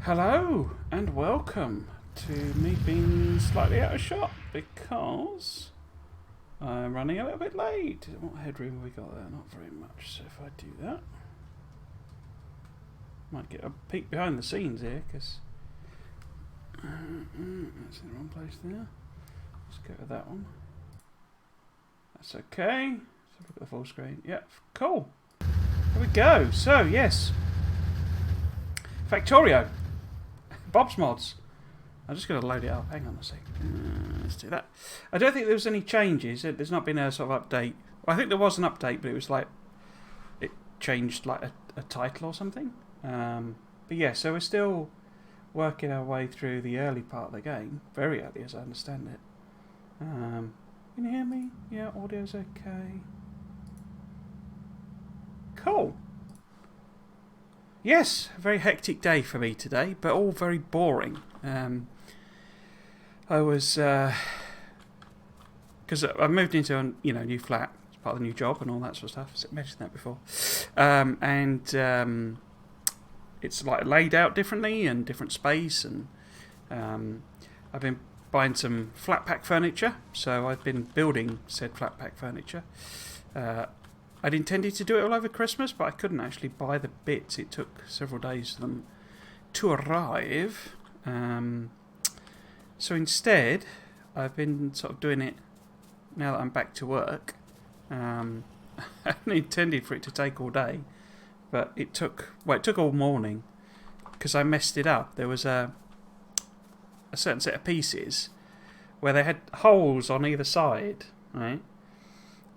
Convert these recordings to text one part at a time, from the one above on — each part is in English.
Hello and welcome to me being slightly out of shot because I'm running a little bit late. What headroom have we got there? Not very much. So if I do that, might get a peek behind the scenes here because that's in the wrong place there. Let's go to that one. That's okay. Let's look at the full screen. Yep, cool. There we go. So yes, Factorio. Bob's Mods. I'm just going to load it up. Hang on a sec. Let's do that. I don't think there was any changes. There's not been a sort of update. Well, I think there was an update, but it was like it changed like a title or something. But yeah, so we're still working our way through the early part of the game. Very early, as I understand it. Can you hear me? Yeah, audio's okay. Cool. Yes, a very hectic day for me today, but all very boring. I was because I moved into a new flat as part of the new job and all that sort of stuff. I mentioned that before, and it's like laid out differently and different space, and I've been buying some flat pack furniture. So I've been building said flat pack furniture. I'd intended to do it all over Christmas, but I couldn't actually buy the bits. It took several days for them to arrive. So instead, I've been sort of doing it now that I'm back to work. I hadn't intended for it to take all day, but it took all morning because I messed it up. There was a certain set of pieces where they had holes on either side, right?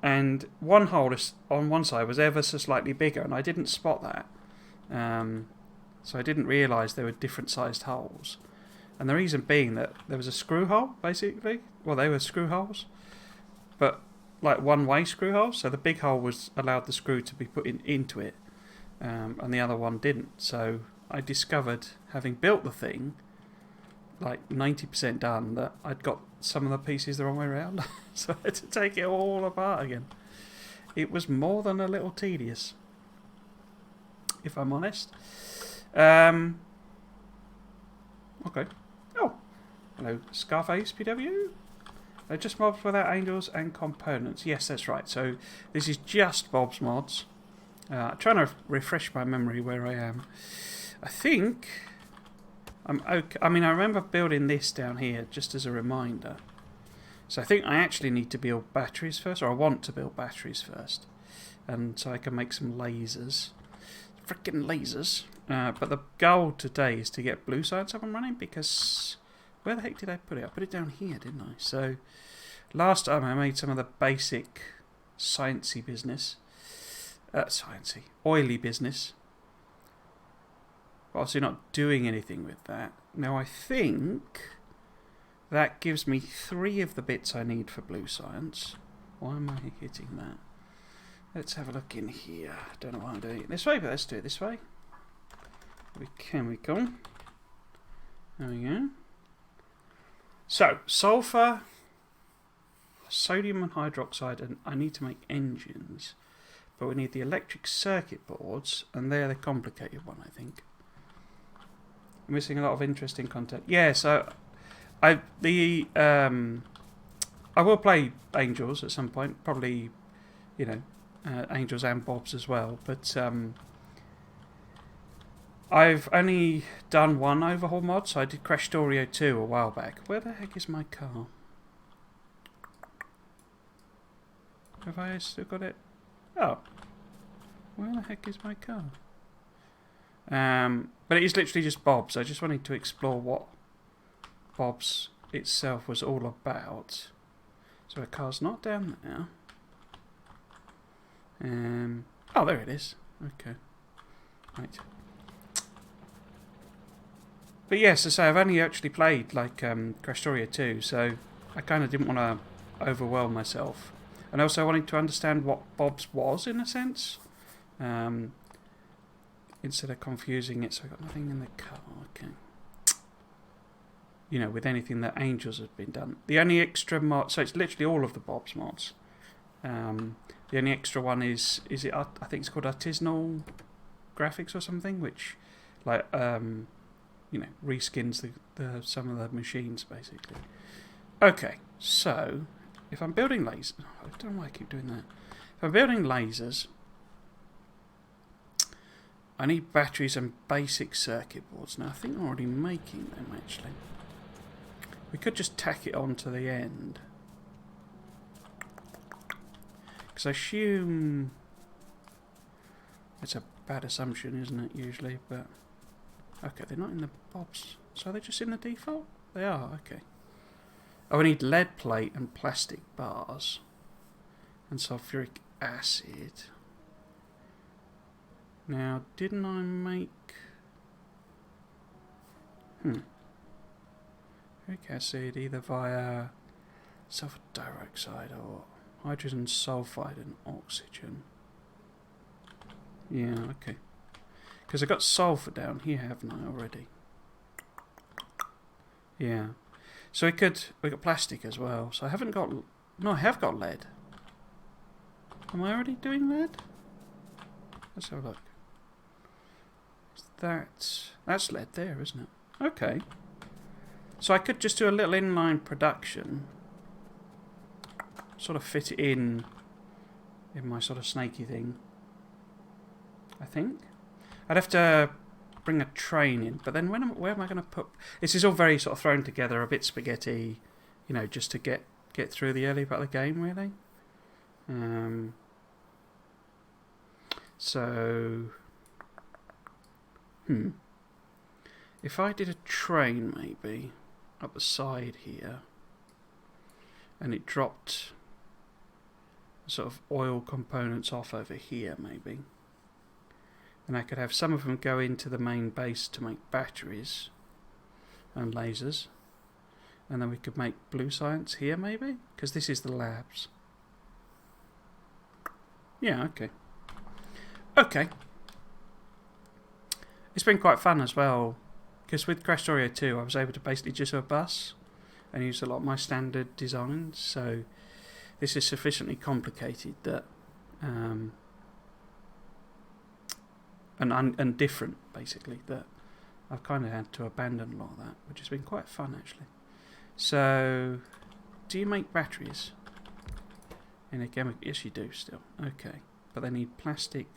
And one hole on one side was ever so slightly bigger, and I didn't spot that. So I didn't realise there were different sized holes. And the reason being that there was a screw hole, basically. Well, they were screw holes, but like one-way screw holes. So the big hole was allowed the screw to be put into it, and the other one didn't. So I discovered, having built the thing, like 90% done, that I'd got some of the pieces the wrong way around. So I had to take it all apart again. It was more than a little tedious, if I'm honest. Okay. Oh, hello, Scarface PW. Just mobs without angels and components. Yes, that's right. So this is just Bob's Mods. Trying to refresh my memory where I am. I think I'm okay. I mean, I remember building this down here just as a reminder. So I think I actually need to build batteries first, or I want to build batteries first, and so I can make some lasers. Freaking lasers. But the goal today is to get blue science up and running, because where the heck did I put it? I put it down here, didn't I? So last time I made some of the basic sciencey business. Oily business. Obviously not doing anything with that. Now I think that gives me 3 of the bits I need for blue science. Why am I hitting that? Let's have a look in here. Don't know why I'm doing it this way, but let's do it this way. Chemical. There we go. So, sulfur, sodium and hydroxide, and I need to make engines. But we need the electric circuit boards, and they're the complicated one, I think. I'm missing a lot of interesting content. Yeah, so I will play Angels at some point. Probably, Angels and Bobs as well. But I've only done one overhaul mod, so I did Factorio 2 a while back. Where the heck is my car? Have I still got it? Oh. Where the heck is my car? But it is literally just Bob's. I just wanted to explore what Bob's itself was all about. So our car's not down there. Oh, there it is. Okay. Right. But yes, as I say, I've only actually played like Factorio 2, so I kind of didn't want to overwhelm myself. And also I wanted to understand what Bob's was, in a sense. Instead of confusing it, so I've got nothing in the car. Okay. With anything that Angels have been done. The only extra mod, so it's literally all of the Bob's mods. The only extra one is it? I think it's called artisanal graphics or something, which like you know, reskins some of the machines, basically. Okay, so if I'm building lasers... I don't know why I keep doing that. If I'm building lasers, I need batteries and basic circuit boards. Now, I think I'm already making them, actually. We could just tack it on to the end. Because I assume... It's a bad assumption, isn't it, usually? But okay, they're not in the bobs. So are they just in the default? They are, okay. Oh, we need lead plate and plastic bars. And sulfuric acid. Now, didn't I make... Sulfuric acid either via sulfur dioxide or hydrogen sulfide and oxygen. Yeah, okay. Because I got sulfur down here, haven't I, already? Yeah. So we got plastic as well. So I haven't got... No, I have got lead. Am I already doing lead? Let's have a look. That's lead there, isn't it? Okay. So I could just do a little inline production. Sort of fit it in my sort of snaky thing. I think. I'd have to bring a train in, but then where am I going to put... This is all very sort of thrown together, a bit spaghetti, you know, just to get through the early part of the game, really. So... If I did a train, maybe, up the side here, and it dropped sort of oil components off over here, maybe. And I could have some of them go into the main base to make batteries and lasers. And then we could make blue science here, maybe? Because this is the labs. Yeah, okay. Okay. It's been quite fun as well. Because with Factorio 2, I was able to basically just do a bus and use a lot of my standard designs. So this is sufficiently complicated that... And different, basically, that I've kind of had to abandon a lot of that, which has been quite fun, actually. So, do you make batteries in a chemical? Yes, you do still. Okay, but they need plastic,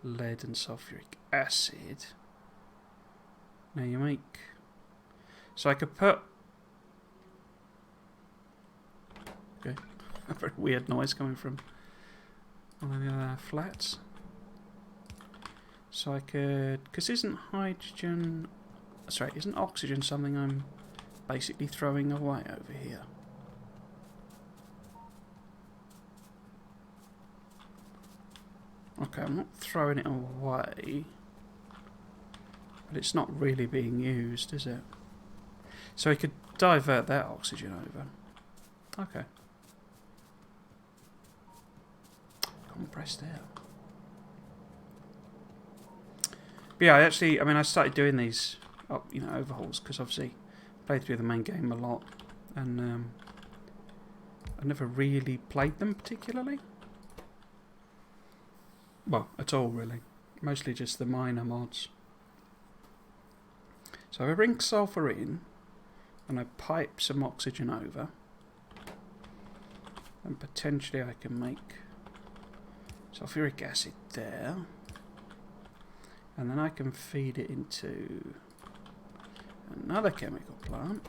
lead, and sulfuric acid. Now you make... So I could put... Okay, a very weird noise coming from one of the other flats. So I could... Because isn't hydrogen... Sorry, isn't oxygen something I'm basically throwing away over here? Okay, I'm not throwing it away. But it's not really being used, is it? So I could divert that oxygen over. Okay. Compressed air. But yeah, I started doing these, overhauls because obviously I played through the main game a lot, and I never really played them particularly. Well, at all really. Mostly just the minor mods. So if I bring sulfur in, and I pipe some oxygen over, and potentially I can make sulfuric acid there. And then I can feed it into another chemical plant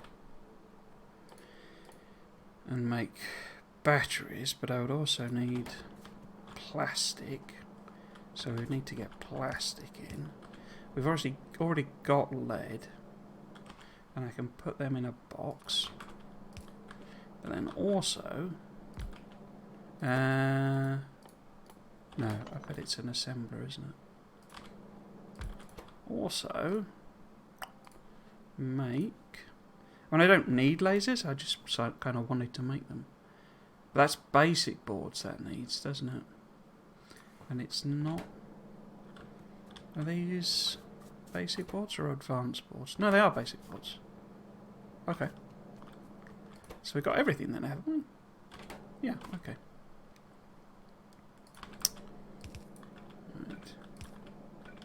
and make batteries, but I would also need plastic. So we need to get plastic in. We've already got lead, and I can put them in a box. But then also, no, I bet it's an assembler, isn't it? Also, make... When I don't need lasers, I just kind of wanted to make them. But that's basic boards that needs, doesn't it? And it's not... Are these basic boards or advanced boards? No, they are basic boards. Okay. So we've got everything then, haven't we? Yeah, okay. Right. Put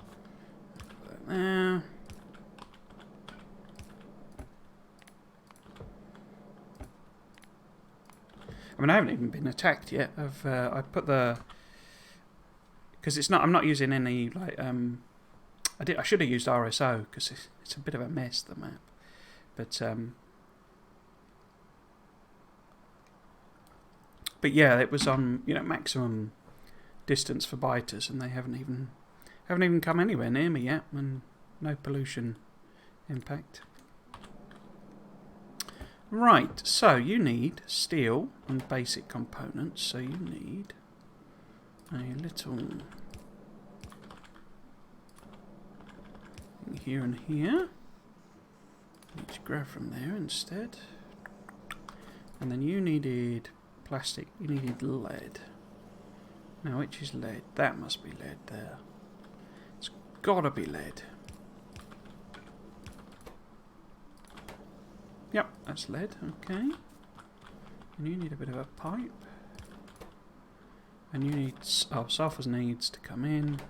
that there. I mean, I haven't even been attacked yet. I put the... Because it's not... I'm not using any, like... I should have used RSO, because it's a bit of a mess, the map. But yeah, it was on, maximum distance for biters, and they haven't even come anywhere near me yet, and no pollution impact. Right, so you need steel and basic components, so you need a little here and here. Need to grab from there instead. And then you needed plastic, you needed lead. Now, which is lead? That must be lead there. It's gotta be lead. Yep, that's lead, okay. And you need a bit of a pipe. And you need... Oh, sulphur needs to come in.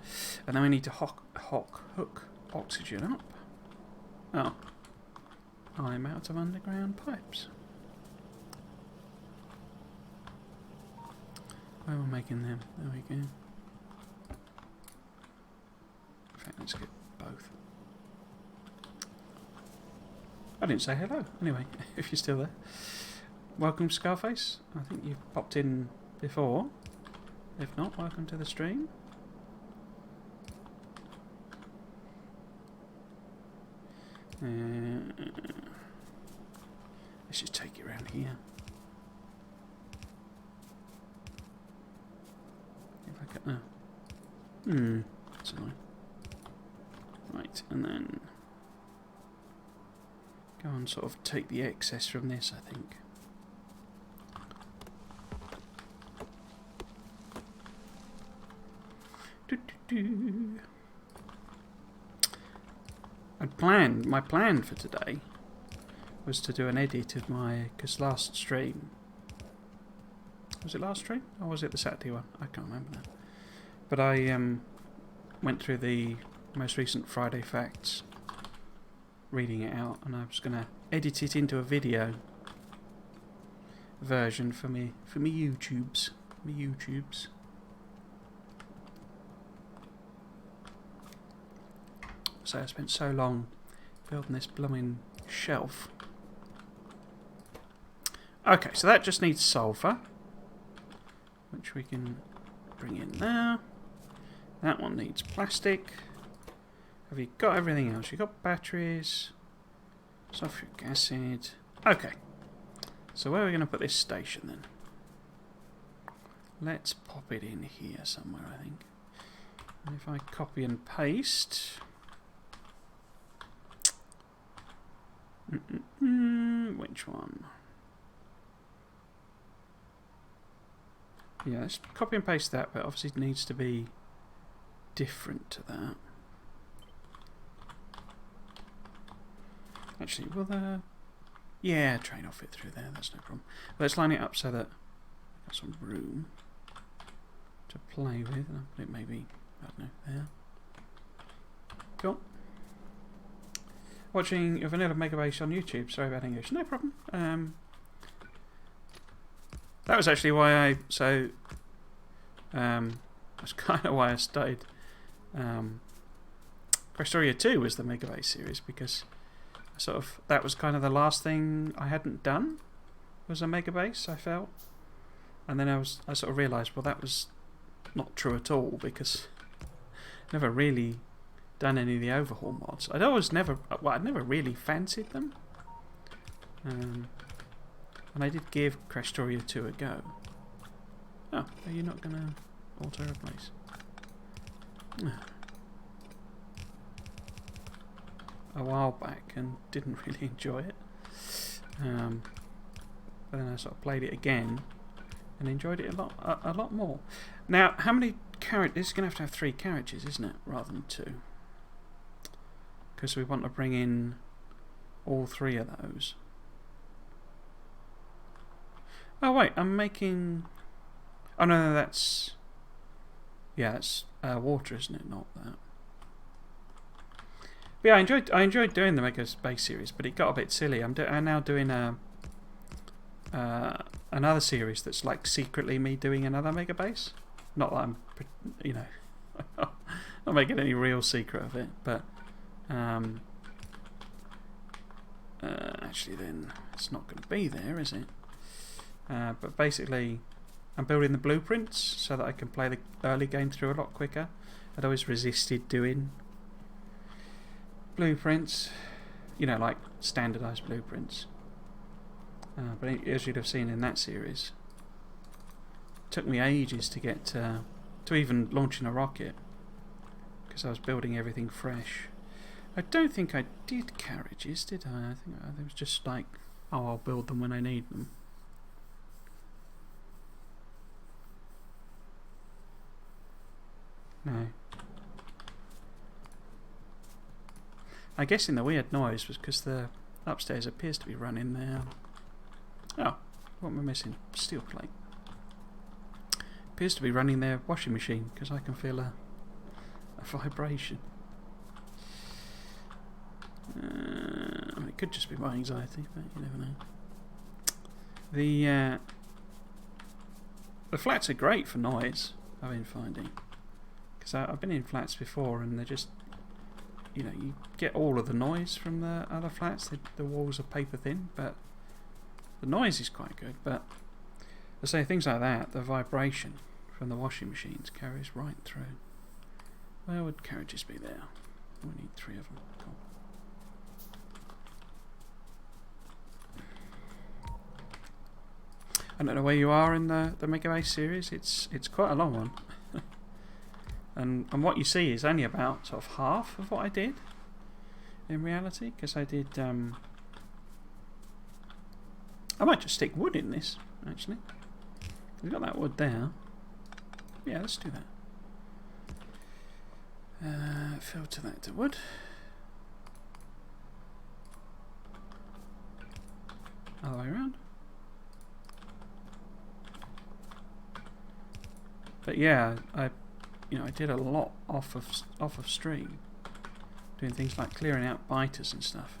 And then we need to hook oxygen up. Oh. I'm out of underground pipes. Where we're making them. There we go. In fact, let's get both. I didn't say hello. Anyway, if you're still there. Welcome, Scarface. I think you've popped in before. If not, welcome to the stream. Let's just take it around here. If I can... that's annoying. Right, and then... go and sort of take the excess from this, I think. My plan for today was to do an edit of my... because last stream... Was it last stream? Or was it the Saturday one? I can't remember now. But I went through the most recent Friday Facts, reading it out, and I was going to edit it into a video version for me YouTubes. So I spent so long building this blooming shelf. Okay, so that just needs sulphur, which we can bring in there. That one needs plastic. Have you got everything else? You've got batteries, sulfuric acid. Okay, so where are we going to put this station then? Let's pop it in here somewhere, I think. And if I copy and paste... which one? Yeah, let's copy and paste that, but obviously it needs to be different to that. Actually, will the... yeah, train will fit through there, that's no problem. Let's line it up so that I've got some room to play with. I'll put it maybe, I don't know, there. Cool. Watching your Vanilla Megabase on YouTube. Sorry about English. No problem. That was actually why that's kind of why I started. Factorio 2 was the Megabase series, because that was kind of the last thing I hadn't done, was a Megabase, I felt. And then I sort of realised, well, that was not true at all, because I never really done any of the overhaul mods. I'd never really fancied them. And I did give Factorio 2 a go. Oh, are you not going to auto replace? A while back and didn't really enjoy it. But then I sort of played it again and enjoyed it a lot more. Now, how many characters? It's going to have 3 carriages, isn't it, rather than 2? Because we want to bring in all 3 of those. Oh wait, I'm making... oh no, that's... yeah, that's water, isn't it? Not that. But yeah, I enjoyed doing the Mega Space series, but it got a bit silly. I'm now doing a another series that's like secretly me doing another mega base. Not that I'm, you know, not making any real secret of it, but actually then it's not going to be there, is it? But basically I'm building the blueprints so that I can play the early game through a lot quicker. I'd always resisted doing blueprints, you know, like standardised blueprints. But as you'd have seen in that series, it took me ages to get to even launching a rocket, because I was building everything fresh. I don't think I did carriages, did I? I think it was just like, oh, I'll build them when I need them. No. I guess in the weird noise was because the upstairs appears to be running now. Oh, what am I missing? Steel plate. Appears to be running their washing machine, because I can feel a vibration. It could just be my anxiety, but you never know. The flats are great for noise, I've been finding, because I've been in flats before and they're just, you know, you get all of the noise from the other flats. The walls are paper thin, but the noise is quite good. But I say things like that, the vibration from the washing machines carries right through. Where would carriages be there? We need 3 of them. Cool. I don't know where you are in the Mega Base series. It's quite a long one. And what you see is only about sort of half of what I did in reality, because I did I might just stick wood in this, actually. We've got that wood there. Yeah, let's do that. Filter that to wood. Other way around. But yeah, I did a lot off of stream, doing things like clearing out biters and stuff.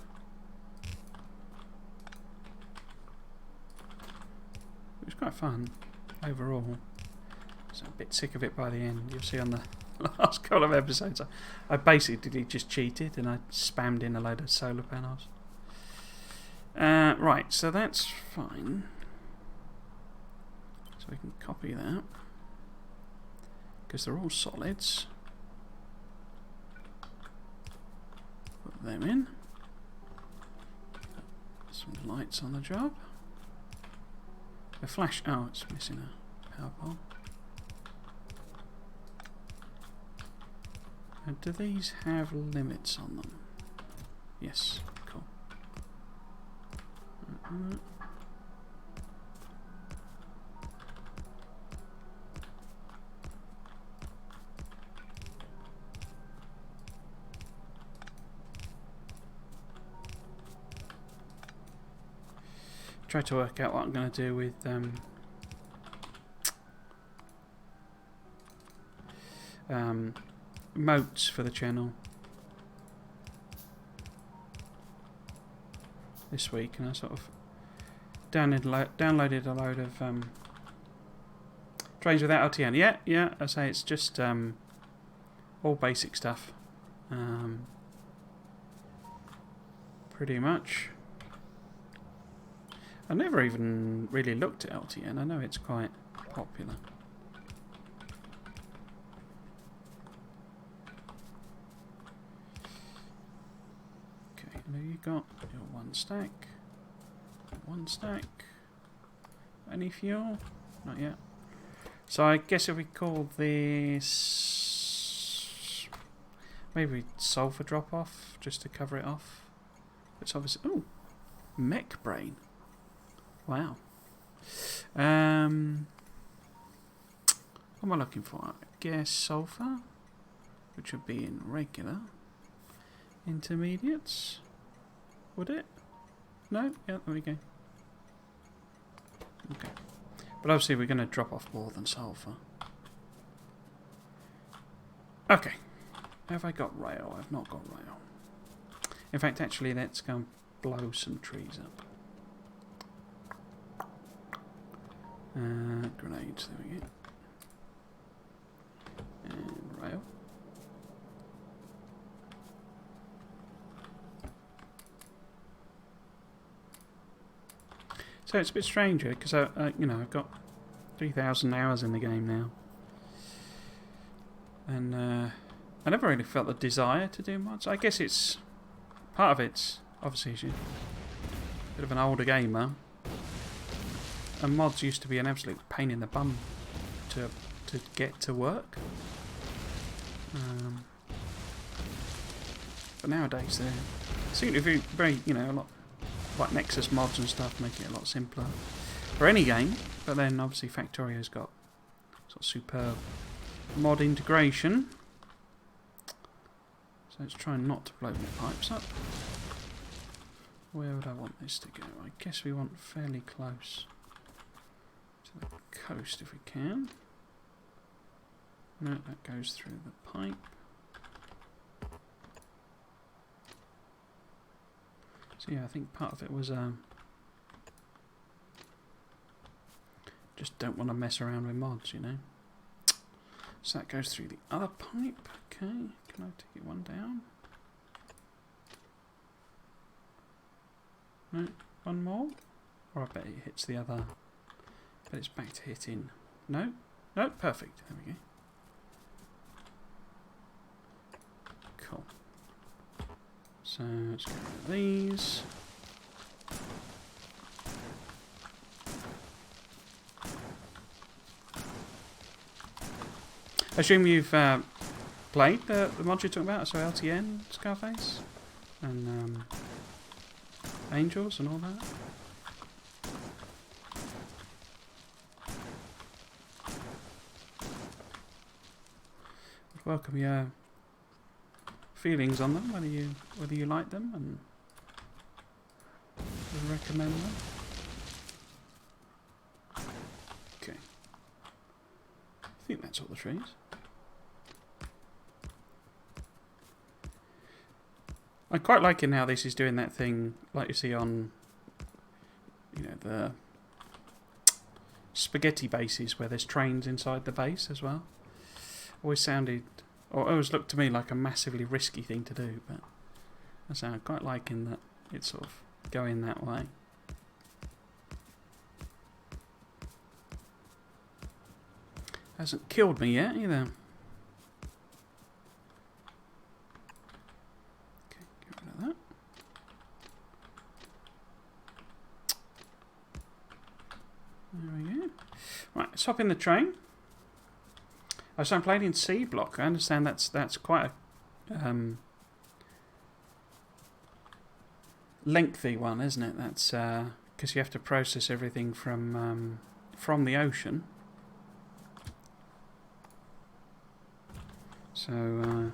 It was quite fun overall. So a bit sick of it by the end. You'll see on the last couple of episodes, I basically just cheated and I spammed in a load of solar panels. Right, so that's fine. So we can copy that, because they're all solids. Put them in. Some lights on the job. A flash. Oh, it's missing a power pole. And do these have limits on them? Yes, cool. Try to work out what I'm going to do with moats for the channel this week, and I sort of downloaded a load of trains without LTN. Yeah, I say it's just all basic stuff, pretty much. I never even really looked at LTN. I know it's quite popular. Okay, now you got your 1 stack. 1 stack. Any fuel? Not yet. So I guess if we call this maybe sulfur drop off, just to cover it off. It's obviously, oh, mech brain. Wow. What am I looking for? I guess sulfur, which would be in regular intermediates. Would it? No? Yeah, there we go. Okay. But obviously we're going to drop off more than sulfur. Okay. Have I got rail? I've not got rail. In fact, actually, let's go and blow some trees up. Grenades, there we go. And rail. So it's a bit stranger because you know, I've got 3,000 hours in the game now, and I never really felt the desire to do mods. I guess it's part of it's obviously a bit of an older gamer, and mods used to be an absolute pain in the bum to get to work. But nowadays they seem to be very, you know, a lot like Nexus mods and stuff, make it a lot simpler for any game. But then obviously Factorio's got sort of superb mod integration. So let's try not to blow my pipes up. Where would I want this to go? I guess we want fairly close to the coast if we can. No, that goes through the pipe. So yeah, I think part of it was just don't want to mess around with mods, you know. So that goes through the other pipe. Okay, can I take it one down? No, one more? Or I bet it hits the other. But it's back to hitting. No? No, perfect. There we go. Cool. So let's get rid of these. I assume you've played the mod you're talking about, so LTN, Scarface, and Angels and all that. I'd welcome your feelings on them, whether you like them and would recommend them. Okay, I think that's all the trees. I quite like it now. This is doing that thing like you see on, you know, the spaghetti bases where there's trains inside the base as well. Always sounded, or always looked to me like a massively risky thing to do, but I sound quite liking that it's sort of going that way. Hasn't killed me yet either. Right, let's hop in the train. Oh, so I'm playing in C block. I understand that's quite a lengthy one, isn't it? That's because you have to process everything from the ocean. So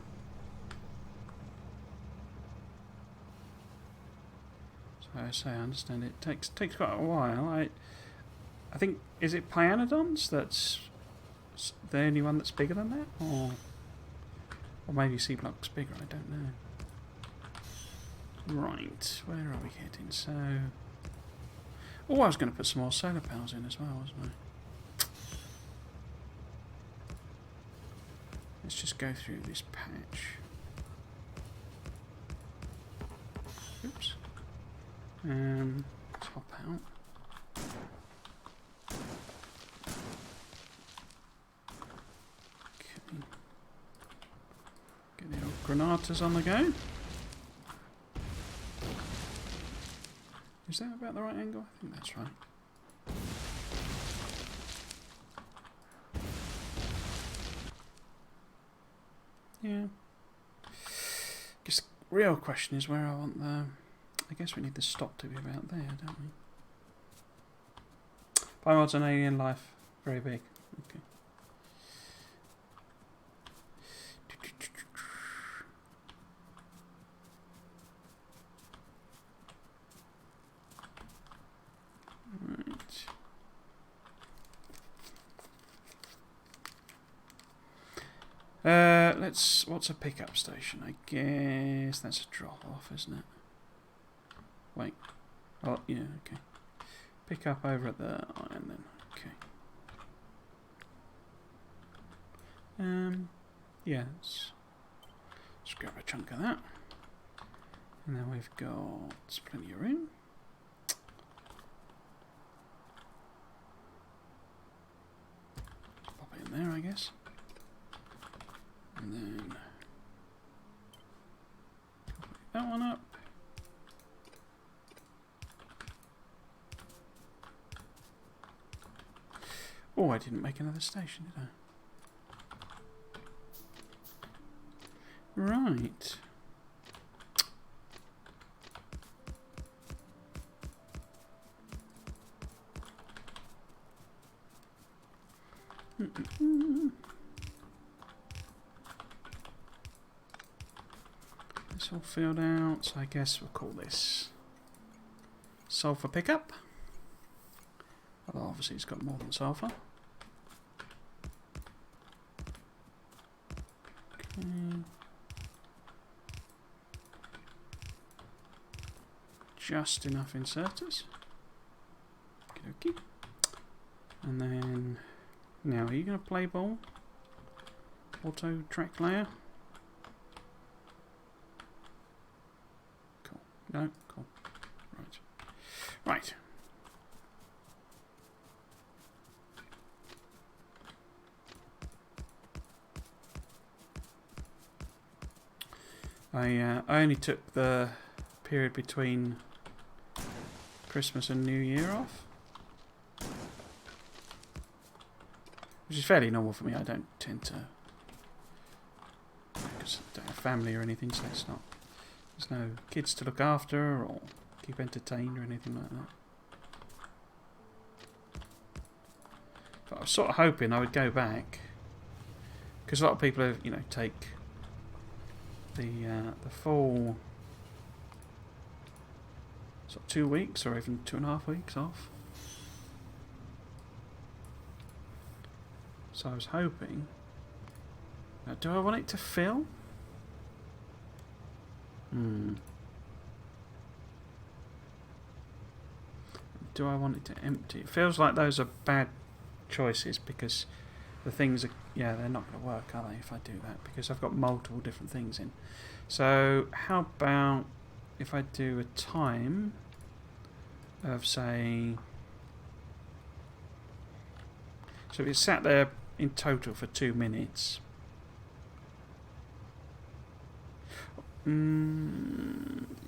I say I understand it takes quite a while. I think, is it Pyanodons that's the only one that's bigger than that? Or maybe C block's bigger, I don't know. Right, where are we heading? So, oh, I was going to put some more solar panels in as well, wasn't I? Let's just go through this patch. Oops. Top out. Get the old granatas on the go. Is that about the right angle? I think that's right. Yeah. Guess the real question is where I want the... I guess we need the stop to be about there, don't we? Biomods on alien life. Very big. Okay. What's a pickup station? I guess that's a drop off, isn't it? Wait. Oh, yeah, okay. Pick up over at the iron then. Okay. Yeah, let's grab a chunk of that. And then we've got plenty of room. Pop it in there, I guess. And then that one up. Oh, I didn't make another station, did I? Right. This all filled out, so I guess we'll call this sulfur pickup. Although obviously it's got more than sulfur. Okay. Just enough inserters. Okay. And then now are you going to play ball? Auto track layer? Cool. No? Cool. Right. Right. I only took the period between Christmas and New Year off, which is fairly normal for me. I don't tend to, because I don't have family or anything, so it's not. There's no kids to look after or keep entertained or anything like that. But I was sort of hoping I would go back, because a lot of people have, take the full sort of 2 weeks or even 2.5 weeks off. So I was hoping. Now, do I want it to fill? Do I want it to empty? It feels like those are bad choices because the things are, they're not going to work, are they, if I do that? Because I've got multiple different things in. So how about if I do a time of, say, so it's sat there in total for 2 minutes.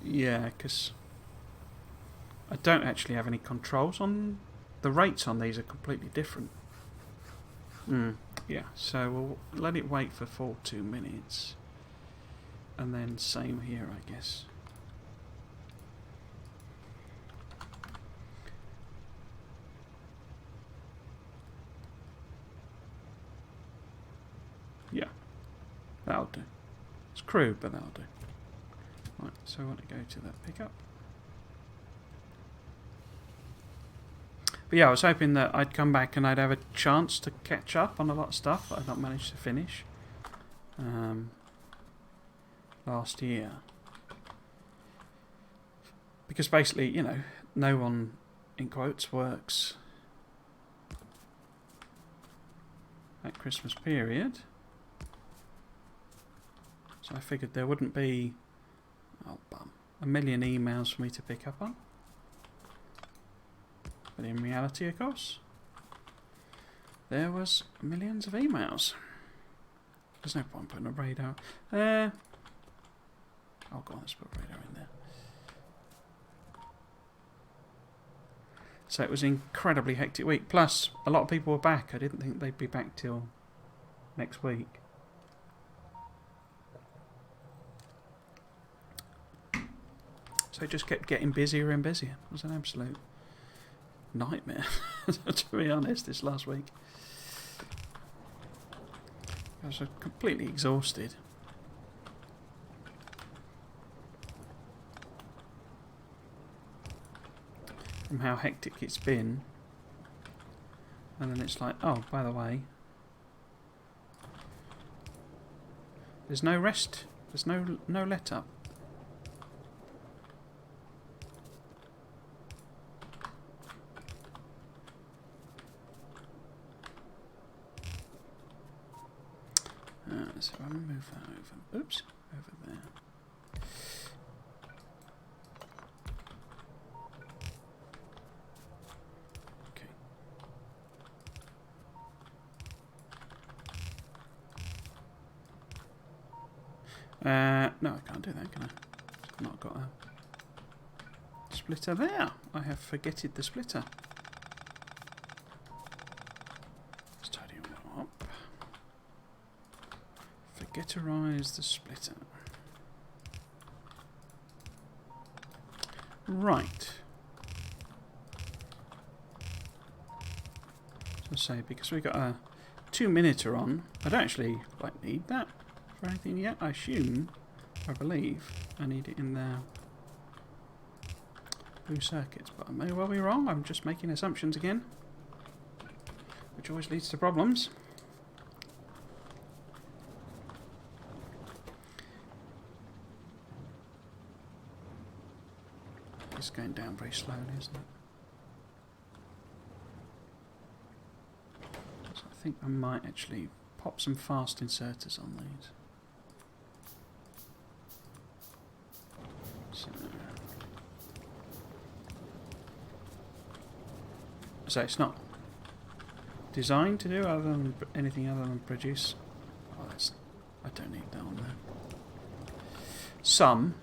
Yeah, because I don't actually have any controls on the rates on these are completely different. Yeah, so we'll let it wait for full 2 minutes. And then same here, I guess. Yeah, that'll do. It's crude, but that'll do. Right, so I want to go to that pickup. But yeah, I was hoping that I'd come back and I'd have a chance to catch up on a lot of stuff that I've not managed to finish last year. Because basically, no one, in quotes, works at Christmas period. So I figured there wouldn't be, a million emails for me to pick up on. But in reality, of course, there was millions of emails. There's no point putting a radar. Oh, go on, let's put a radar in there. So it was an incredibly hectic week. Plus, a lot of people were back. I didn't think they'd be back till next week. So it just kept getting busier and busier. It was an absolute nightmare, to be honest, this last week. I was completely exhausted. From how hectic it's been. And then it's like, oh, by the way, there's no rest. There's no let up. So I'll move that over. Oops, over there. Okay. No, I can't do that, can I? I've not got a splitter there. I have forgetted the splitter. Let's tidy all up. Forgetterize the splitter. Right. So I say, because we got a 2-minuter on, I don't actually quite need that for anything yet. I assume, I believe, I need it in there. Blue circuits, but I may well be wrong. I'm just making assumptions again, which always leads to problems. It's going down very slowly, isn't it? So I think I might actually pop some fast inserters on these. So it's not designed to do anything other than produce. Oh, I don't need that on there. Some,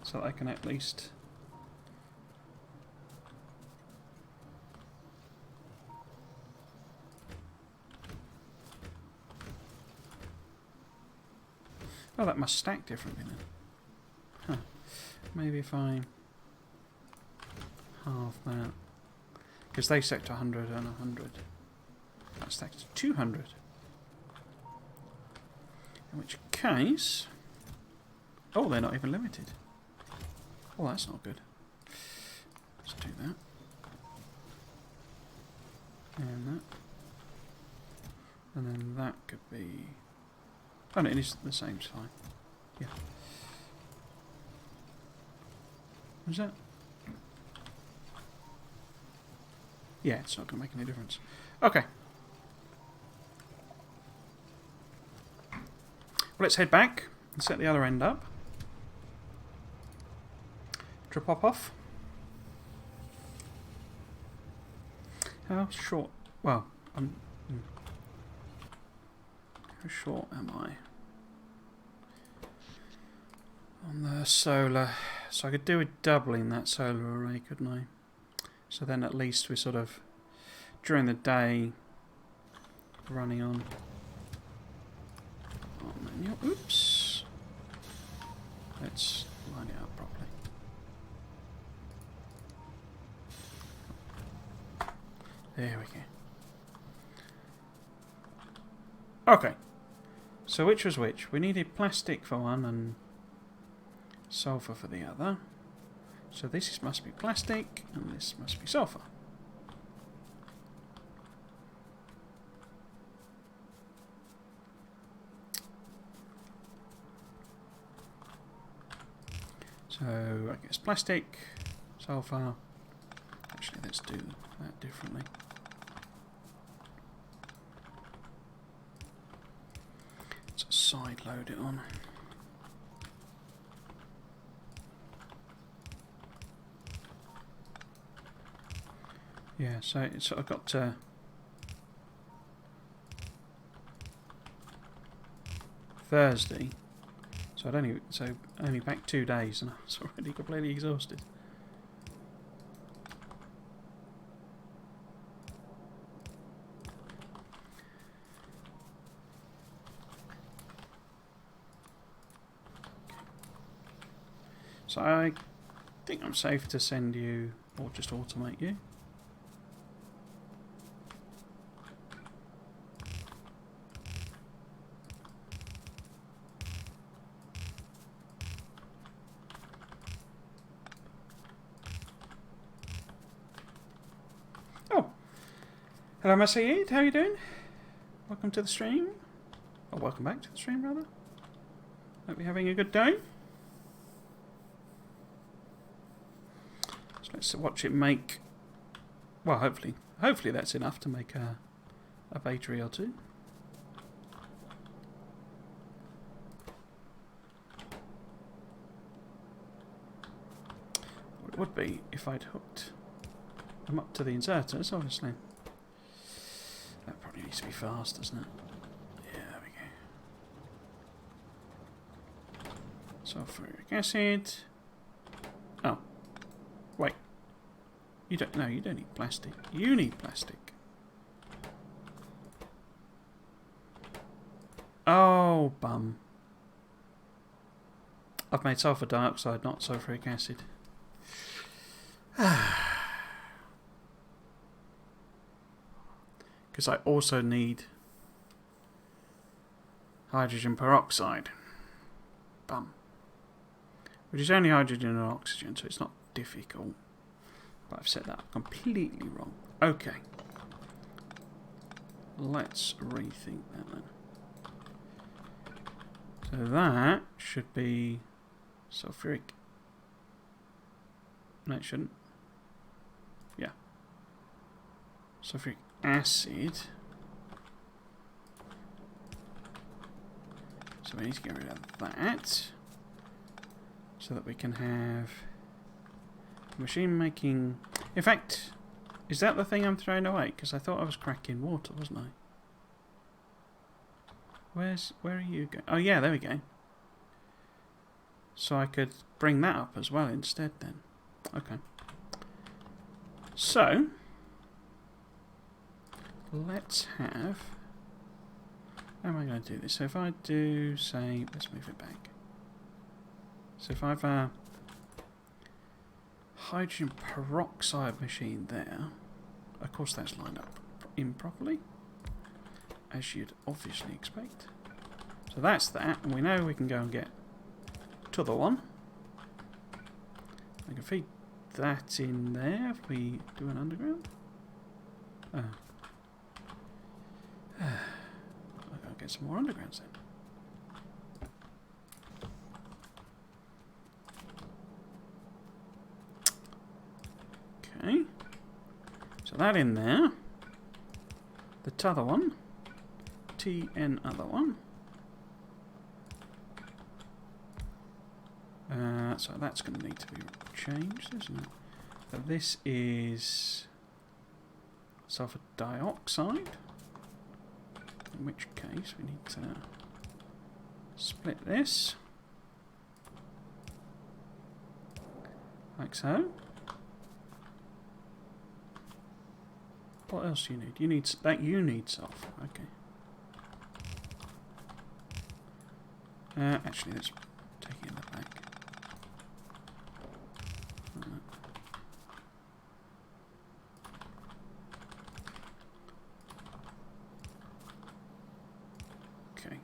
so that I can at least. Oh, that must stack differently then. Huh. Maybe if I halve that. Because they stack to 100 and 100. That stacks to 200. In which case... Oh, they're not even limited. Oh, that's not good. Let's do that. And that. And then that could be... Oh no, it is the same, it's fine. Yeah. What's that? Yeah, it's not going to make any difference. Okay. Well, let's head back and set the other end up. Pop off. How short? Well, how short am I on the solar? So I could do with doubling that solar array, couldn't I? So then at least we're sort of, during the day, running on manual. Oops. Let's line it up properly. There we go. Okay. So which was which? We needed plastic for one and sulfur for the other. So this must be plastic, and this must be sulfur. So I guess plastic, sulfur. Actually, let's do that differently. Let's side load it on. Yeah, so it's sort of got Thursday, so only back 2 days, and I was already completely exhausted. So I think I'm safe to send you, or just automate you. Hello Masaid, how are you doing? Welcome to the stream. Or welcome back to the stream, rather. Hope you're having a good day. So let's watch it make... Well, hopefully that's enough to make a battery or two. It would be if I'd hooked them up to the inserters, obviously. That probably needs to be fast, doesn't it? Yeah, there we go. Sulfuric acid. Oh. Wait. You don't need plastic. You need plastic. Oh, bum. I've made sulfur dioxide, not sulfuric acid. Because I also need hydrogen peroxide. Bum. Which is only hydrogen and oxygen, so it's not difficult. But I've set that up completely wrong. Okay. Let's rethink that then. So that should be sulfuric. No, it shouldn't. Yeah. Sulfuric acid. So we need to get rid of that. So that we can have machine making. In fact, is that the thing I'm throwing away? Because I thought I was cracking water, wasn't I? Where are you going? Oh yeah, there we go. So I could bring that up as well instead then. Okay. So let's have. How am I going to do this? So if I do say, let's move it back. So if I've a hydrogen peroxide machine there, of course that's lined up improperly, as you'd obviously expect. So that's that, and we know we can go and get t'other one. I can feed that in there if we do an underground. Oh. I've got to get some more undergrounds then. Okay. So that in there. The t'other one. TN other one. So that's going to need to be changed, isn't it? But this is sulfur dioxide. In which case we need to split this. Like so. What else do you need? You need sulfur. Okay. Actually, let's take it in the back. Okay.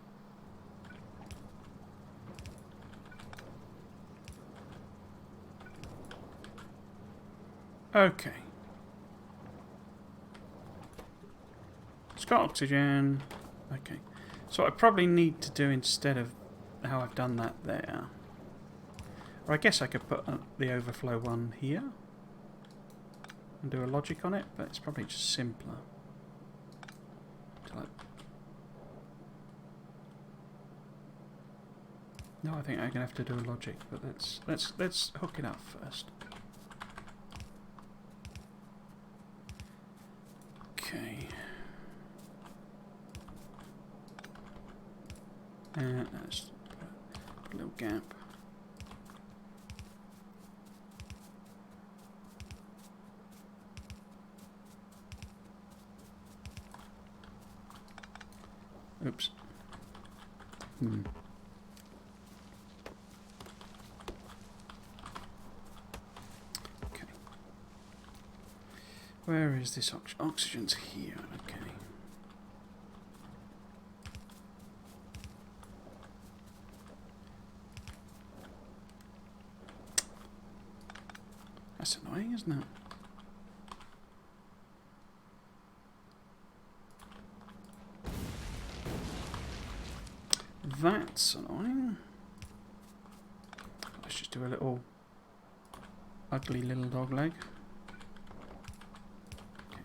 Okay. It's got oxygen. Okay. So what I probably need to do instead of how I've done that there, or I guess I could put the overflow one here and do a logic on it, but it's probably just simpler. No, I think I'm gonna have to do a logic, but let's hook it up first. Okay. Let's put a little gap. Oops. Okay. Where is this oxygen's here? Okay. That's annoying, isn't it? That's annoying. Let's just do a little ugly little dog leg. Okay.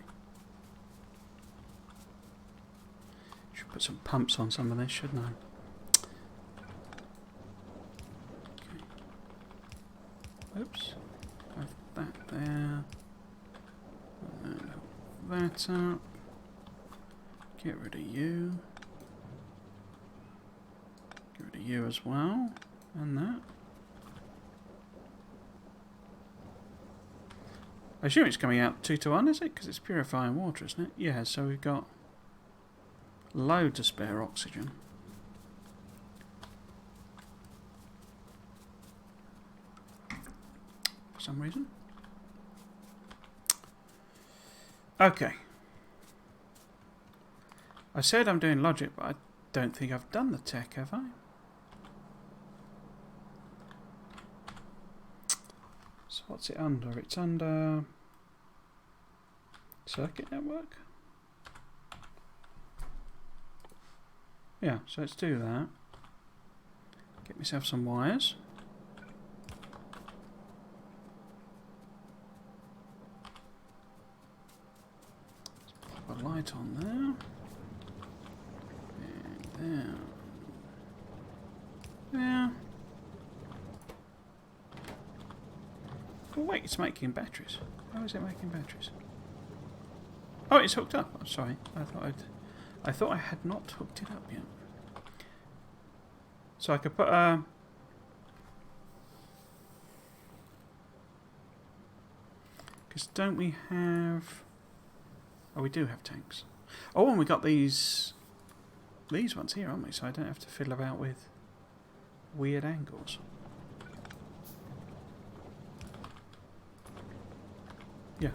Should put some pumps on some of this, shouldn't I? Okay. Oops. I've there. And that up. Get rid of you. Get rid of you as well. And that. I assume it's coming out 2 to 1, is it? Because it's purifying water, isn't it? Yeah, so we've got loads of spare oxygen. For some reason. Okay. I said I'm doing logic, but I don't think I've done the tech, have I? So what's it under? It's under circuit network? Yeah, so let's do that. Get myself some wires. Let's pop a light on there. And there. Yeah. Oh wait, it's making batteries. How is it making batteries? Oh, it's hooked up. I'm sorry. I thought I had not hooked it up yet. So I could put a... Because don't we have... Oh, we do have tanks. Oh, and we got these ones here, aren't we? So I don't have to fiddle about with weird angles. Yeah.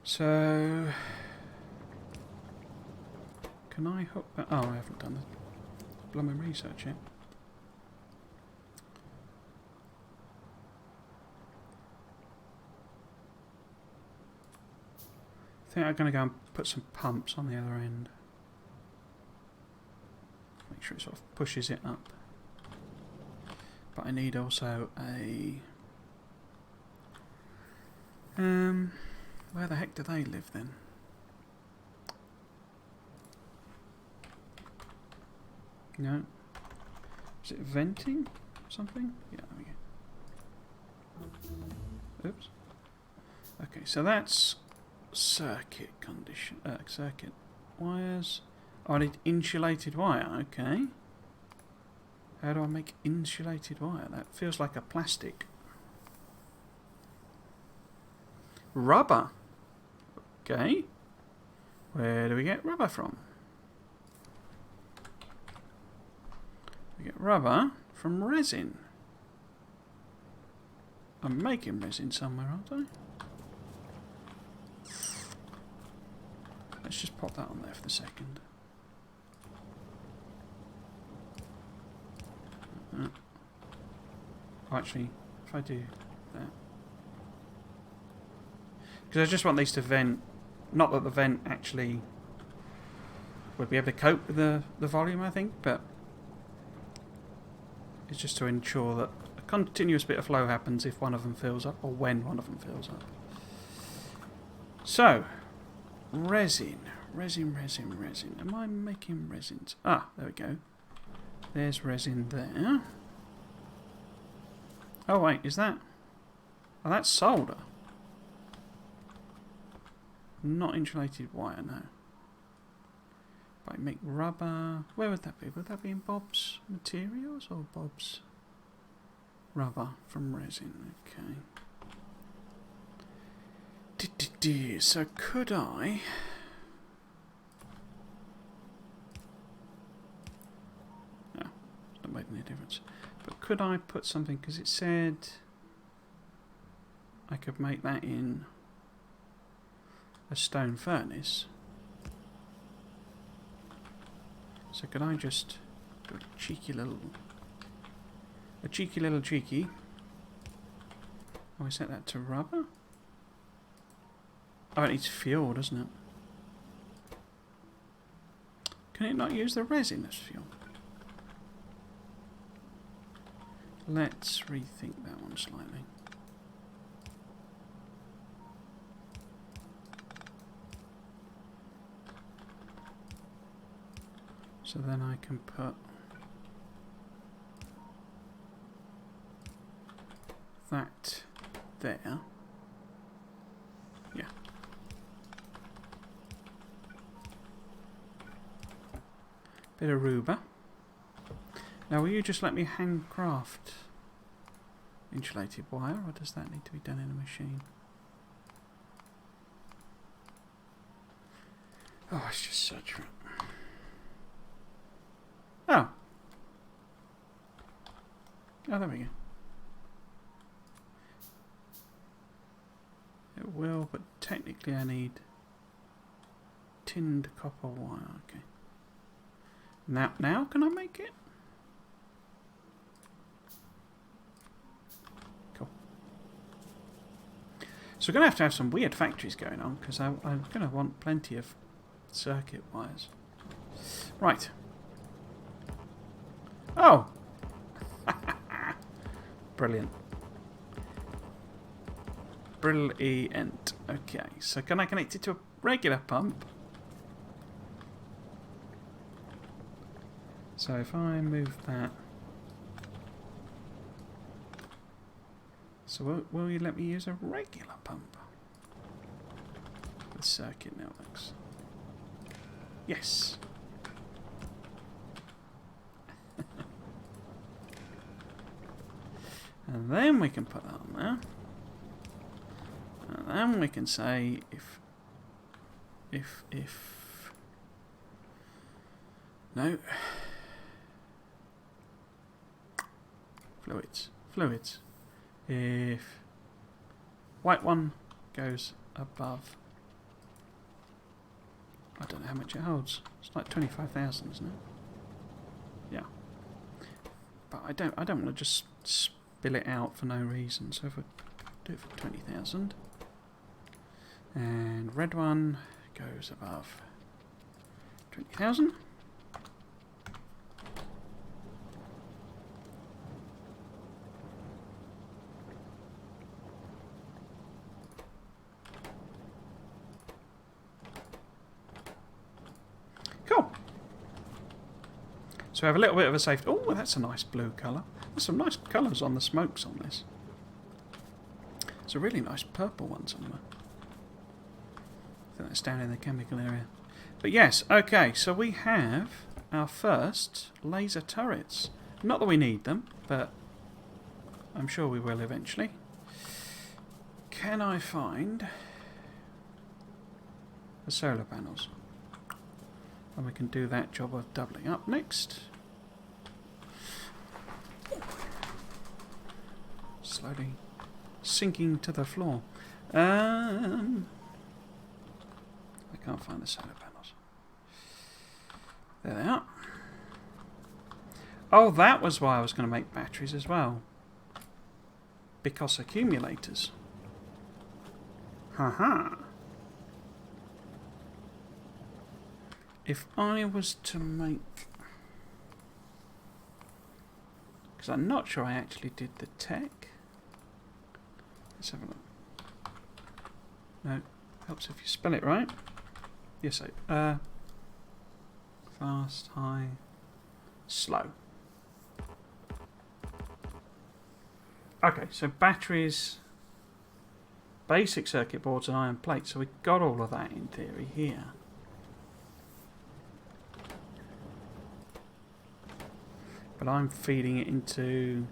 So... Can I hook that? Oh, I haven't done the blooming research yet. I think I'm going to go and put some pumps on the other end. Make sure it sort of pushes it up. But I need also a... where the heck do they live then? No. Is it venting? Something? Yeah, there we go. Oops. Okay, so that's circuit condition. Circuit wires. Oh, I need insulated wire. Okay. How do I make insulated wire? That feels like a plastic. Rubber. Okay. Where do we get rubber from? We get rubber from resin. I'm making resin somewhere, aren't I? Let's just pop that on there for the second. Actually, if I do that. Because I just want these to vent. Not that the vent actually would be able to cope with the volume, I think, but it's just to ensure that a continuous bit of flow happens if one of them fills up, or when one of them fills up. So, resin. Am I making resins? Ah, there we go. There's resin there. Oh wait, is that... Oh, that's solder. Not insulated wire, no. But I make rubber... Where would that be? Would that be in Bob's Materials or Bob's... Rubber from resin, okay. So could I... No, it's not making any difference. But could I put something... Because it said... I could make that in... a stone furnace. So could I just do a cheeky little... Oh, I set that to rubber? Oh, it needs fuel, doesn't it? Can it not use the resin as fuel? Let's rethink that one slightly. So then I can put that there. Yeah. Bit of Ruber. Now, will you just let me handcraft insulated wire, or does that need to be done in a machine? Oh, it's just such a... Oh. Oh, there we go. It will, but technically I need tinned copper wire. Okay. Now can I make it? Cool. So we're going to have some weird factories going on, because I'm going to want plenty of circuit wires. Right. Oh! Brilliant. Brilliant. Okay, so can I connect it to a regular pump? So if I move that... So will you let me use a regular pump? With circuit networks. Yes. And then we can put that on there. And then we can say if no fluids if white one goes above, I don't know how much it holds. It's like 25,000, isn't it? Yeah. But I don't want to just spill it out for no reason. So if I do it for 20,000, and red one goes above 20,000. Cool. So we have a little bit of a safety. Oh, that's a nice blue colour. There's some nice colours on the smokes on this. It's a really nice purple one somewhere. I think that's down in the chemical area. But yes, okay, so we have our first laser turrets. Not that we need them, but I'm sure we will eventually. Can I find the solar panels? And we can do that job of doubling up next. Slowly sinking to the floor. I can't find the solar panels. There they are. Oh, that was why I was going to make batteries as well. Because accumulators. Haha. If I was to make... Because I'm not sure I actually did the tech. Let's have a look. No, helps if you spell it right. Yes, fast, high, slow. Okay, so batteries, basic circuit boards and iron plates. So we've got all of that in theory here. But I'm feeding it into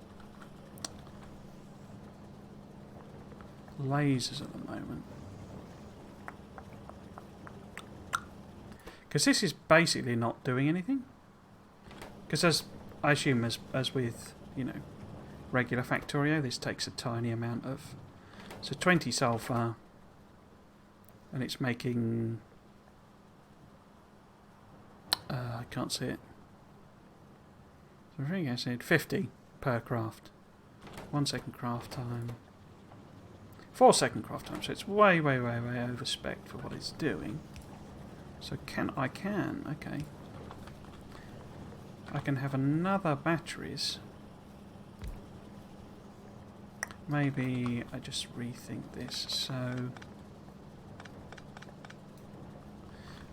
lasers at the moment. Because this is basically not doing anything. Because as I assume as with, you know, regular Factorio, this takes a tiny amount of... So 20 sulfur, and it's making... I can't see it. So I think I said 50 per craft. 1 second craft time. 4 second craft time, so it's way over spec for what it's doing. So I can, okay. I can have another batteries. Maybe I just rethink this, so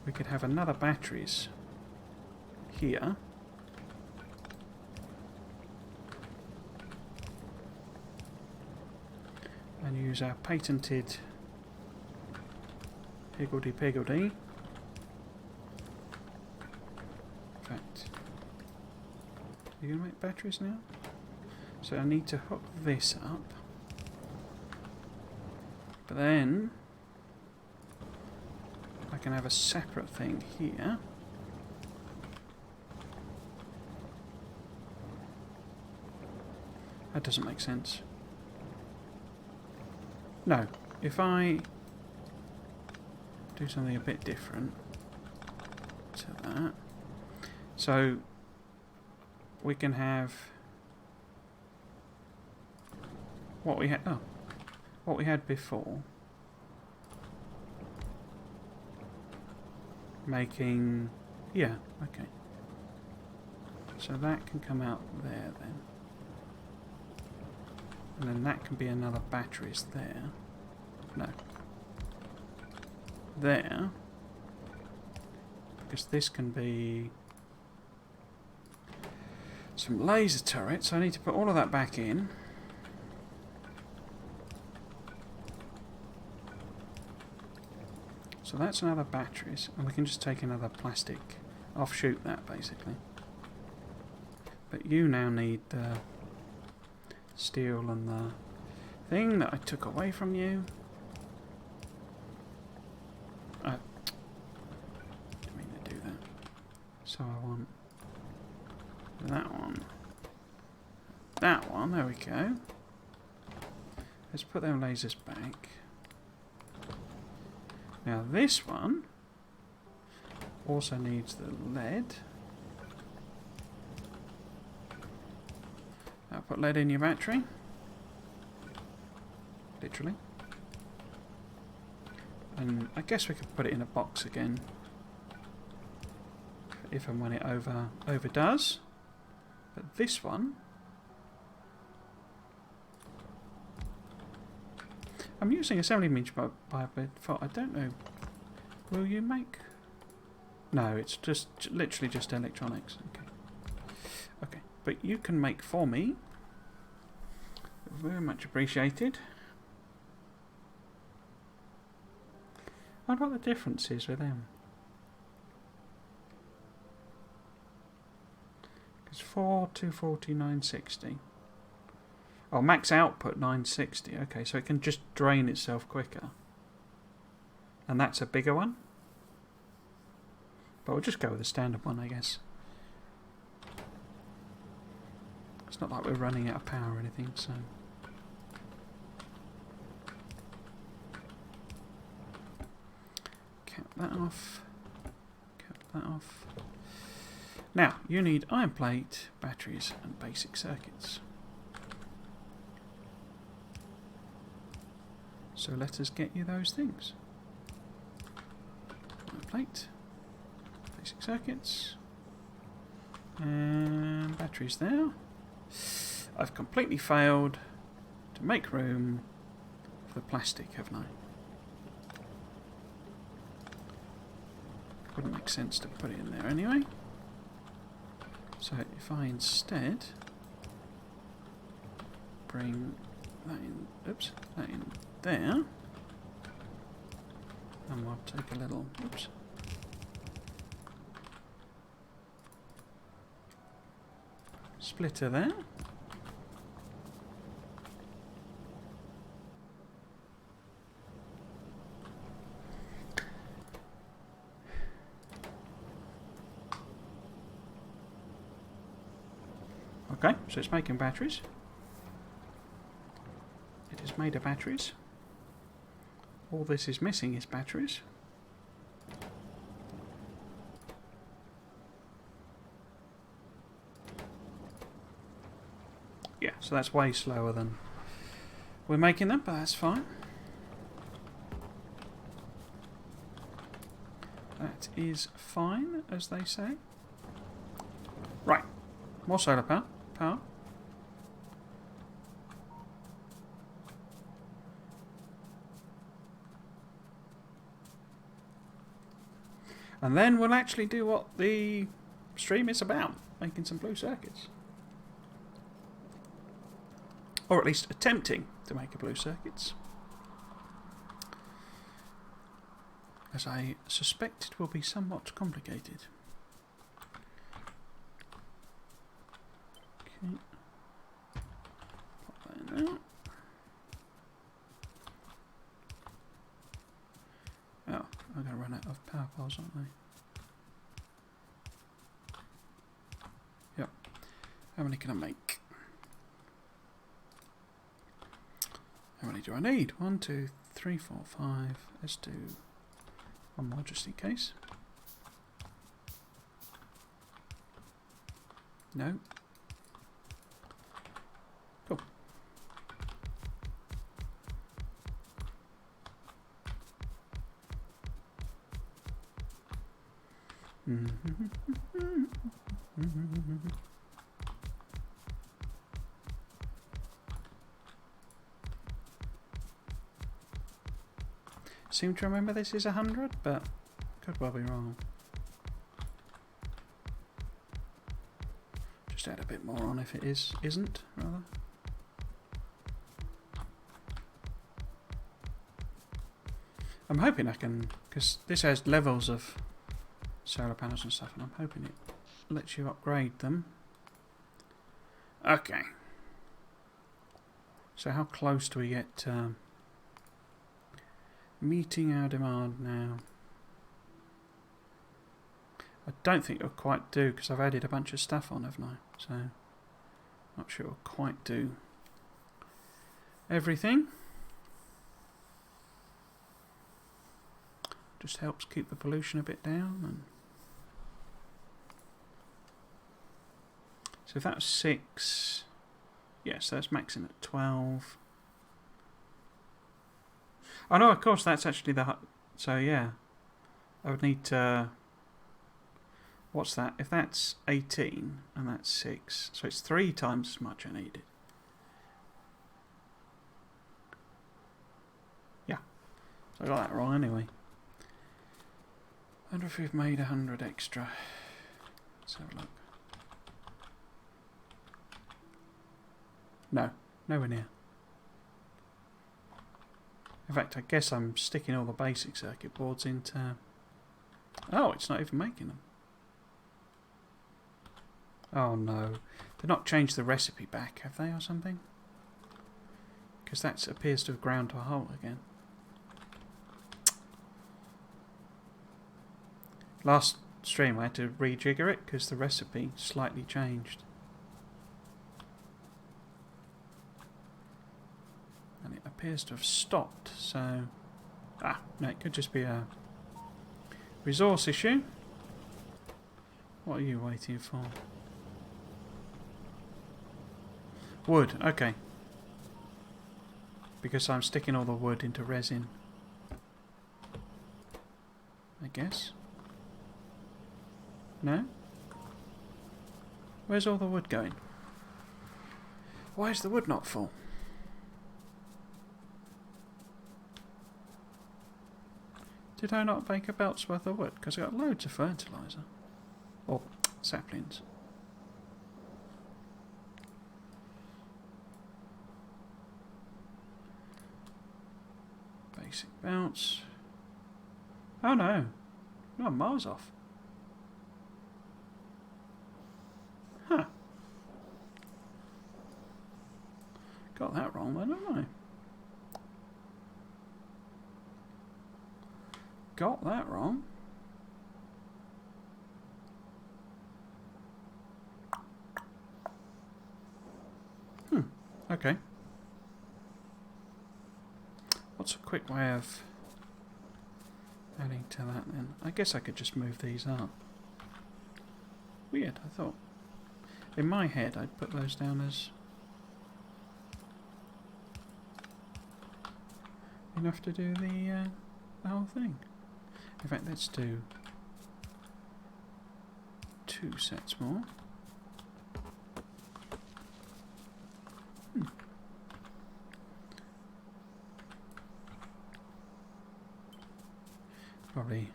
we could have another batteries here. use our patented higgledy-piggledy. In fact, are you going to make batteries now? So I need to hook this up. But then I can have a separate thing here. That doesn't make sense. No, if I do something a bit different to that, so we can have what we had. Oh, what we had before, making. Yeah, okay. So that can come out there then. And then that can be another batteries there. No. There. Because this can be some laser turrets. So I need to put all of that back in. So that's another batteries. And we can just take another plastic. Offshoot that basically. But you now need the steel and the thing that I took away from you. I didn't mean to do that. So I want that one. That one, there we go. Let's put them lasers back. Now this one also needs the lead. I'll put lead in your battery. Literally. And I guess we could put it in a box again. If and when it overdoes. But this one, I'm using assembly means by default. I don't know. Will you make? No, it's just literally just electronics. Okay. Okay. But you can make for me. Very much appreciated. I wonder what the difference is with them. It's 4, 240, 960. Oh, max output 960. Okay, so it can just drain itself quicker. And that's a bigger one. But we'll just go with the standard one, I guess. It's not like we're running out of power or anything, so. Cap that off. Cap that off. Now, you need iron plate, batteries, and basic circuits. So let us get you those things. Iron plate, basic circuits, and batteries there. I've completely failed to make room for the plastic, haven't I? Wouldn't make sense to put it in there anyway. So if I instead bring that in, oops, that in there, and we'll take a little, oops, splitter there. Okay, so it's making batteries. It is made of batteries. All this is missing is batteries. Yeah, so that's way slower than we're making them, but that's fine. That is fine, as they say. Right, more solar power. And then we'll actually do what the stream is about, making some blue circuits. Or at least attempting to make a blue circuits. as I suspect it will be somewhat complicated. Okay. Pop that in there. Oh, I'm going to run out of power poles, aren't they? Yep. How many can I make? How many do I need? 1, 2, 3, 4, 5. Let's do one more just in case. No. Cool. Seem to remember this is 100, but could well be wrong. Just add a bit more on if it isn't, rather. I'm hoping I can, because this has levels of solar panels and stuff, and I'm hoping it lets you upgrade them. Okay. So how close do we get meeting our demand now? I don't think it'll quite do because I've added a bunch of stuff on, haven't I? So not sure it'll quite do everything. Just helps keep the pollution a bit down. And so if that was 6, yes, that's maxing at 12. Oh no, of course that's actually the. So yeah, I would need to. What's that? If that's 18 and that's 6, so it's 3 times as much I needed. Yeah, so I got that wrong anyway. I wonder if we've made 100 extra. Let's have a look. No, nowhere near. In fact, I guess I'm sticking all the basic circuit boards into. Oh, it's not even making them. Oh no, they've not changed the recipe back, have they, or something? Because that appears to have ground to a halt again. Last stream I had to rejigger it because the recipe slightly changed. And it appears to have stopped, so... Ah, no, it could just be a resource issue. What are you waiting for? Wood, okay. Because I'm sticking all the wood into resin. I guess. No? Where's all the wood going? Why is the wood not full? Did I not make a belt's worth of wood? Because I got loads of fertiliser. Or saplings. Basic bounce. Oh no. No, I'm miles off. Huh. Got that wrong then, haven't I? Got that wrong. Okay. What's a quick way of adding to that then? I guess I could just move these up. Weird, I thought. In my head I'd put those down as enough to do the whole thing. In fact, let's do 2 sets more. Probably,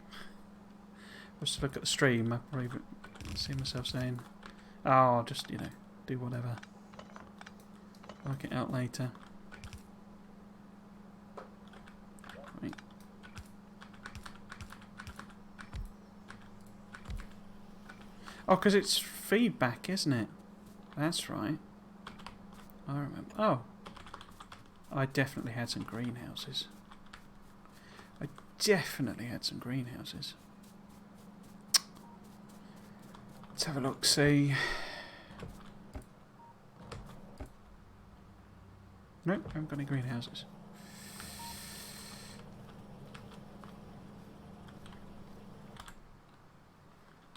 just to look at the stream, I probably see myself saying, "Oh, I'll just, you know, do whatever. Work it out later." Right. Oh, because it's feedback, isn't it? That's right. I remember. Oh. I definitely had some greenhouses. I definitely had some greenhouses. Let's have a look, see. Nope, I haven't got any greenhouses.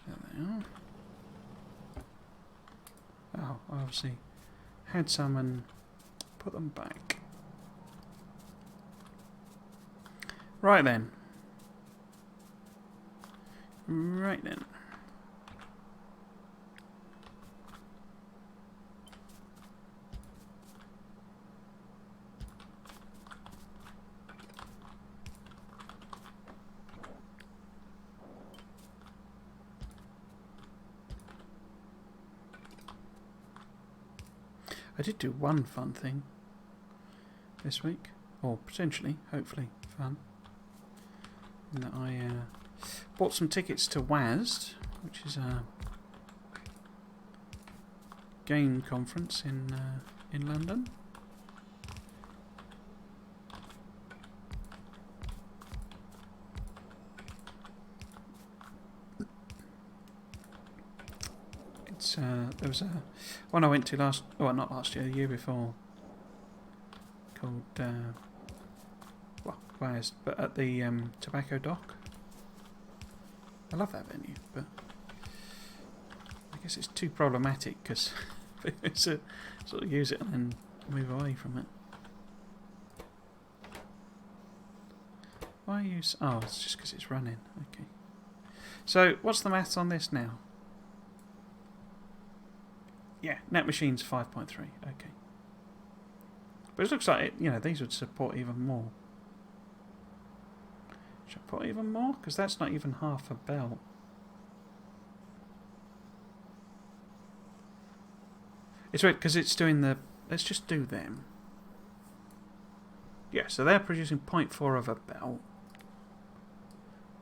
There they are. Oh, I obviously had some and put them back. Right then. Right then. I did do one fun thing this week, or potentially, hopefully, fun. In that I bought some tickets to WASD, which is a game conference in London. It's there was a one I went to not last year, the year before, called WASD, but at the Tobacco Dock. I love that venue, but I guess it's too problematic because it's a sort of use it and then move away from it. Why use? Oh, it's just because it's running. Okay. So, what's the maths on this now? Yeah, net machines 5.3. Okay. But it looks like it, you know, these would support even more. Should I put even more? Because that's not even half a belt. It's weird because it's doing the... Let's just do them. Yeah, so they're producing 0.4 of a belt.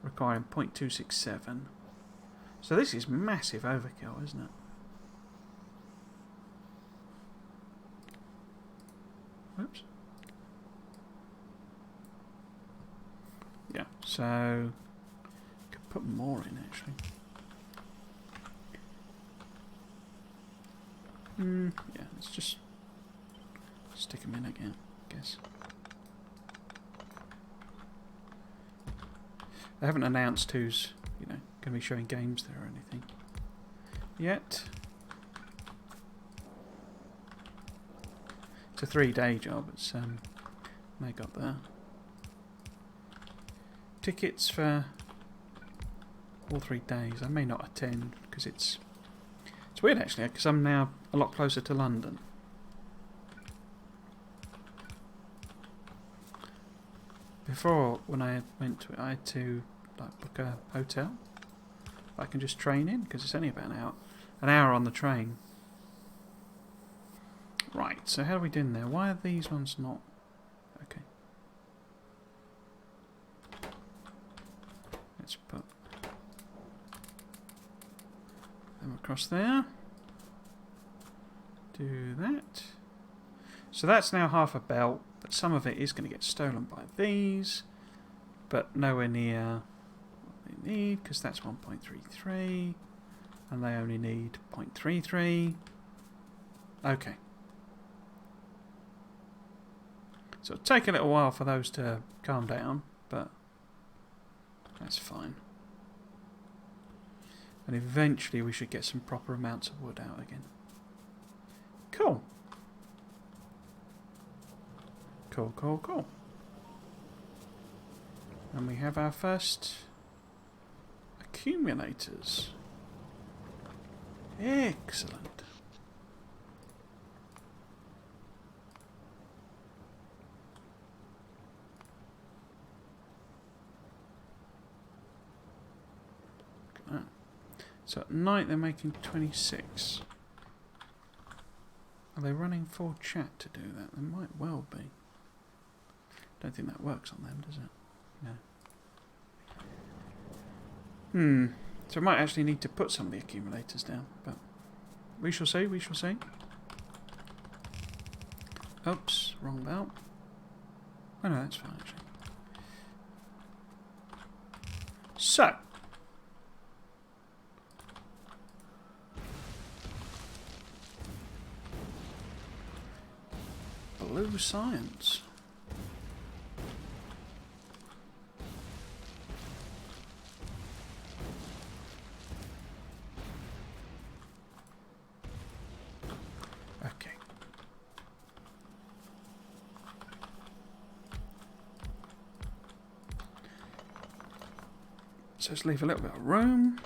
Requiring 0.267. So this is massive overkill, isn't it? Oops. Yeah, so could put more in actually. Yeah, let's just stick them in again, I guess. They haven't announced who's, you know, going to be showing games there or anything yet. It's a 3-day job. It's they got the tickets for all 3 days. I may not attend because it's weird actually because I'm now a lot closer to London. Before, when I went to it, I had to like book a hotel I can just train in because it's only about an hour on the train. Right, so how are we doing there? Why are these ones not? Okay. Let's put them across there. Do that. So that's now half a belt, but some of it is going to get stolen by these, but nowhere near what they need because that's 1.33 and they only need 0.33. Okay. So it'll take a little while for those to calm down, but that's fine. And eventually we should get some proper amounts of wood out again. Cool. Cool, cool, cool. And we have our first accumulators. Excellent. So at night they're making 26. Are they running full chat to do that? They might well be. Don't think that works on them, does it? No. So we might actually need to put some of the accumulators down, but we shall see, we shall see. Oops, wrong belt. Oh no, that's fine actually. So. Blue science. Okay. So let's leave a little bit of room.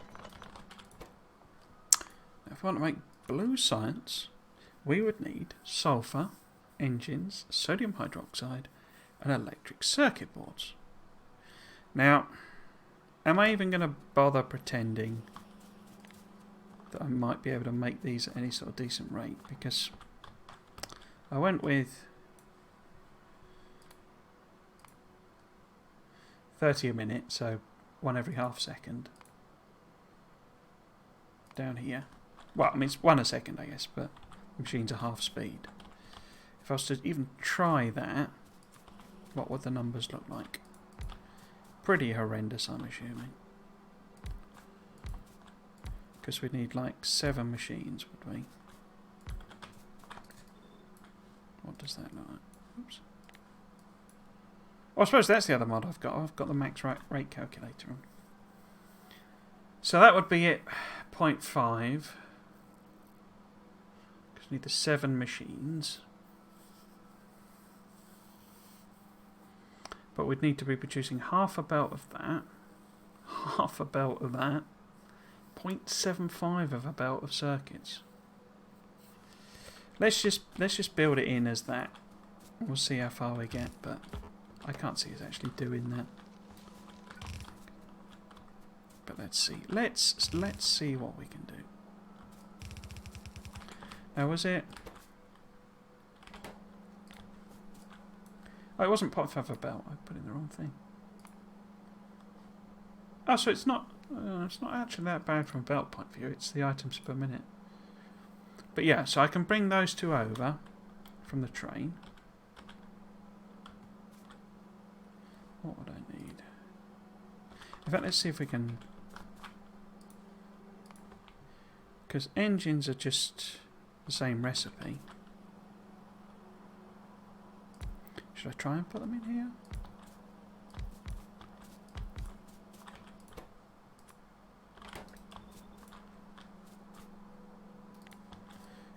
Now if we want to make blue science, we would need sulfur, engines, sodium hydroxide, and electric circuit boards. Now, am I even going to bother pretending that I might be able to make these at any sort of decent rate? Because I went with 30 a minute, so one every half second. Down here. Well, I mean, it's 1 a second, I guess, but the machines are half speed. If I was to even try that, what would the numbers look like? Pretty horrendous, I'm assuming. Because we'd need like 7 machines, would we? What does that look like? Oops. Oh, I suppose that's the other mod I've got. I've got the max rate calculator on. So that would be it, 0.5. Because we need the 7 machines. But we'd need to be producing half a belt of that. Half a belt of that. 0.75 of a belt of circuits. Let's just build it in as that. We'll see how far we get, but I can't see us actually doing that. But let's see. Let's see what we can do. Now was it? Oh, it wasn't 0.5 a belt. I put in the wrong thing. Oh, so it's not actually that bad from a belt point of view. It's the items per minute. But yeah, so I can bring those two over from the train. What would I need? In fact, let's see if we can... Because engines are just the same recipe. Should I try and put them in here?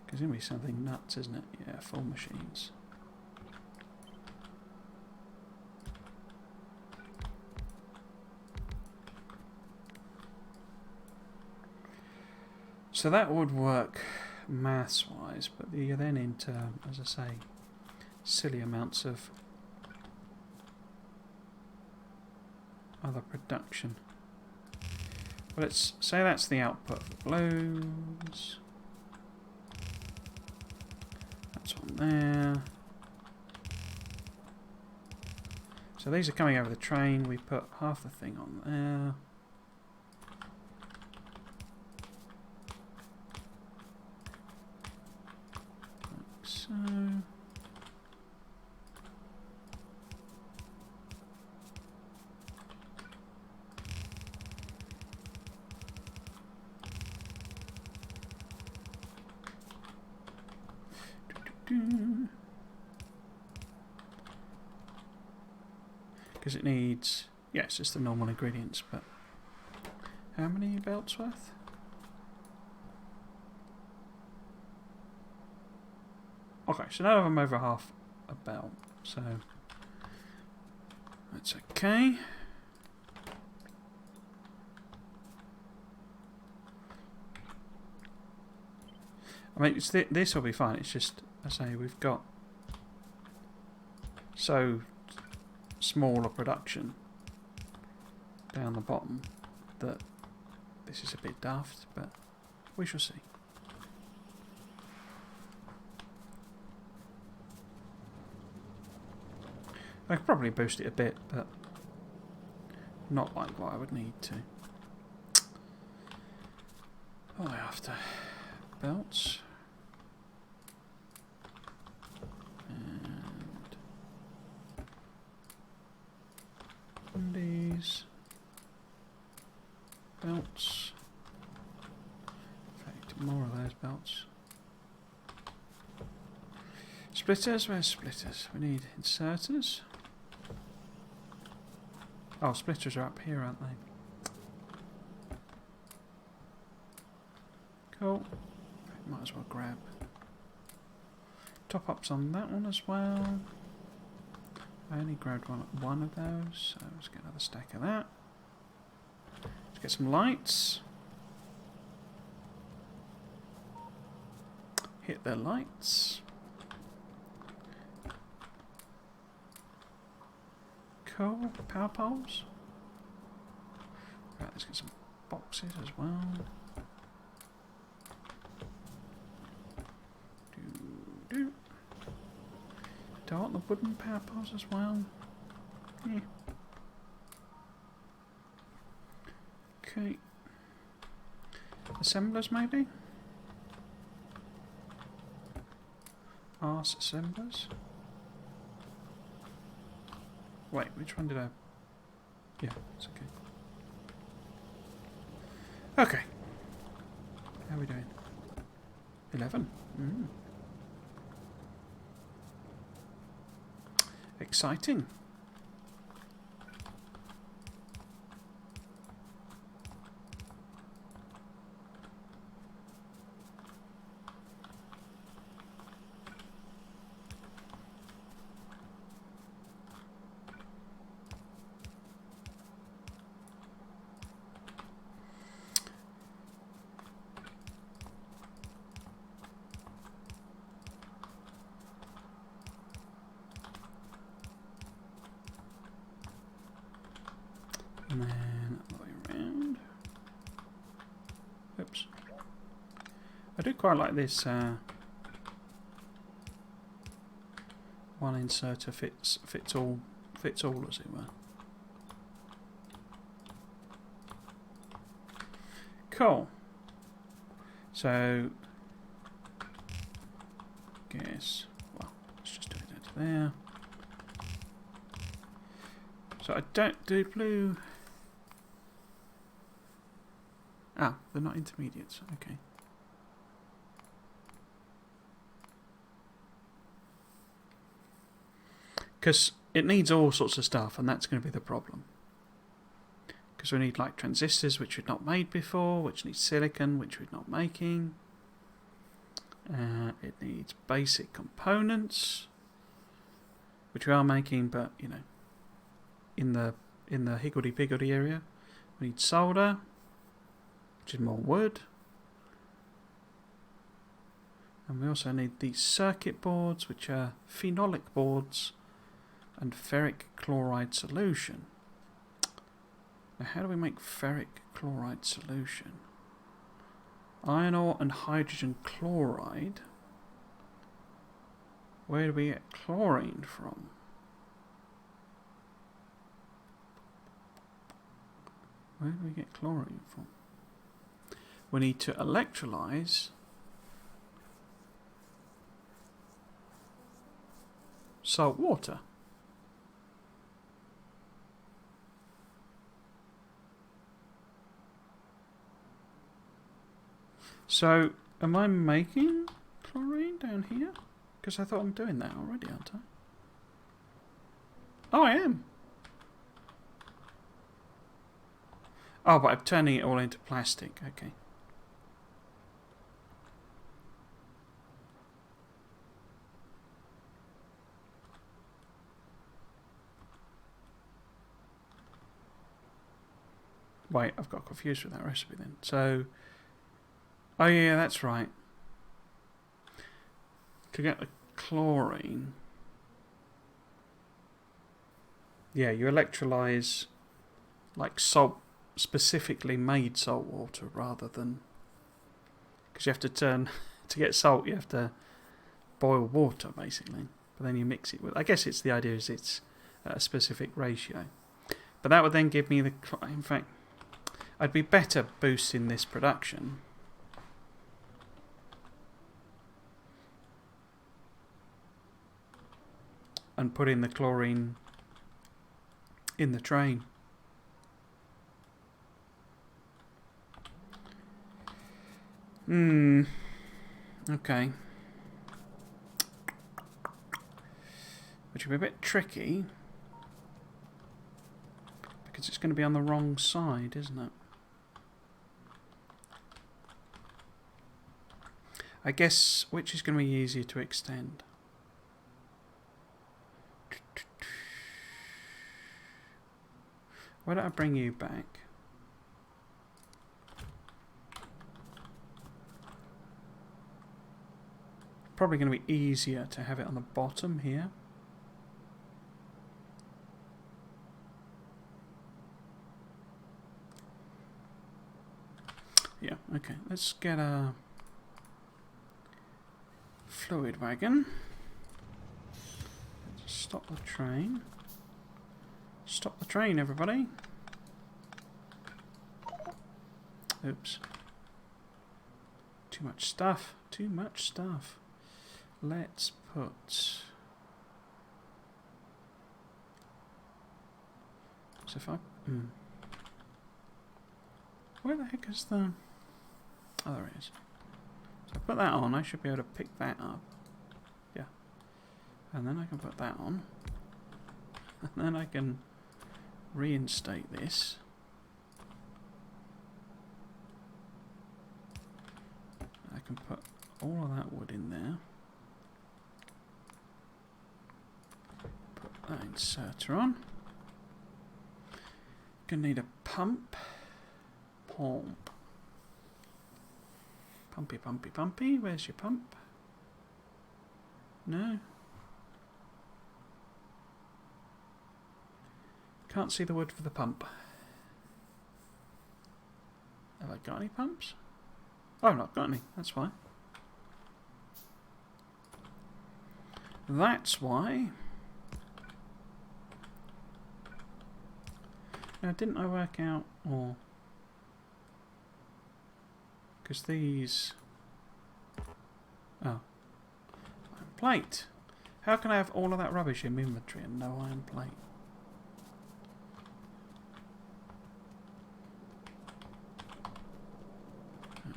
It's going to be something nuts, isn't it? Yeah, full machines. So that would work maths-wise, but you're then into, as I say, silly amounts of other production. Well, let's say that's the output for blues. That's on there. So these are coming over the train. We put half the thing on there. Like so. Because it needs, yeah, it's just the normal ingredients, but how many belts worth? Okay, so none of them over half a belt, so that's okay. I mean, it's this will be fine. It's just, I say, we've got so small a production down the bottom that this is a bit daft, but we shall see. I could probably boost it a bit, but not like what I would need to. What are they after? Belts. And these belts. In fact, more of those belts. Splitters, where's splitters? We need inserters. Oh, splitters are up here, aren't they? Cool. Might as well grab top ups on that one as well. I only grabbed one of those, so let's get another stack of that. Let's get some lights. Hit the lights. Cool. Power poles. Right, let's get some boxes as well. Do I want the wooden power poles as well? Yeah. Okay. Assemblers maybe? Arse assemblers. Wait, which one did I... Yeah, it's okay. Okay. How are we doing? 11. Exciting. And then all the way around. Oops. I do quite like this one inserter fits all as it were. Cool. So guess well, let's just do it out there. So I don't do blue. Ah, they're not intermediates. Okay. Because it needs all sorts of stuff, and that's going to be the problem. Because we need like transistors, which we've not made before, which needs silicon, which we're not making. It needs basic components, which we are making, but you know, in the higgledy-piggledy area. We need solder, which is more wood. And we also need these circuit boards, which are phenolic boards and ferric chloride solution. Now, how do we make ferric chloride solution? Iron ore and hydrogen chloride. Where do we get chlorine from? Where do we get chlorine from? We need to electrolyse salt water. So, am I making chlorine down here? Because I thought I'm doing that already, aren't I? Oh, I am. Oh, but I'm turning it all into plastic. Okay. Wait, I've got confused with that recipe then. So, oh yeah, that's right. To get the chlorine, yeah, you electrolyse like salt, specifically made salt water, rather than, because you have to turn to get salt, you have to boil water basically, but then you mix it with. I guess it's the idea is it's a specific ratio, but that would then give me the. In fact, I'd be better boosting this production and put in the chlorine in the train. Okay. Which will be a bit tricky because it's going to be on the wrong side, isn't it? I guess which is going to be easier to extend? Why don't I bring you back? Probably going to be easier to have it on the bottom here. Yeah, okay. Let's get a fluid wagon. Stop the train. Stop the train, everybody. Oops. Too much stuff. Too much stuff. Let's put... So if I... Where the heck is the... Oh, there it is. So I put that on, I should be able to pick that up. Yeah. And then I can put that on. And then I can reinstate this. I can put all of that wood in there. Put that inserter on. Gonna need a pump. Pump. Pumpy, pumpy, pumpy. Where's your pump? No. Can't see the wood for the pump. Have I got any pumps? Oh, I've not got any. That's why. That's why. Now, didn't I work out, or... Because these... Oh. Iron plate. How can I have all of that rubbish in my inventory and no iron plate?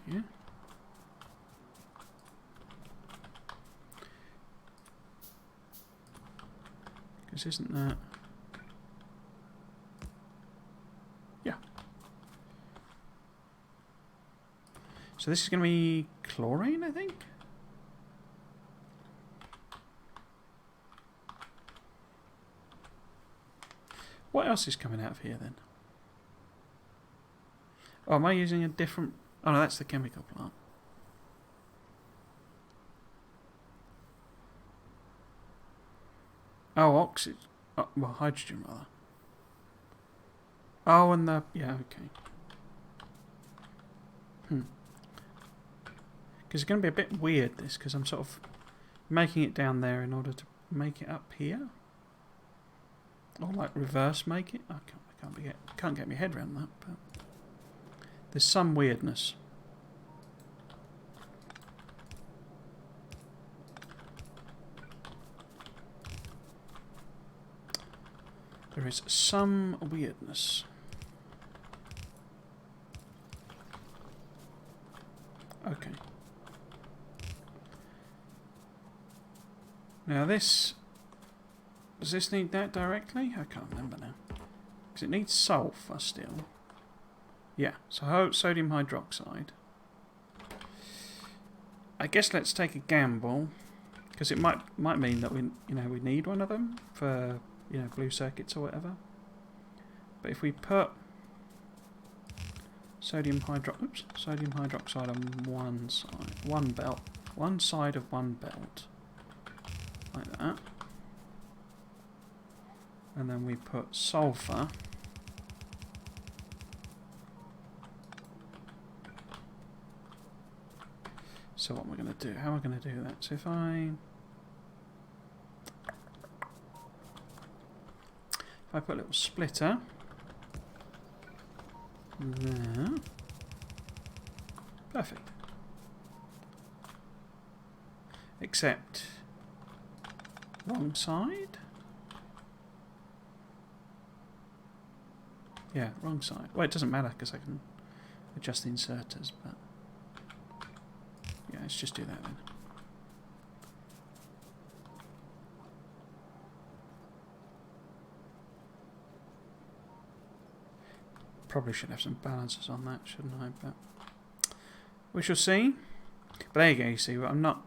Yeah. Because isn't that... Yeah. So this is going to be chlorine, I think? What else is coming out of here then? Oh, am I using a different... Oh no, that's the chemical plant. Oh, oxygen. Oh, well, hydrogen rather. Oh, and the... Yeah, okay. Because it's going to be a bit weird, this, because I'm sort of making it down there in order to make it up here. Or like reverse make it. I can't get my head around that, but there's some weirdness. There is some weirdness. Okay. Now this... Does this need that directly? I can't remember now. Because it needs sulfur still. Yeah, so sodium hydroxide. I guess let's take a gamble. Because it might mean that we need one of them for blue circuits or whatever. But if we put sodium hydroxide on one side of one belt, like that, and then we put sulfur so what am I going to do? How am I going to do that? So if I put a little splitter there. Perfect. Except wrong side. Yeah, wrong side. Well, it doesn't matter because I can adjust the inserters, but yeah, let's just do that then. Probably should have some balancers on that, shouldn't I? But we shall see. But there you go, you see,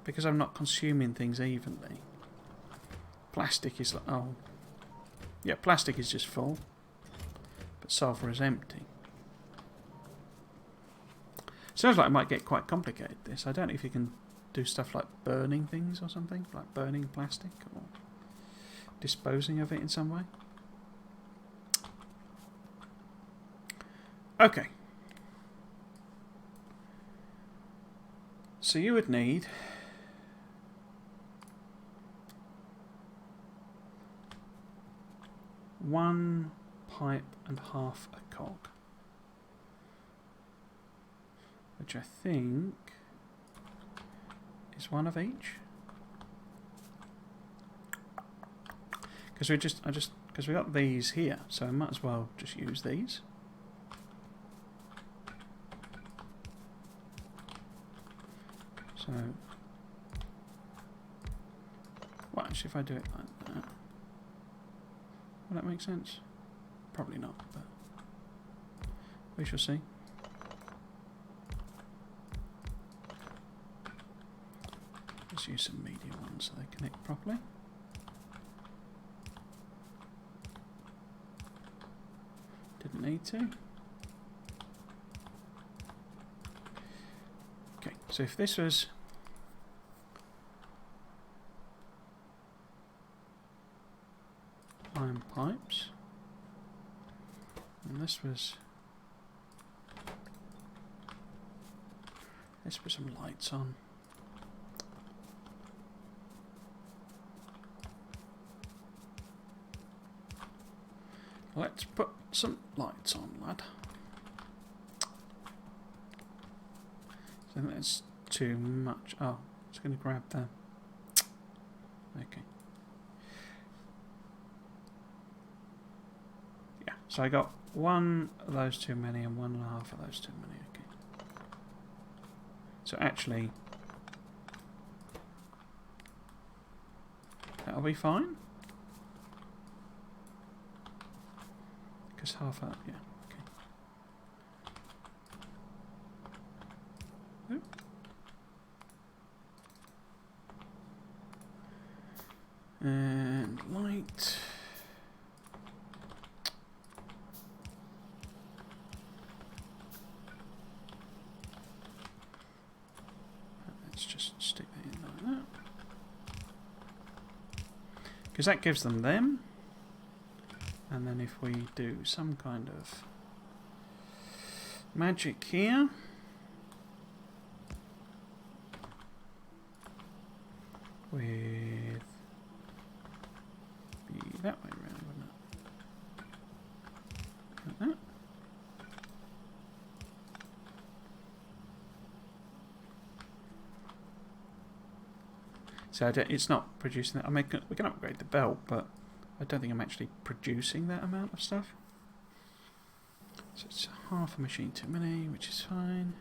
because I'm not consuming things evenly. Plastic is like, oh, yeah, plastic is just full, but sulfur is empty. Sounds like it might get quite complicated, this. I don't know if you can do stuff like burning things or something, like burning plastic or disposing of it in some way. Okay. So you would need one pipe and half a cog, which I think is one of each. Because we got these here, so I might as well just use these. So, well, actually, if I do it like that, will that make sense? Probably not, but we shall see. Let's use some medium ones so they connect properly. Didn't need to. Okay, so if this was iron pipes, and this was, let's put some lights on. Let's put some lights on, lad. So that's too much. Oh, it's going to grab there. Okay. Yeah, so I got one of those too many and 1.5 of those too many. Okay. So actually, that'll be fine. Because half out, yeah, okay. Oop. And light. Let's just stick that in like that. Because that gives them. And then if we do some kind of magic here, with be that way around, wouldn't it? Like that. So it's not producing that. I mean, we can upgrade the belt, but I don't think I'm actually producing that amount of stuff. So it's half a machine too many, which is fine.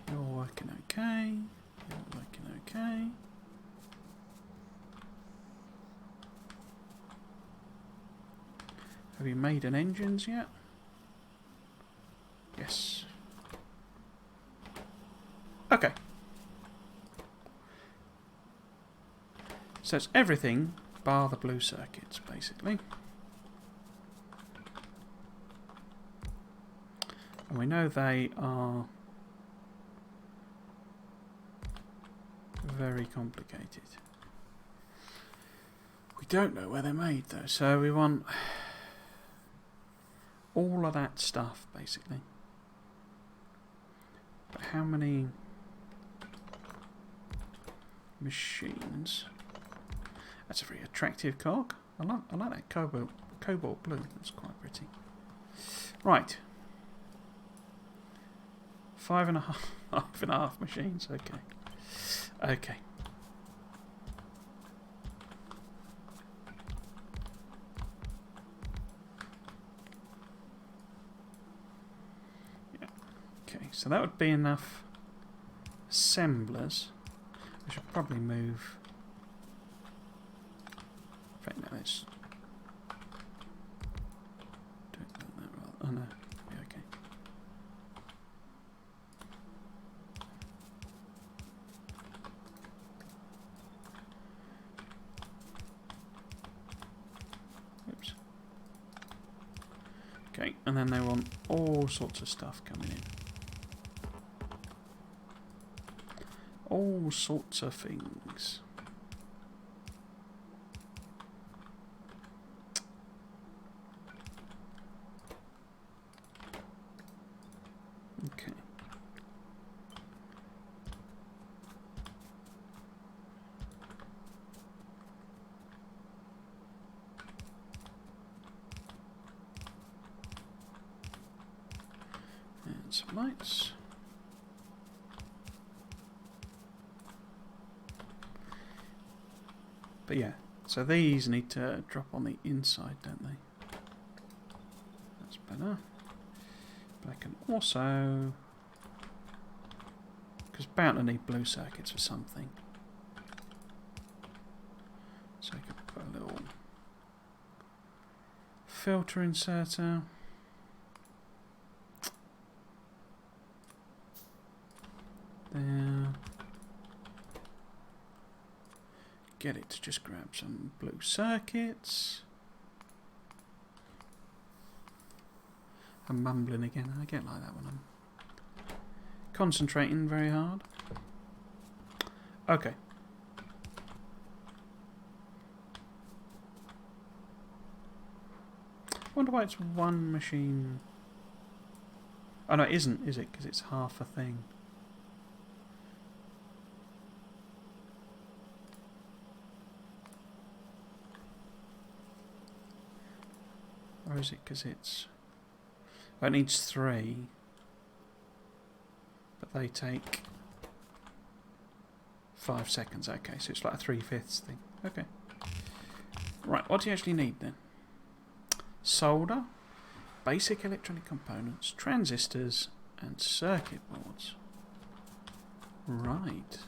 You're working okay. You're working okay. Have you made an engines yet? Yes. Okay. So it's everything bar the blue circuits, basically. And we know they are very complicated. We don't know where they're made, though, so we want all of that stuff, basically. But how many machines? That's a very attractive cog. I like that cobalt blue. That's quite pretty. Right. 5.5 machines. Okay. Okay. so that would be enough assemblers. I should probably move. In fact, no, let's do it like that rather. Oh no, yeah, okay. Oops. Okay, and then they want all sorts of stuff coming in. All sorts of things. Okay. And some lights. But yeah, so these need to drop on the inside, don't they? That's better. But I can also, because bound to need blue circuits for something. So I could put a little filter inserter. There. Get it to just grab some blue circuits. I'm mumbling again. I get like that when I'm concentrating very hard. Okay. I wonder why it's one machine. Oh no, it isn't, is it? Because it's half a thing. Or is it because it's... Oh, it needs 3. But they take 5 seconds. Okay, so it's like a 3/5 thing. Okay. Right, what do you actually need then? Solder, basic electronic components, transistors, and circuit boards. Right.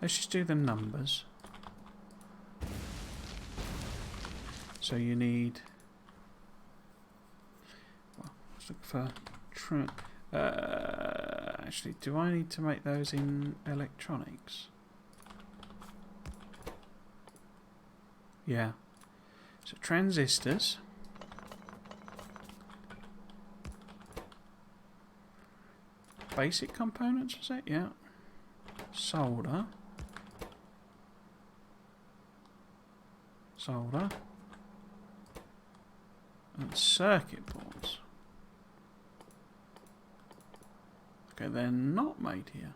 Let's just do the numbers. So you need... Well, let's look for... actually, do I need to make those in electronics? Yeah. So transistors. Basic components, was it? Yeah. Solder. Solder. And circuit boards. Okay, they're not made here.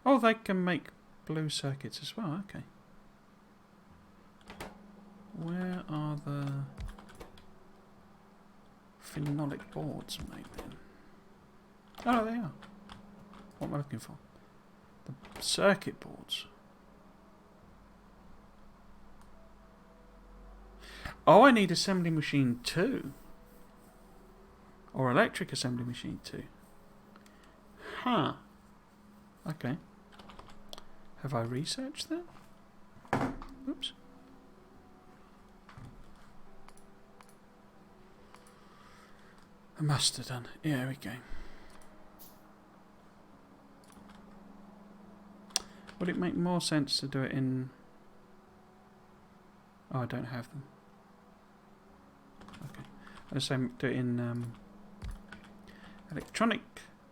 Oh, they can make blue circuits as well. Okay. Where are the phenolic boards made then? Oh, they are. What am I looking for? The circuit boards. Oh, I need assembly machine 2. Or electric assembly machine 2. Huh. Okay. Have I researched that? Oops. I must have done. Yeah, here we go. Would it make more sense to do it in... Oh, I don't have them. Okay. I'll say do it in electronic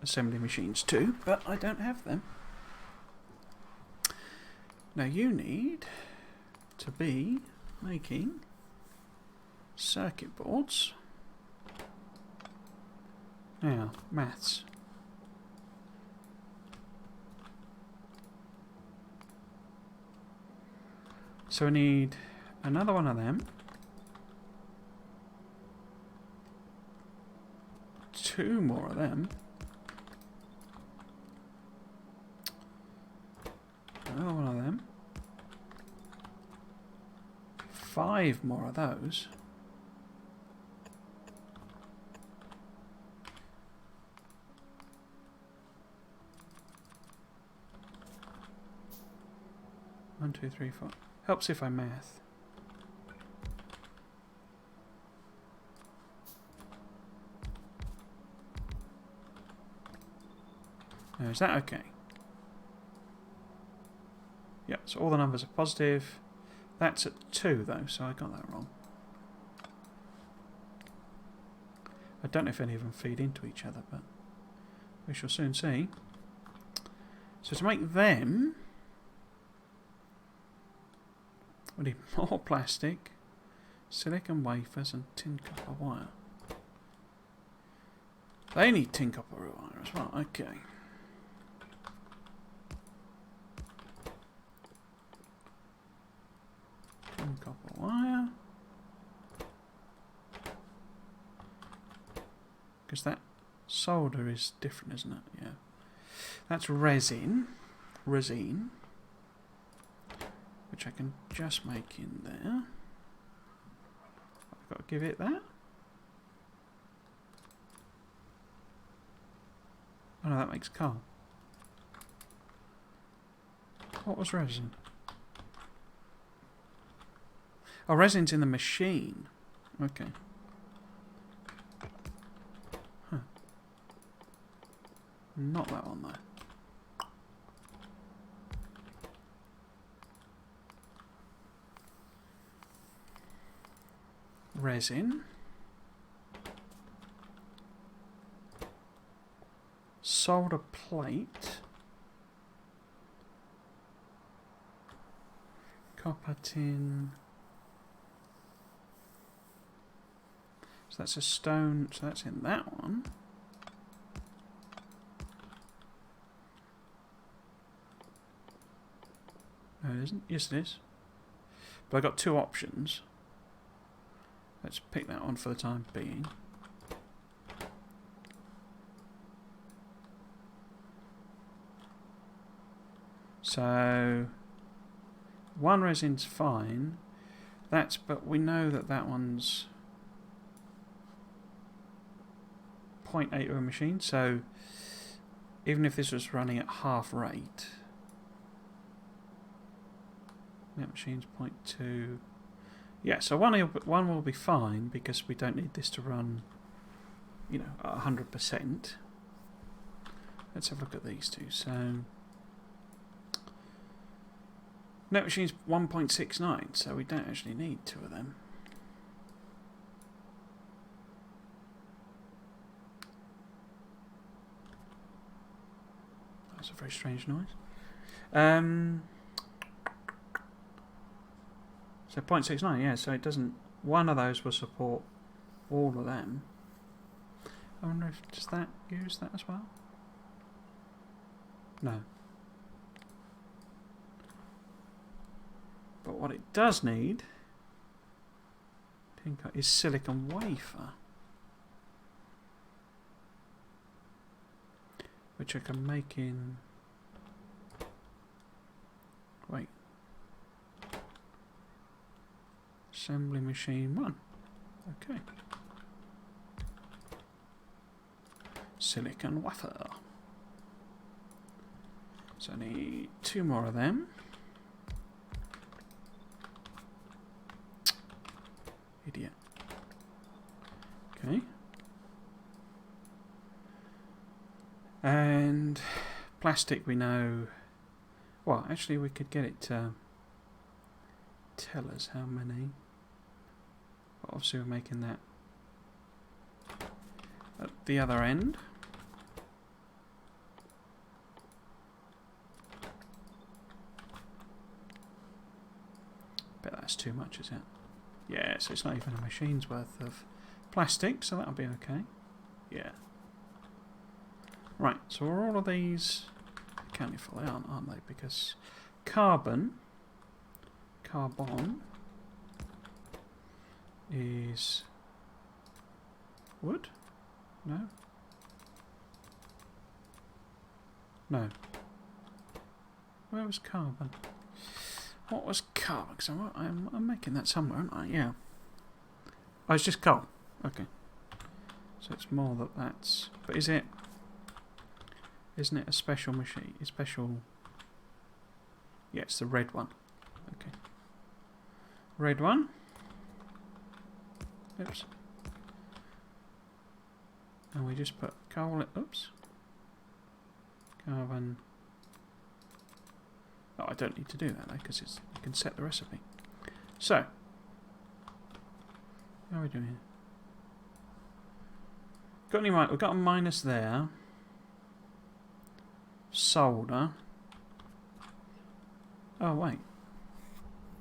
assembly machines too, but I don't have them. Now you need to be making circuit boards. Now, maths. So we need another one of them. 2 more of them. Another one of them. 5 more of those. 1, 2, 3, 4. Helps if I math. Now, is that okay? Yep, so all the numbers are positive. That's at 2 though, so I got that wrong. I don't know if any of them feed into each other, but we shall soon see. So to make them, we need more plastic, silicon wafers and tin copper wire. They need tin copper wire as well, okay. Tin copper wire. Because that solder is different, isn't it? Yeah. That's resin, which I can just make in there. I've got to give it that. Oh no, that makes coal. What was resin? Oh, resin's in the machine. Okay. Huh. Not that one though. Resin, solder plate, copper tin. So that's a stone, so that's in that one. No, it isn't. Yes, it is. But I got 2 options. Let's pick that one for the time being. So 1 resin's fine. But we know that that one's 0.8 of a machine. So even if this was running at half rate, that machine's 0.2. Yeah, so one will be fine because we don't need this to run, you know, at 100%. Let's have a look at these two. So net machine's 1.69, so we don't actually need 2 of them. That's a very strange noise. So 0.69, yeah, so it doesn't... One of those will support all of them. I wonder if... Does that use that as well? No. But what it does need is silicon wafer, which I can make in... Wait. Assembly machine 1. Okay. Silicon wafer. So I need 2 more of them. Idiot. Okay. And plastic we know... Well, actually we could get it to tell us how many. But obviously we're making that at the other end. Bet that's too much, is it? Yeah, so it's not even a machine's worth of plastic, so that'll be okay. Yeah. Right, so are all of these accounted for? They aren't they? Because carbon is wood? No? No. Where was carbon? What was carbon? Because I'm making that somewhere, aren't I? Yeah. Oh, it's just coal. Okay. So it's more that's... But is it... Isn't it a special machine? A special... Yeah, it's the red one. Okay. Red one. Oops. And we just put coal. Oops. Carbon. Oh, I don't need to do that though, because you can set the recipe. So, how are we doing here? Got any? We've got a minus there. Solder. Oh wait.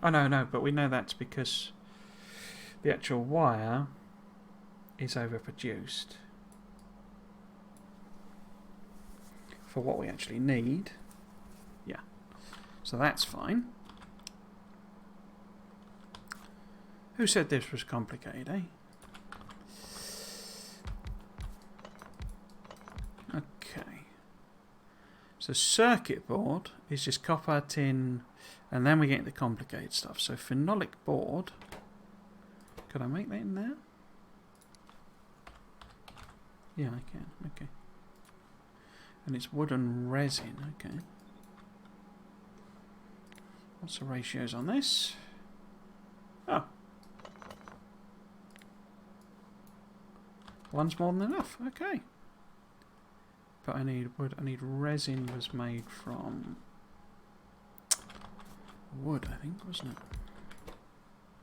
Oh no, but we know that's because the actual wire is overproduced for what we actually need. Yeah. So that's fine. Who said this was complicated, eh? Okay. So circuit board is just copper, tin, and then we get the complicated stuff. So phenolic board. Could I make that in there? Yeah, I can. Okay. And it's wood and resin. Okay. What's the ratios on this? Oh. One's more than enough. Okay. But I need wood. I need resin was made from wood, I think, wasn't it?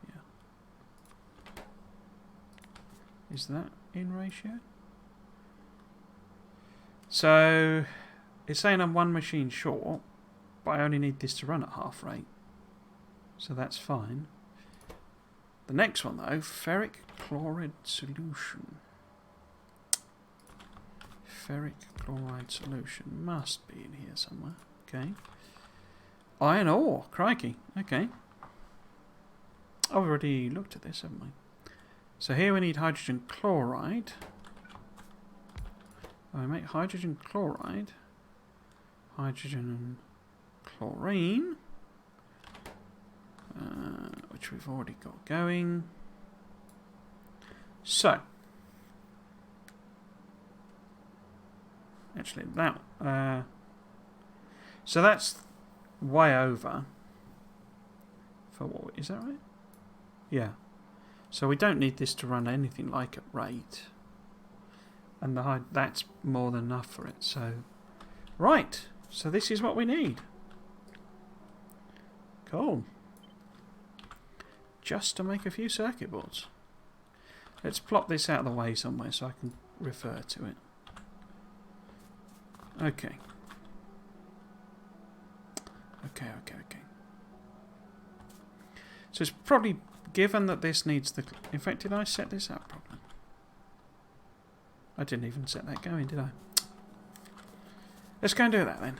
Yeah. Is that in ratio? So it's saying I'm one machine short, but I only need this to run at half rate. So that's fine. The next one though, ferric chloride solution. Ferric chloride solution must be in here somewhere. Okay. Iron ore. Crikey. Okay. I've already looked at this, haven't we? So here we need hydrogen chloride. I make hydrogen chloride. Hydrogen and chlorine. Which we've already got going. So. Actually, that. So that's way over. For what? Is that right? Yeah. So we don't need this to run anything like at rate. And that's more than enough for it. So, right. So this is what we need. Cool. Just to make a few circuit boards. Let's plop this out of the way somewhere so I can refer to it. Okay. Okay. So it's probably given that this needs the... In fact, did I set this up properly? I didn't even set that going, did I? Let's go and do that then.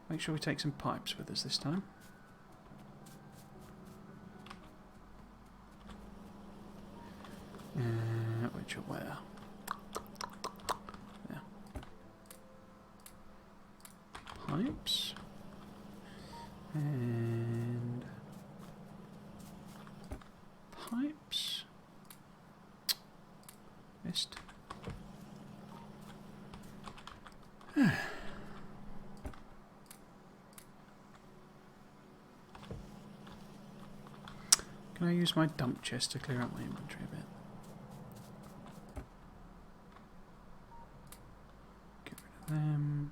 Make sure we take some pipes with us this time. Which are where? There. Pipes. And... pipes. Missed. Can I use my dump chest to clear out my inventory a bit? Get rid of them.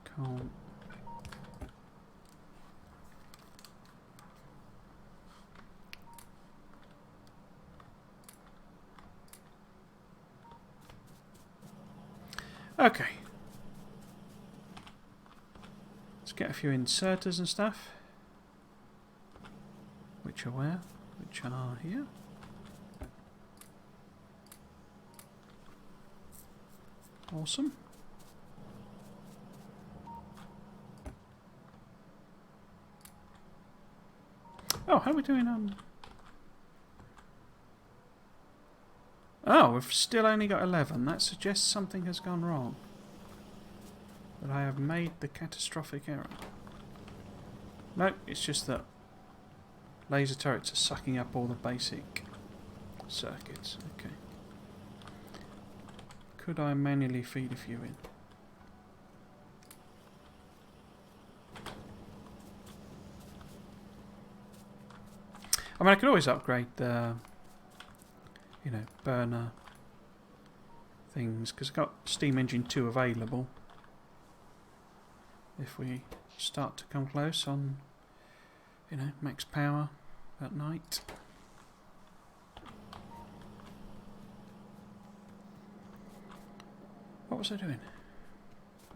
Coal. Okay. Let's get a few inserters and stuff. Which are where? Which are here. Awesome. Oh, how are we doing on... Oh, we've still only got 11. That suggests something has gone wrong. That I have made the catastrophic error. No, it's just that laser turrets are sucking up all the basic circuits. Okay. Could I manually feed a few in? mean, I could always upgrade the, you know, burner things, because I've got Steam Engine 2 available. If we start to come close on, you know, max power at night. What was I doing?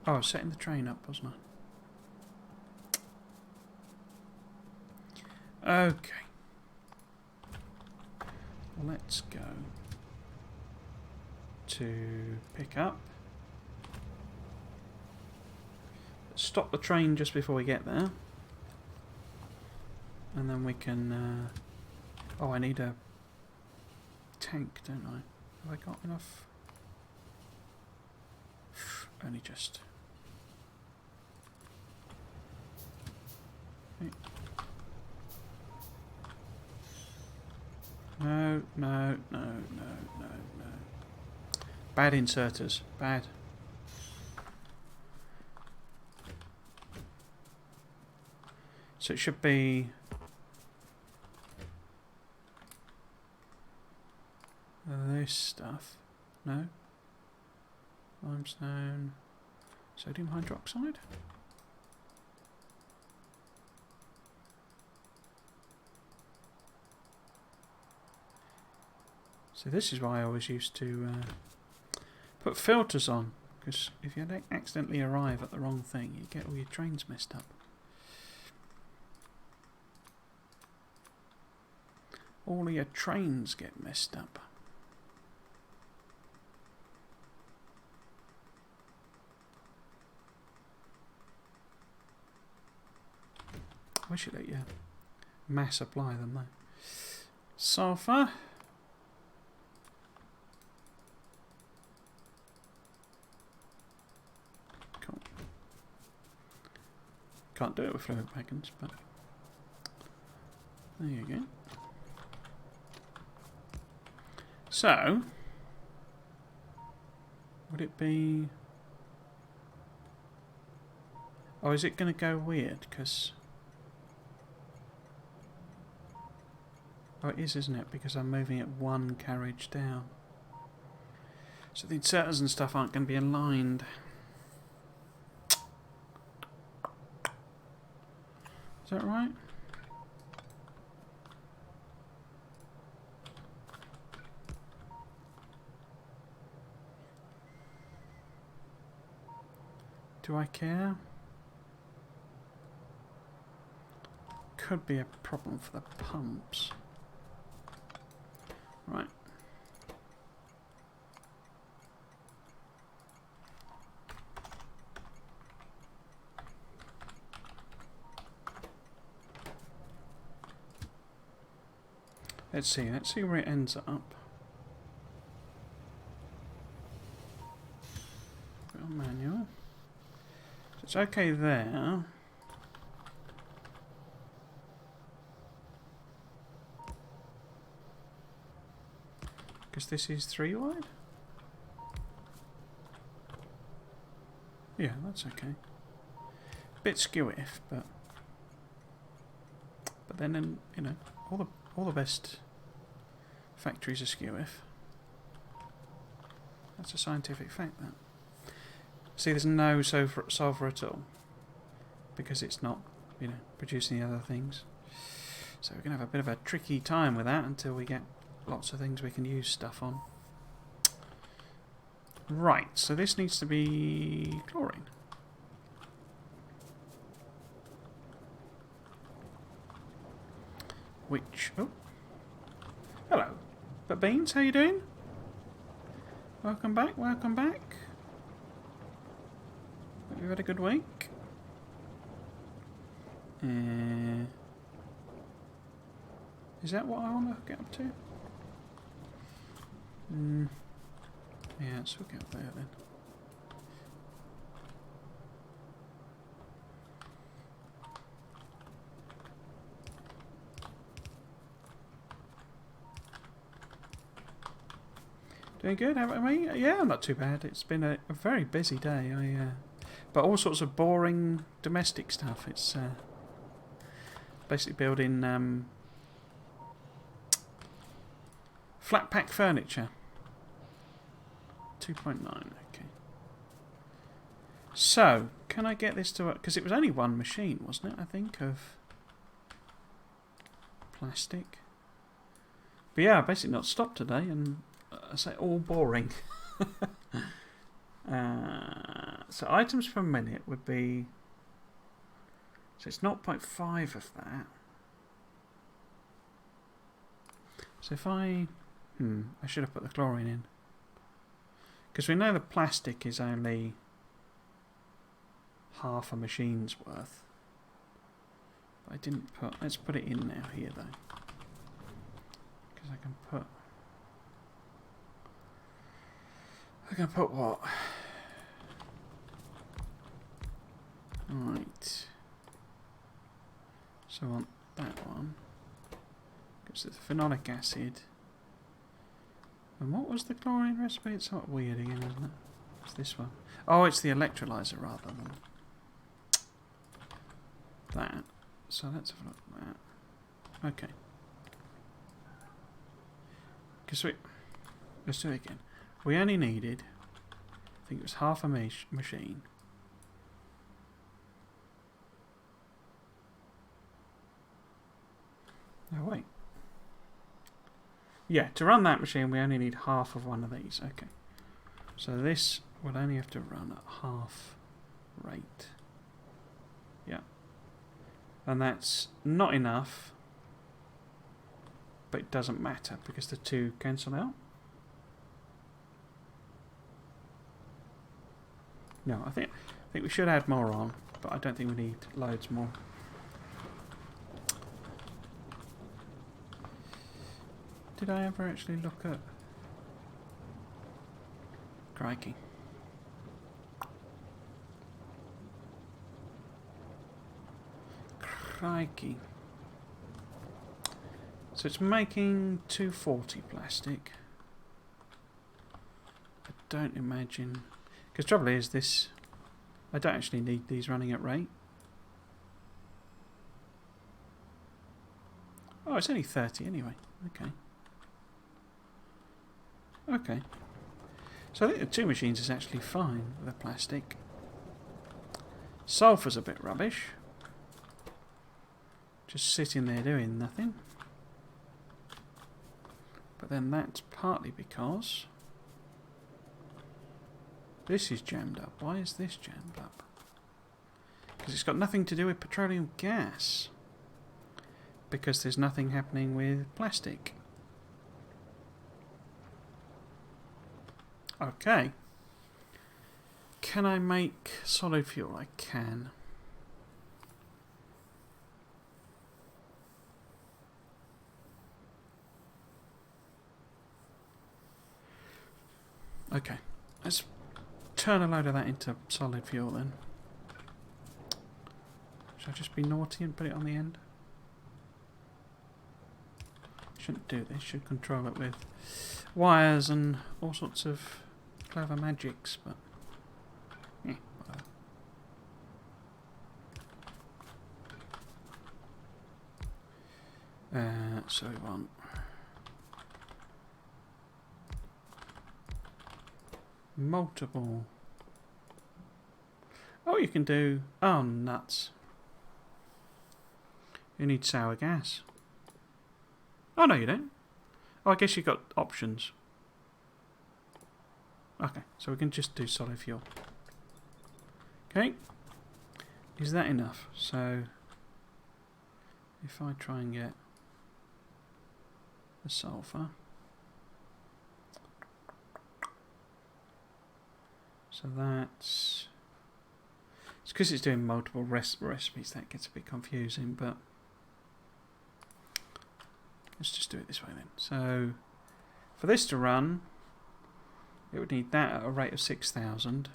Oh, I was setting the train up, wasn't I? Okay. Let's go to pick up. Stop the train just before we get there. And then we can... oh, I need a tank, don't I? Have I got enough? Only just. Okay. No, no, no, no, no, no. Bad inserters. Bad. So it should be... this stuff. No? Limestone. Sodium hydroxide? So this is why I always used to put filters on, because if you accidentally arrive at the wrong thing, you get all your trains messed up. All of your trains get messed up. I wish you'd let you mass apply them though. Sulfur. Cool. Can't do it with fluid wagons, but there you go. So, would it be... oh, is it going to go weird? Because... oh, it is, isn't it? Because I'm moving it one carriage down. So the inserters and stuff aren't going to be aligned. Is that right? Do I care? Could be a problem for the pumps. Right. Let's see where it ends up. Put it on manual. So it's okay there. Because this is 3 wide? Yeah, that's okay. Bit skew-if, but then you know, all the best factories are skew-if. That's a scientific fact, that. See, there's no sulfur at all, because it's not, you know, producing the other things. So we're going to have a bit of a tricky time with that until we get lots of things we can use stuff on. Right, so this needs to be chlorine. Which... oh. Hello. But Beans, how you doing? Welcome back, welcome back. Hope you've had a good week. Is that what I want to get up to? Yeah, let's hook up there then. Doing good, how about me? Yeah, not too bad. It's been a very busy day. But all sorts of boring domestic stuff. It's basically building Flat pack furniture. 2.9, okay. So, can I get this to work? Because it was only one machine, wasn't it, I think, of plastic. But yeah, basically not stopped today, and I say all boring. So items per minute would be... So it's 0.5 of that. So if I should have put the chlorine in. Because we know the plastic is only half a machine's worth. But I didn't put... Let's put it in now here though. Because I can put what? Right. So on that one. Because it's phenolic acid. And what was the chlorine recipe? It's somewhat weird again, isn't it? It's this one. Oh, it's the electrolyzer rather than that. So let's have a look at that. Okay. Because let's do it again. We only needed, I think it was half a machine. No, wait. Yeah, to run that machine we only need half of one of these. Okay. So this would only have to run at half rate. Yeah. And that's not enough. But it doesn't matter because the two cancel out. No, I think we should add more on, but I don't think we need loads more. Did I ever actually look at... Crikey. Crikey. So it's making 240 plastic. I don't imagine... Because the trouble is this... I don't actually need these running at rate. Oh, it's only 30 anyway. Okay. Okay. So I think the two machines is actually fine with the plastic. Sulphur's a bit rubbish. Just sitting there doing nothing. But then that's partly because this is jammed up. Why is this jammed up? Because it's got nothing to do with petroleum gas. Because there's nothing happening with plastic. Okay. Can I make solid fuel? I can. Okay. Let's turn a load of that into solid fuel then. Should I just be naughty and put it on the end? Shouldn't do this. Should control it with wires and all sorts of clever magics, but yeah, whatever. So we want multiple. Oh, you can do. Oh, nuts! You need sour gas. Oh no, you don't. Oh, I guess you've got options. Okay, so we can just do solid fuel. Okay. Is that enough? So, if I try and get the sulphur. So that's... It's because it's doing multiple recipes that gets a bit confusing, but... Let's just do it this way then. So, for this to run, it would need that at a rate of 6,000.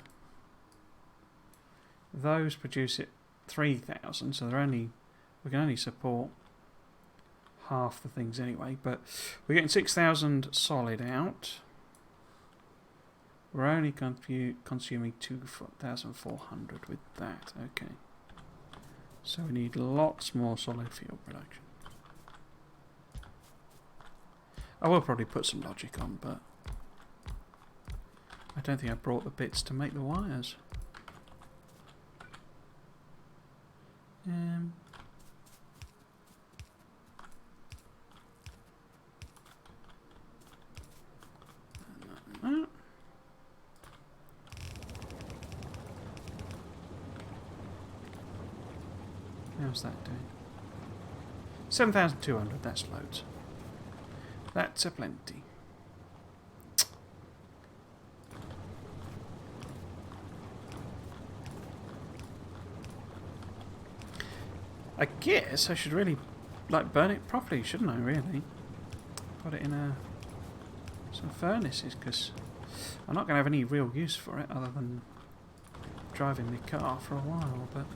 Those produce it 3,000, so we can only support half the things anyway. But we're getting 6,000 solid out. We're only consuming 2,400 with that. Okay. So we need lots more solid fuel production. I will probably put some logic on, but I don't think I brought the bits to make the wires. How's that doing? 7,200, that's loads. That's a plenty. I guess I should really burn it properly, shouldn't I, really? Put it in some furnaces, because I'm not going to have any real use for it other than driving the car for a while, but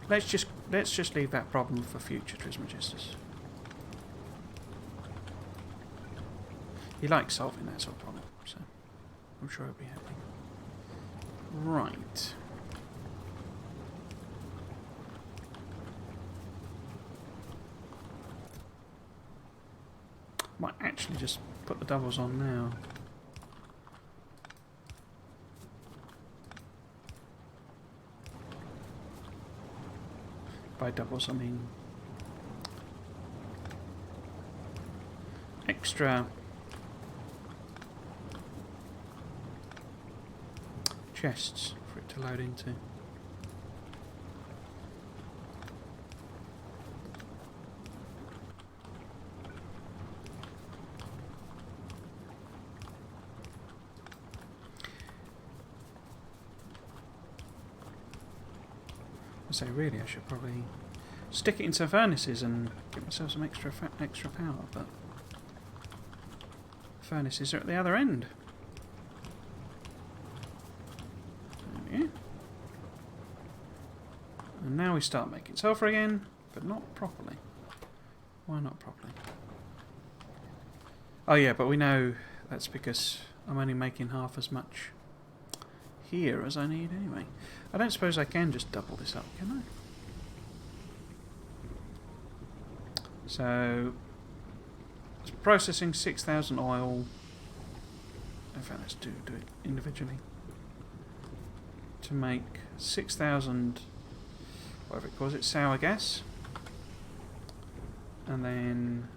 let's just leave that problem for future Trismegistus. He likes solving that sort of problem, so I'm sure he'll be happy. Right. Might actually just put the doubles on now. By doubles, I mean extra chests for it to load into. So really, I should probably stick it into furnaces and get myself some extra power, but furnaces are at the other end. Yeah. And now we start making sulfur again, but not properly. Why not properly? Oh yeah, but we know that's because I'm only making half as much here as I need anyway. I don't suppose I can just double this up, can I? So it's processing 6,000 oil. In fact, let's do it individually. To make 6,000, whatever it calls it, sour gas. And then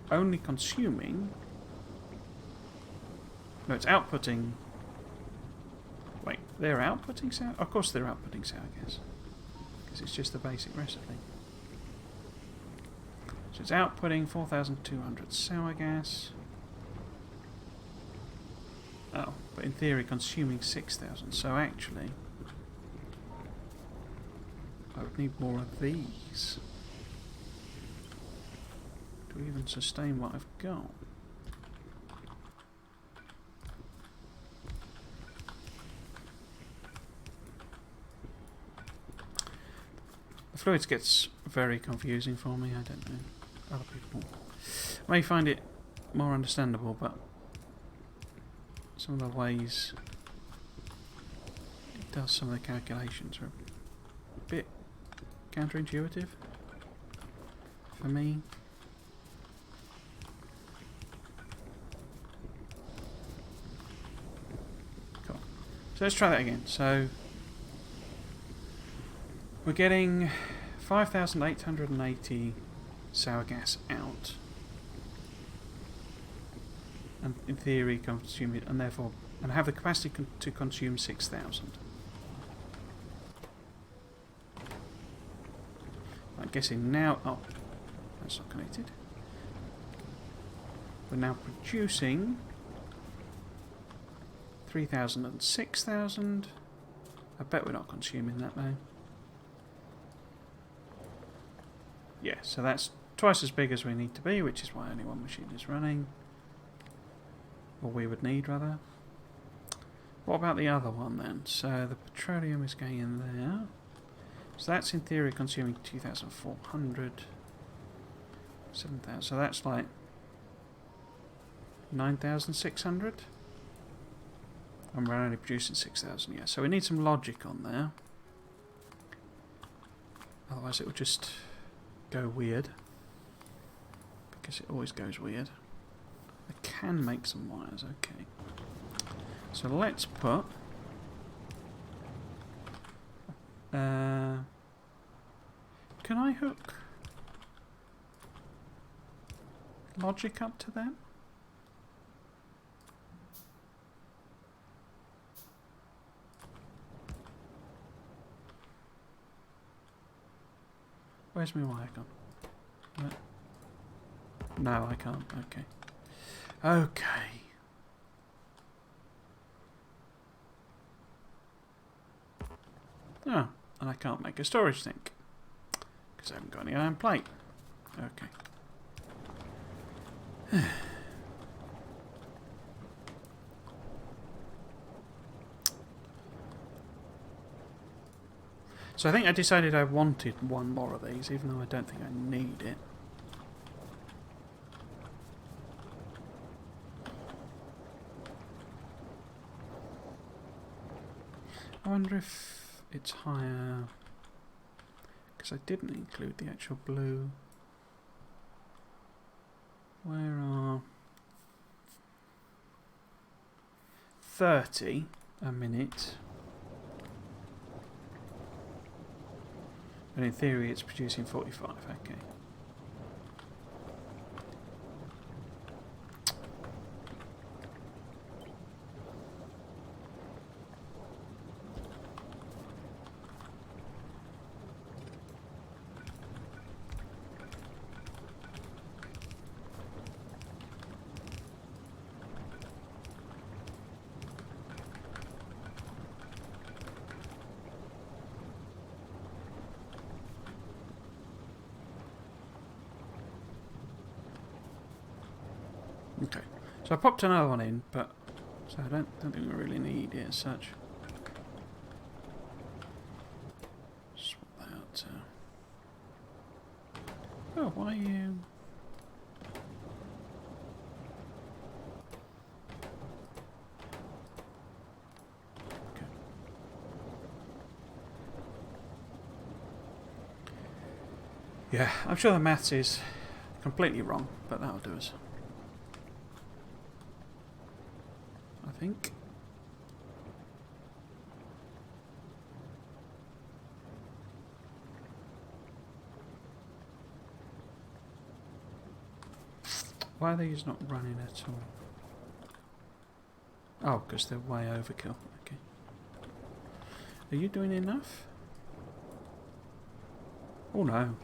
only consuming. No, it's outputting. Wait, they're outputting sour? Of course they're outputting sour gas. Because it's just the basic recipe. So it's outputting 4,200 sour gas. Oh, but in theory consuming 6,000. So actually, I would need more of these to even sustain what I've got. The fluids gets very confusing for me. I don't know. Other people may find it more understandable, but some of the ways it does some of the calculations are a bit counterintuitive for me. Cool. So let's try that again. So we're getting 5,880 sour gas out, and in theory consume it, and therefore have the capacity to consume 6,000. I'm guessing now. Oh, that's not connected. We're now producing 3,000 and 6,000. I bet we're not consuming that though. Yeah, so that's twice as big as we need to be, which is why only one machine is running. Or we would need, rather. What about the other one then? So the petroleum is going in there. So that's in theory consuming 2,400. 7,000. So that's like 9,600. And we're only producing 6,000, yeah. So we need some logic on there. Otherwise it will just go weird. guess it always goes weird. I can make some wires, okay. So let's put... can I hook logic up to them? Where's my wire gone? No, I can't. Okay. Okay. Oh, and I can't make a storage sink because I haven't got any iron plate. Okay. So I think I decided I wanted one more of these, even though I don't think I need it. I wonder if it's higher, because I didn't include the actual blue. Where are 30 a minute? And in theory it's producing 45, okay. Okay, so I popped another one in, but so I don't think we really need it as such. Swap that out. Oh, why are you? Okay. Yeah, I'm sure the maths is completely wrong, but that'll do us. I think. Why are these not running at all? Oh, because they're way overkill. Okay. Are you doing enough? Oh no.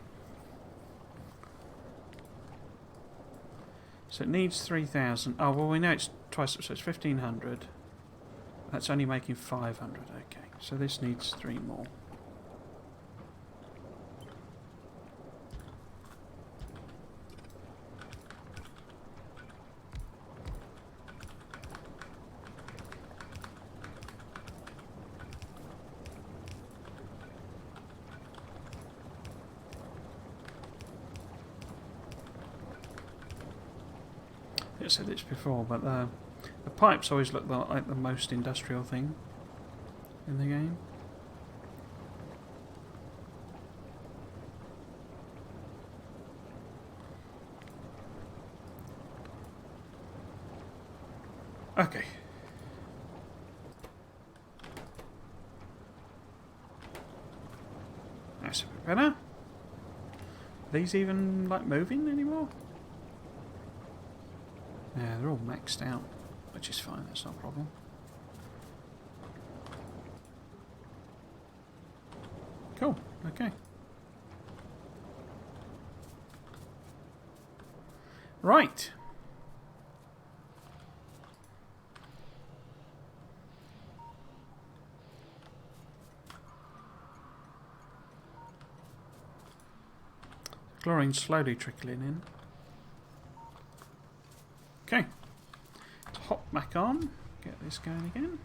So it needs 3,000. Oh, well, we know it's twice, so it's 1,500. That's only making 500. Okay, so this needs 3 more. I said this before, but the pipes always look like the most industrial thing in the game. Okay. That's a bit better. Are these even like moving anymore? Yeah, they're all maxed out, which is fine, that's not a problem. Cool, okay. Right. Chlorine slowly trickling in. Okay. Let's hop back on. Get this going again.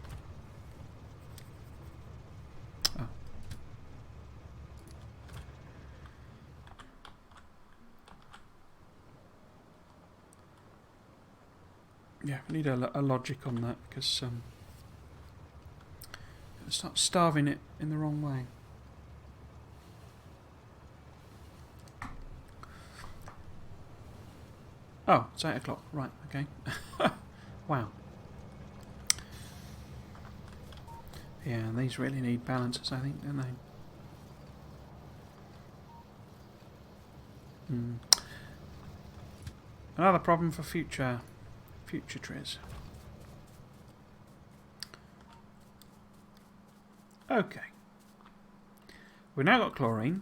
Oh. Yeah, we need a logic on that because it's not starving it in the wrong way. Oh, it's 8 o'clock. Right, okay. Wow. Yeah, these really need balancers, I think, don't they? Another problem for future trees. Okay. We've now got chlorine.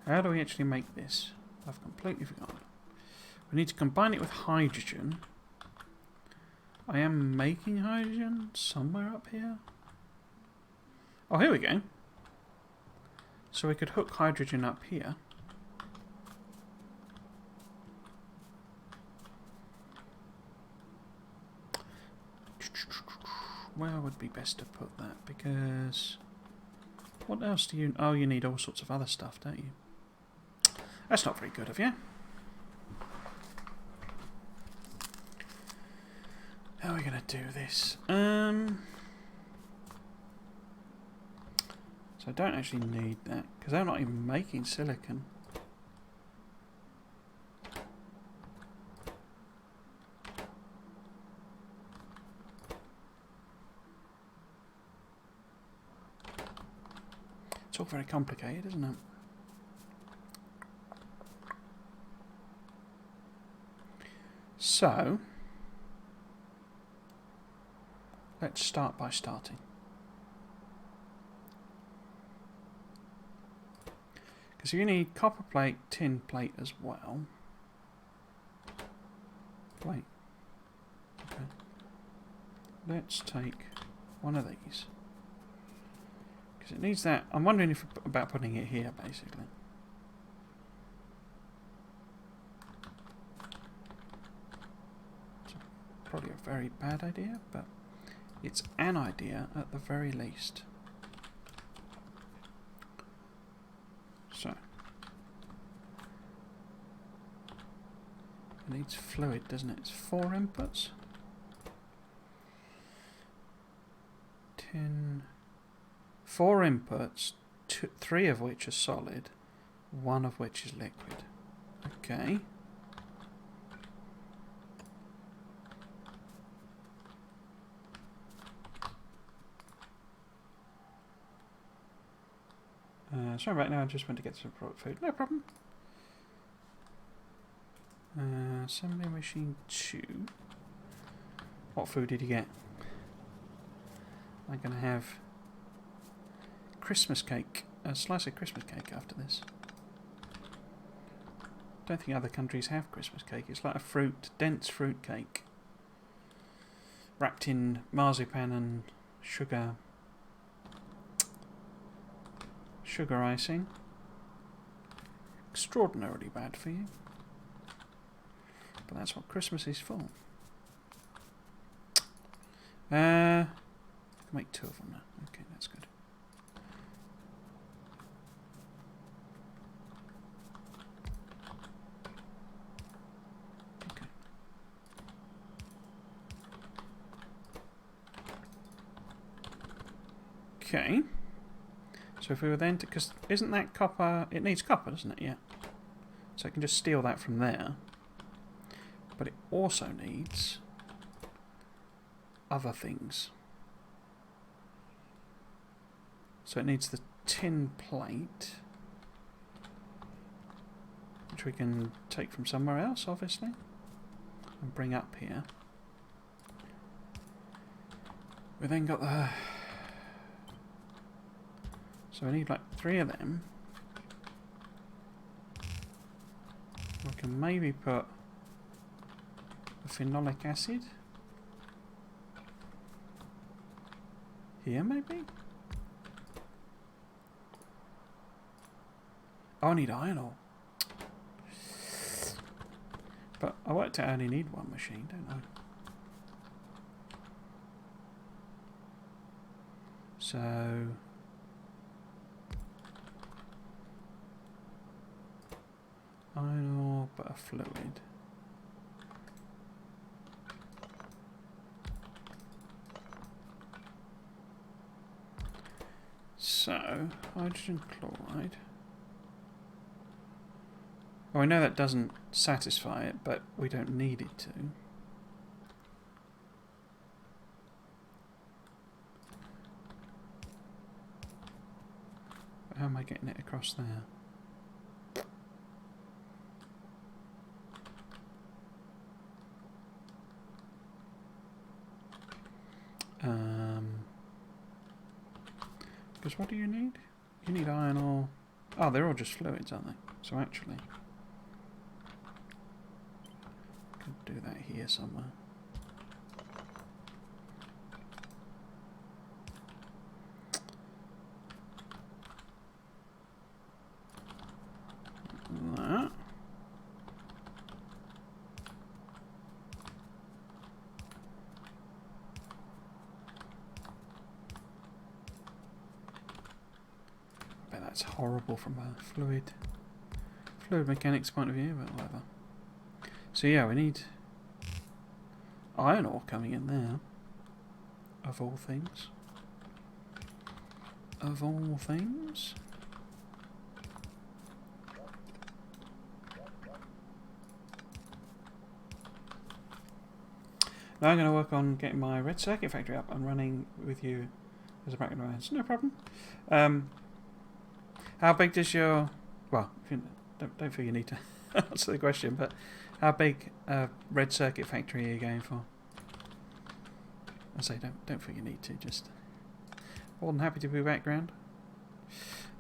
How do we actually make this? I've completely forgotten. We need to combine it with hydrogen. I am making hydrogen somewhere up here. Oh, here we go. So we could hook hydrogen up here. Where would be best to put that? Because what else do you... Oh, you need all sorts of other stuff, don't you? That's not very good of you. How are we going to do this? So I don't actually need that, because I'm not even making silicon. It's all very complicated, isn't it? So, let's start by starting. Because you need copper plate, tin plate as well. Plate. Okay. Let's take one of these. Because it needs that. I'm wondering if about putting it here, basically. It's probably a very bad idea, but it's an idea at the very least. So. It needs fluid, doesn't it? It's 4 inputs. 4 inputs, 3 of which are solid, 1 of which is liquid. Okay. Sorry about now, I just went to get some food. No problem. Assembly machine 2. What food did you get? I'm going to have Christmas cake, a slice of Christmas cake after this. Don't think other countries have Christmas cake. It's like a dense fruit cake, wrapped in marzipan and sugar icing. Extraordinarily bad for you, but that's what Christmas is for. Make 2 of them now. Okay, that's good. Okay. So if we were then to... Because isn't that copper... It needs copper, doesn't it? Yeah. So I can just steal that from there. But it also needs other things. So it needs the tin plate, which we can take from somewhere else, obviously, and bring up here. We then got the... So we need like 3 of them. We can maybe put the phenolic acid here, maybe? Oh, I need iron ore. But I worked out I only need 1 machine, don't I? So... iron ore, but a fluid. So, hydrogen chloride. Well, we know that doesn't satisfy it, but we don't need it to. How am I getting it across there? Because what do you need? You need iron ore. Oh, they're all just fluids, aren't they? So actually, I could do that here somewhere. That. I bet that's horrible from a fluid mechanics point of view, but whatever. So yeah, we need iron ore coming in there. Of all things. Of all things. Now I'm going to work on getting my red circuit factory up and running with you as a background noise. No problem. How big does your... Well, if you don't feel you need to answer the question, but how big a red circuit factory are you going for? I say don't feel you need to, just... More than happy to be background.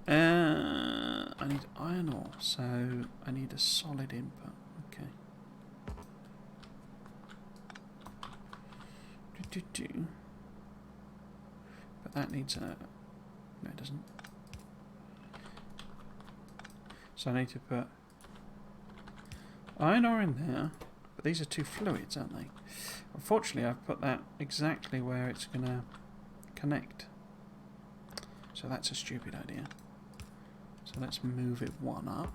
I need iron ore, so I need a solid input. Okay. But that needs a... No, it doesn't. So I need to put iron ore in there. But these are two fluids, aren't they? Unfortunately, I've put that exactly where it's going to connect. So that's a stupid idea. So let's move it one up.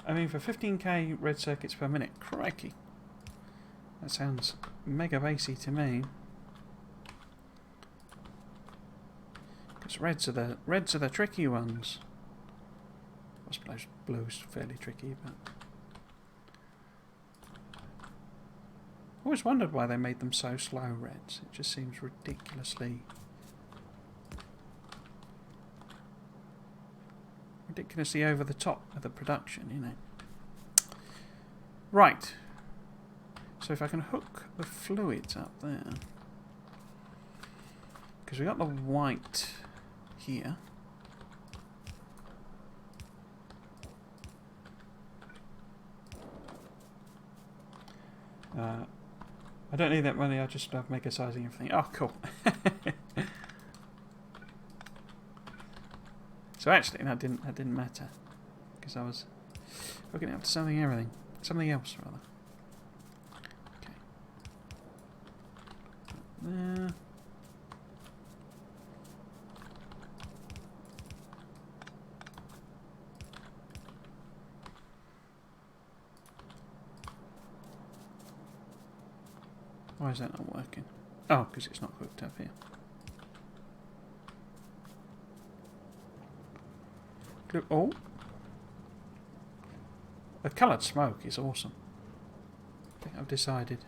I mean, for 15k red circuits per minute, crikey. That sounds mega bassy to me. Because reds are the tricky ones. I suppose blue's fairly tricky, but I always wondered why they made them so slow, reds. It just seems ridiculously over the top of the production, you know. Right. So if I can hook the fluids up there, because we got the white here. I don't need that money, I just have mega sizing everything. Oh, cool. So actually, that didn't matter, because I was hooking it up to something else rather. Okay. There. Why is that not working? Oh, because it's not hooked up here. Oh, the coloured smoke is awesome. I think I've decided.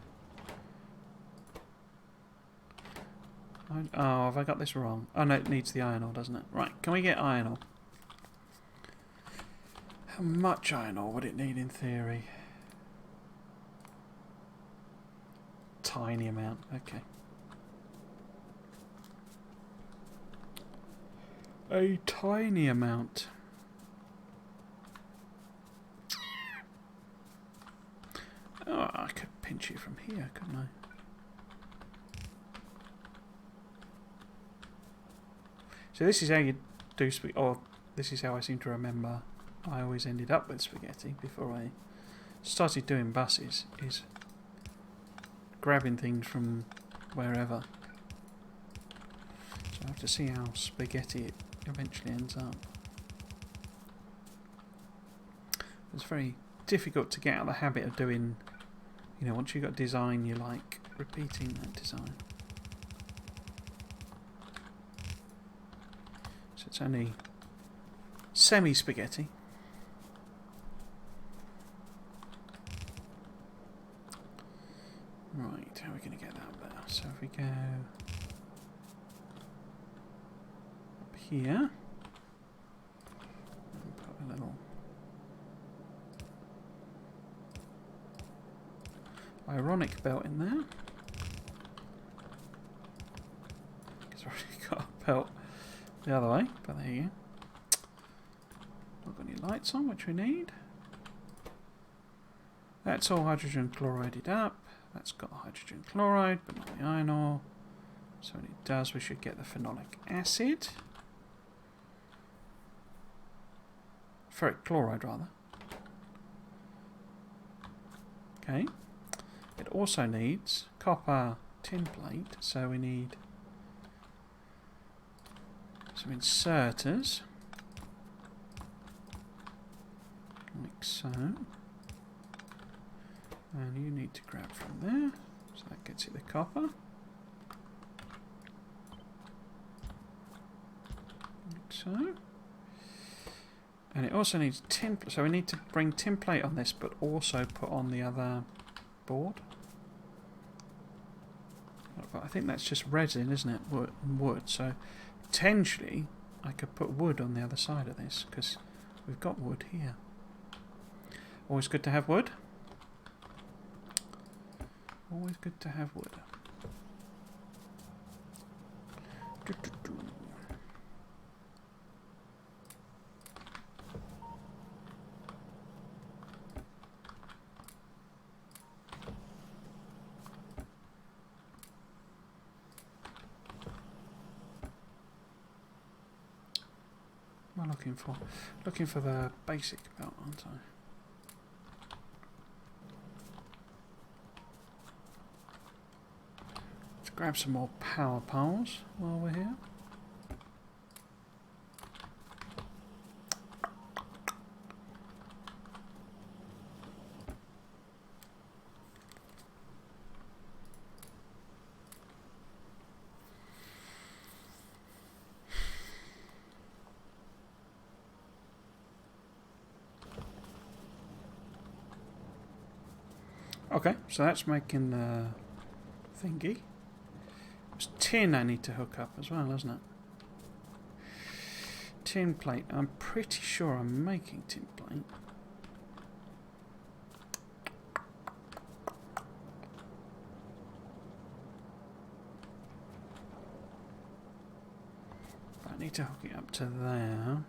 Oh, have I got this wrong? Oh no, it needs the iron ore, doesn't it? Right, can we get iron ore? How much iron ore would it need in theory? Tiny amount, okay. A tiny amount. Oh, I could pinch it from here, couldn't I? So this is how you do spaghetti, or this is how I seem to remember I always ended up with spaghetti before I started doing buses, is grabbing things from wherever. So I have to see how spaghetti it eventually ends up. It's very difficult to get out of the habit of doing, you know, once you've got design you like, repeating that design. So it's only semi-spaghetti. Right, how are we going to get that up there? So if we go up here, and put a little ironic belt in there. Because I've already got a belt the other way, but there you go. Not got any lights on, which we need. That's all hydrogen chlorided up. That's got the hydrogen chloride, but not the iron ore. So when it does, we should get the phenolic acid. Ferric chloride, rather. Okay. It also needs copper tin plate, so we need some inserters. Like so. And you need to grab from there. So that gets you the copper. Like so. And it also needs tin. So we need to bring tin plate on this, but also put on the other board. But I think that's just resin, isn't it? Wood. So potentially I could put wood on the other side of this, because we've got wood here. Always good to have wood. Always good to have wood. What am I looking for? Looking for the basic belt, aren't I? Grab some more power poles while we're here. Okay, so that's making the thingy. It's tin I need to hook up as well, isn't it? Tin plate. I'm pretty sure I'm making tin plate. But I need to hook it up to there.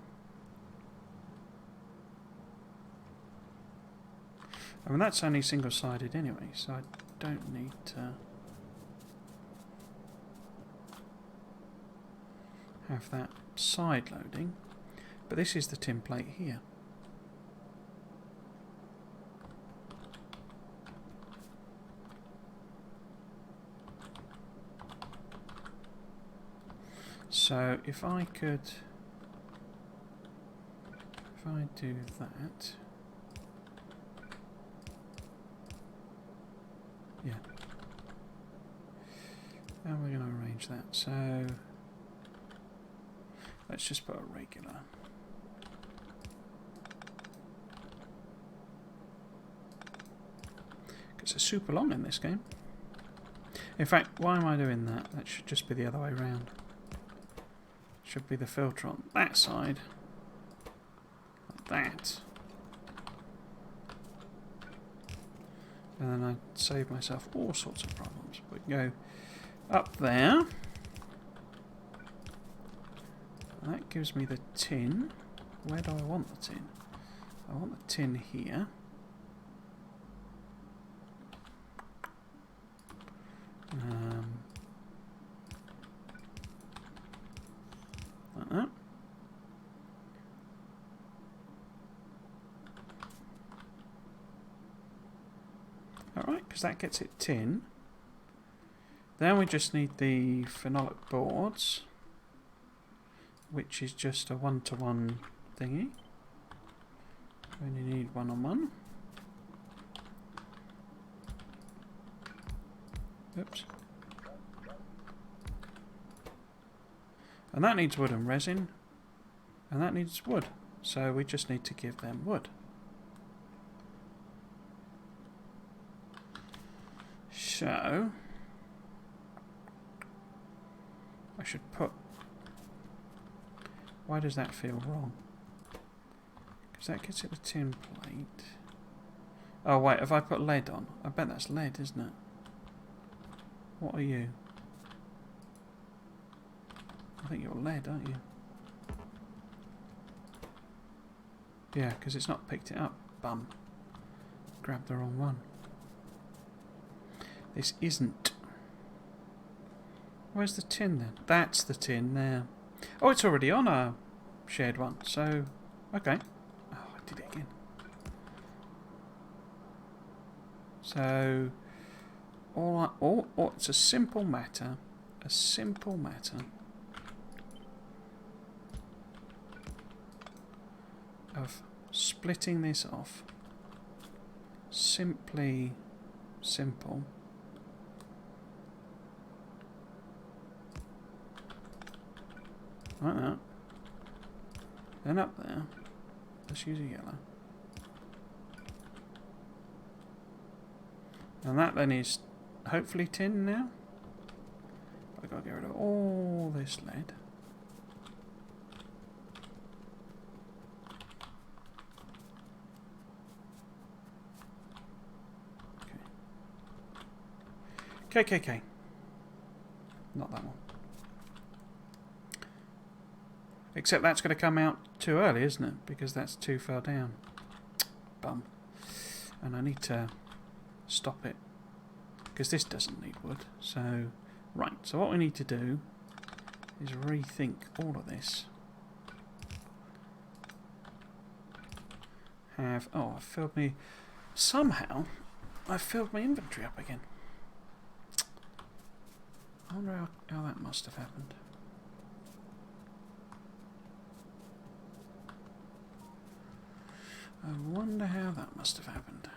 I mean, that's only single-sided anyway, so I don't need to have that side loading, but this is the tin plate here. So if I do that, yeah, how are we going to arrange that? So let's just put a regular. Because it's super long in this game. In fact, why am I doing that? That should just be the other way around. Should be the filter on that side. Like that. And then I save myself all sorts of problems. We go up there. And that gives me the tin. Where do I want the tin? I want the tin here. Like that. Alright, because that gets it tin. Then we just need the phenolic boards, which is just a one-to-one thingy. We only need one-on-one. Oops. And that needs wood and resin. And that needs wood. So we just need to give them wood. So I should put... Why does that feel wrong? Because that gets it the tin plate. Oh wait, have I put lead on? I bet that's lead, isn't it? What are you? I think you're lead, aren't you? Yeah, because it's not picked it up. Bum. Grabbed the wrong one. This isn't. Where's the tin then? That's the tin there. Oh, it's already on a shared one, so... Okay. Oh, I did it again. So... it's a simple matter. A simple matter. Of splitting this off. Simply simple. Like that. Then up there. Let's use a yellow. And that then is hopefully tin now. I've got to get rid of all this lead. KKK. Not that one. Except that's going to come out too early, isn't it? Because that's too far down. Bum. And I need to stop it. Because this doesn't need wood. So, right. So what we need to do is rethink all of this. Oh, I filled me... Somehow, I filled my inventory up again. I wonder how that must have happened. I wonder how that must have happened.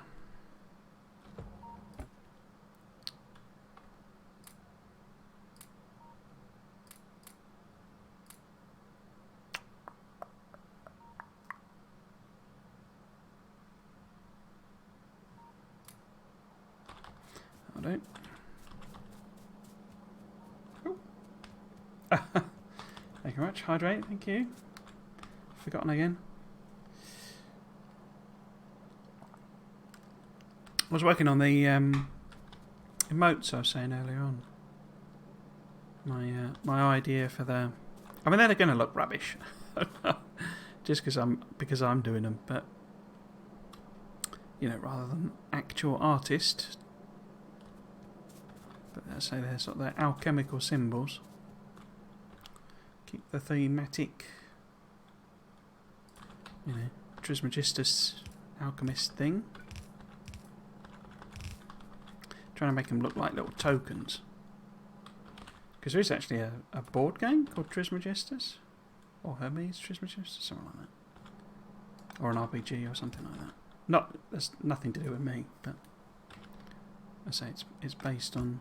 I don't. Thank you very much. Hydrate, thank you. Forgotten again. I was working on the emotes I was saying earlier on. My idea for the... I mean, they're going to look rubbish. Just because I'm doing them, but... You know, rather than actual artist. But let's say they're sort of their alchemical symbols. Keep the thematic, you know, Trismegistus alchemist thing. Trying to make them look like little tokens. Because there is actually a board game called Trismegistus. Or Hermes Trismegistus, something like that. Or an RPG or something like that. There's nothing to do with me, but I say it's based on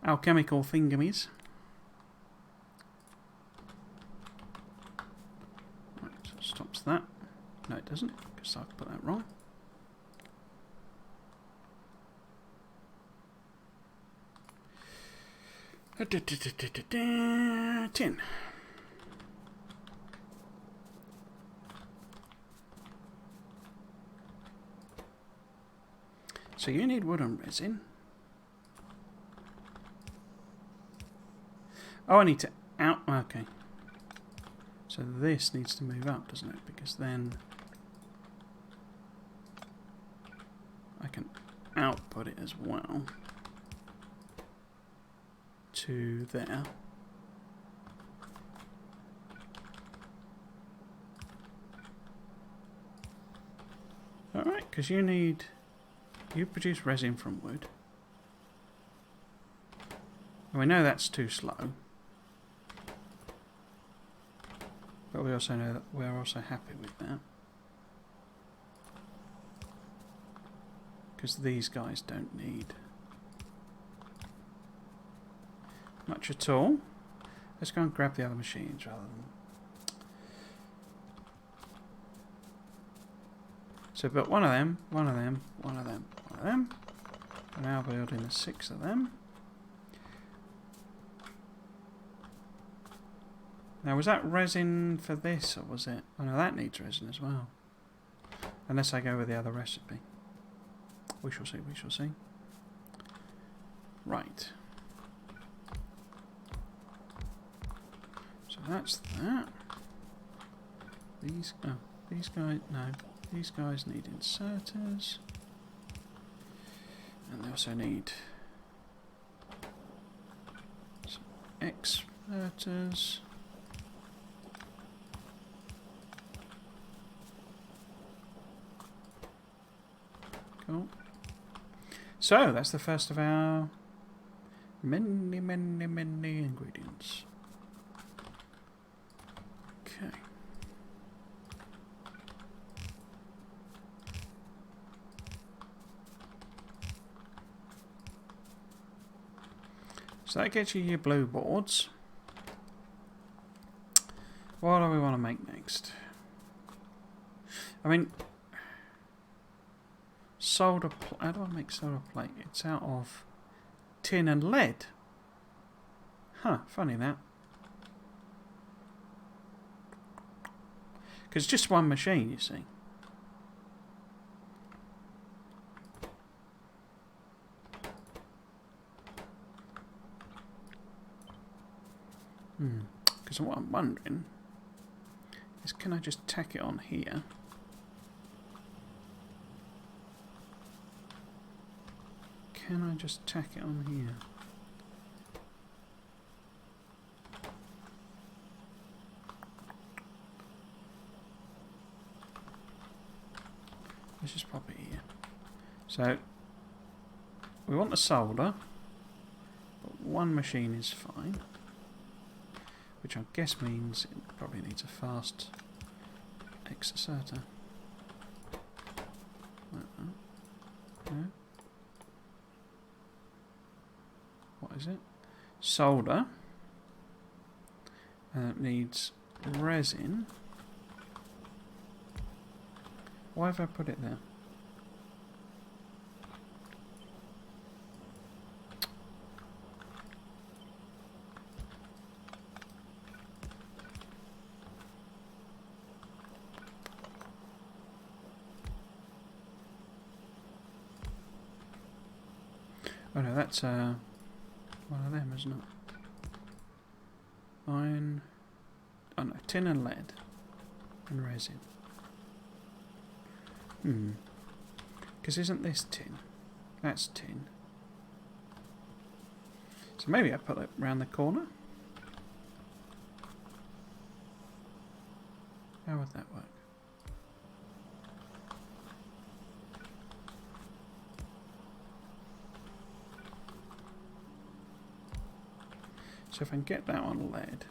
alchemical thingamies. Right, so it stops that. No, it doesn't, because I put that wrong. Tin. So you need wood and resin. Oh, I need to out. Okay. So this needs to move up, doesn't it? Because then I can output it as well to there. Alright, because you produce resin from wood. And we know that's too slow. But we also know that we're also happy with that. Because these guys don't need much at all. Let's go and grab the other machines rather than... So, but one of them, one of them, one of them, one of them. We're now building the 6 of them. Now, was that resin for this, or was it? Oh no, that needs resin as well. Unless I go with the other recipe. We shall see, we shall see. Right. So that's that. These guys, no. These guys need inserters. And they also need some exverters. Cool. So, that's the first of our many ingredients. Okay. So that gets you your blue boards. What do we want to make next? I mean, solder plate. How do I make solder plate? It's out of tin and lead. Huh, funny that. Because it's just one machine, you see. Because what I'm wondering is, can I just tack it on here? Can I just tack it on here? Let's just pop it here. So, we want the solder, but one machine is fine. Which I guess means it probably needs a fast exerter. No. What is it? Solder. And it needs resin. Why have I put it there? Oh no, that's one of them, isn't it? Iron. Oh no, tin and lead. And resin. Because isn't this tin? That's tin. So maybe I put it round the corner? How would that work? So if I can get that on lead.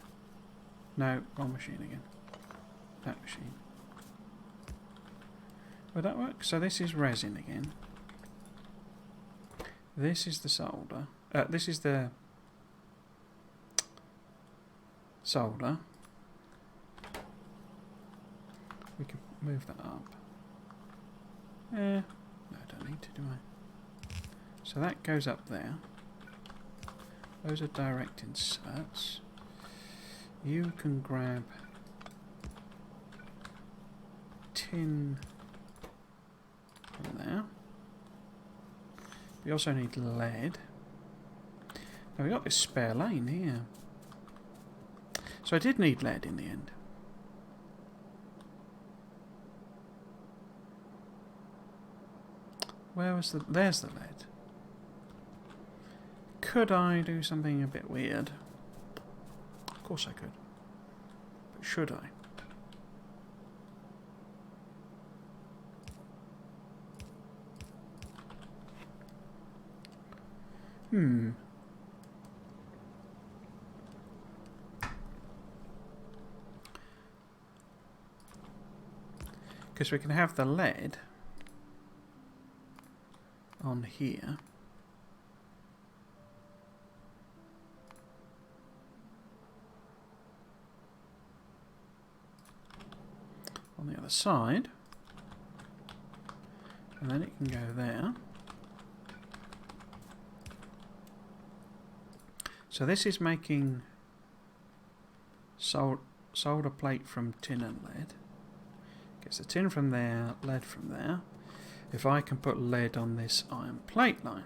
No, wrong machine again. That machine. Would that work? So this is resin again. This is the solder. This is the solder. We can move that up. No, I don't need to, do I? So that goes up there. Those are direct inserts. You can grab tin from there. We also need lead. Now we've got this spare lane here. So I did need lead in the end. Where was the... There's the lead. Could I do something a bit weird? Of course I could. But should I? Because we can have the lead on here. On the other side. And then it can go there. So this is making solder plate from tin and lead. Gets the tin from there, lead from there. If I can put lead on this iron plate line.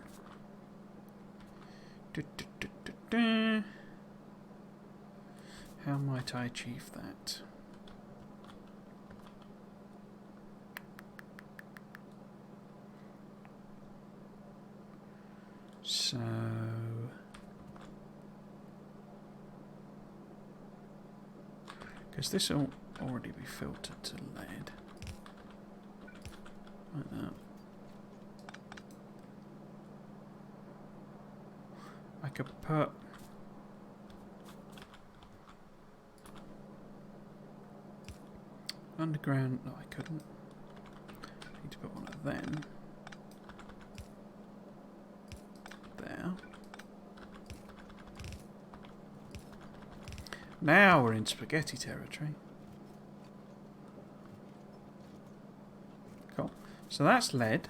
How might I achieve that? So because this will already be filtered to lead. Like that. I could put underground. No, I couldn't. I need to put one of them there. Now we're in spaghetti territory. Cool. So that's lead.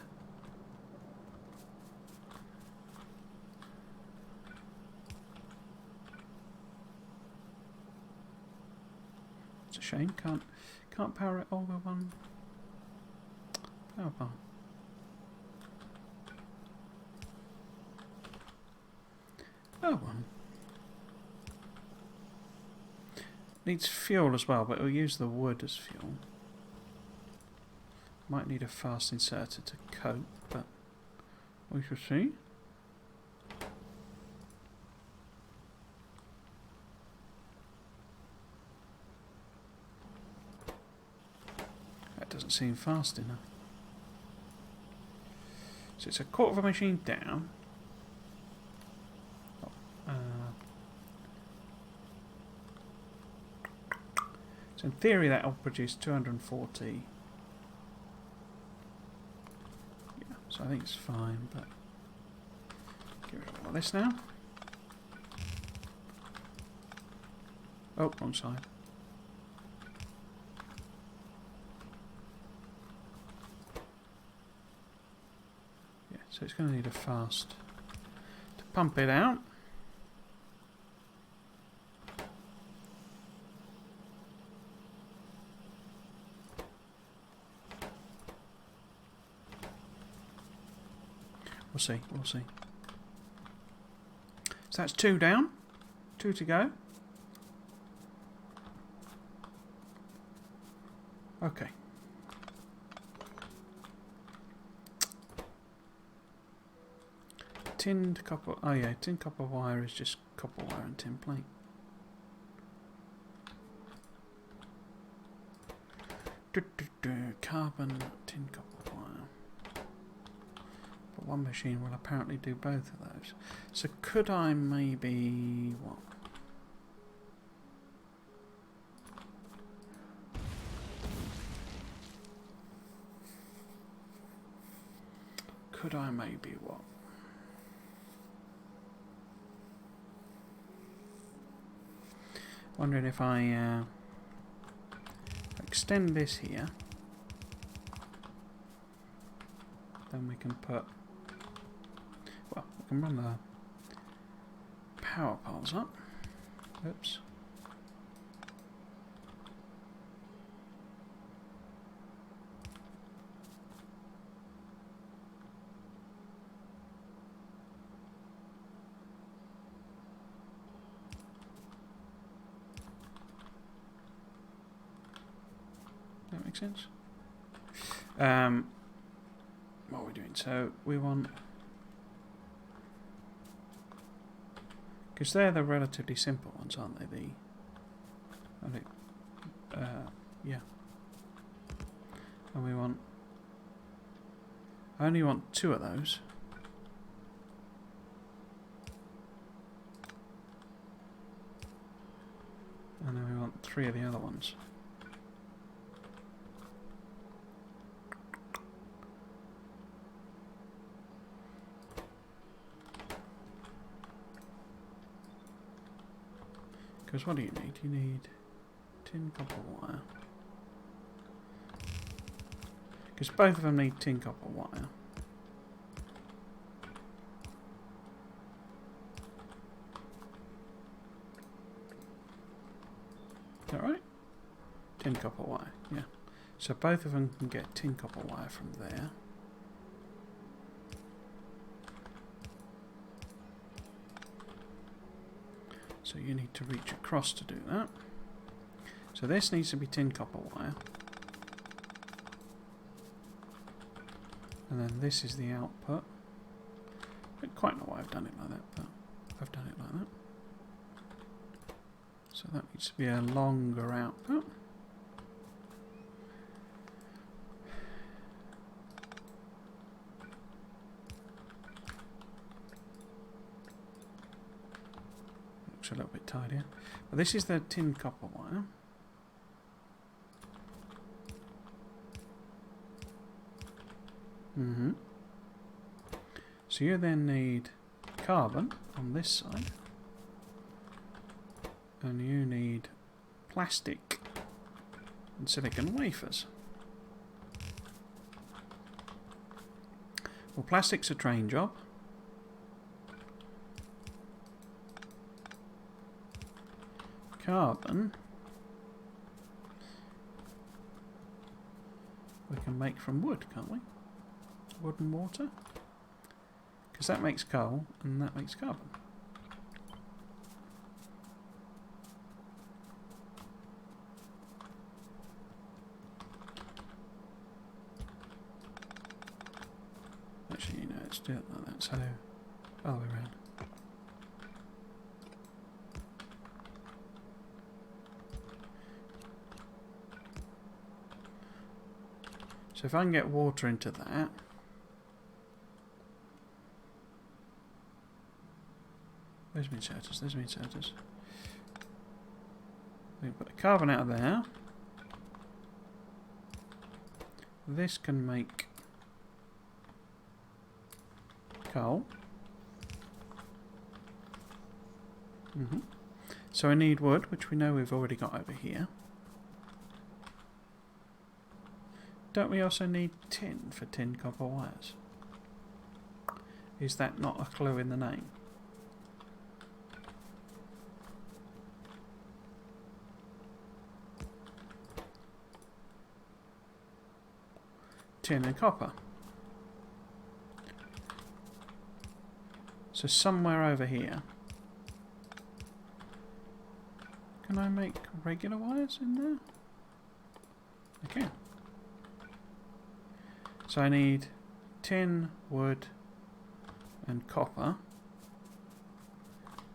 It's a shame. Can't power it all with one power bar. Oh well. Needs fuel as well, but it'll use the wood as fuel. Might need a fast inserter to cope, but we shall see. That doesn't seem fast enough. So it's a quarter of a machine down. So in theory that'll produce 240. Yeah, so I think it's fine, but get rid of all this now. Oh, wrong side. Yeah, so it's going to need a fast to pump it out. We'll see. So that's 2 down, 2 to go. Okay. Tinned copper, oh yeah, tinned copper wire is just copper wire and tin plate. Carbon, tin copper wire. But one machine will apparently do both of those. So could I maybe, what? Could I maybe what? Wondering if I extend this here, then we can put, well, we can run the power poles up. Oops. That makes sense. What are we doing? So we want, because they're the relatively simple ones, aren't they? Yeah. And we want, I only want 2 of those. And then we want 3 of the other ones. Because what do you need? You need tin copper wire. Because both of them need tin copper wire. Is that right? Tin copper wire, yeah. So both of them can get tin copper wire from there. So you need to reach across to do that. So this needs to be tin copper wire. And then this is the output. I don't quite know why I've done it like that, but I've done it like that. So that needs to be a longer output. Looks a little bit tidier. But this is the tin copper wire. So you then need carbon on this side, and you need plastic and silicon wafers. Well, plastic's a train job. Carbon we can make from wood, can't we? Wood and water. Because that makes coal and that makes carbon. Actually, let's do it like that. So, other way around. So if I can get water into that, where's my inserters? There's my inserters. We can put the carbon out of there. This can make coal. So I need wood, which we know we've already got over here. Don't we also need tin for tin copper wires? Is that not a clue in the name? Tin and copper. So somewhere over here. Can I make regular wires in there? I can. So I need tin, wood, and copper,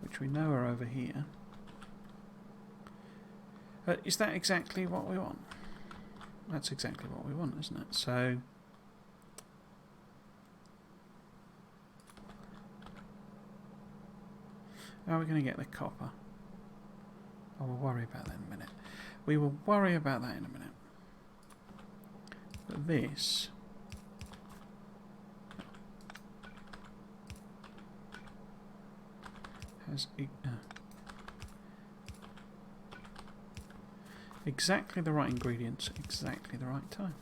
which we know are over here. Is that exactly what we want? That's exactly what we want, isn't it? So how are we going to get the copper? Oh, we'll worry about that in a minute. We will worry about that in a minute. But this has exactly the right ingredients, exactly the right time.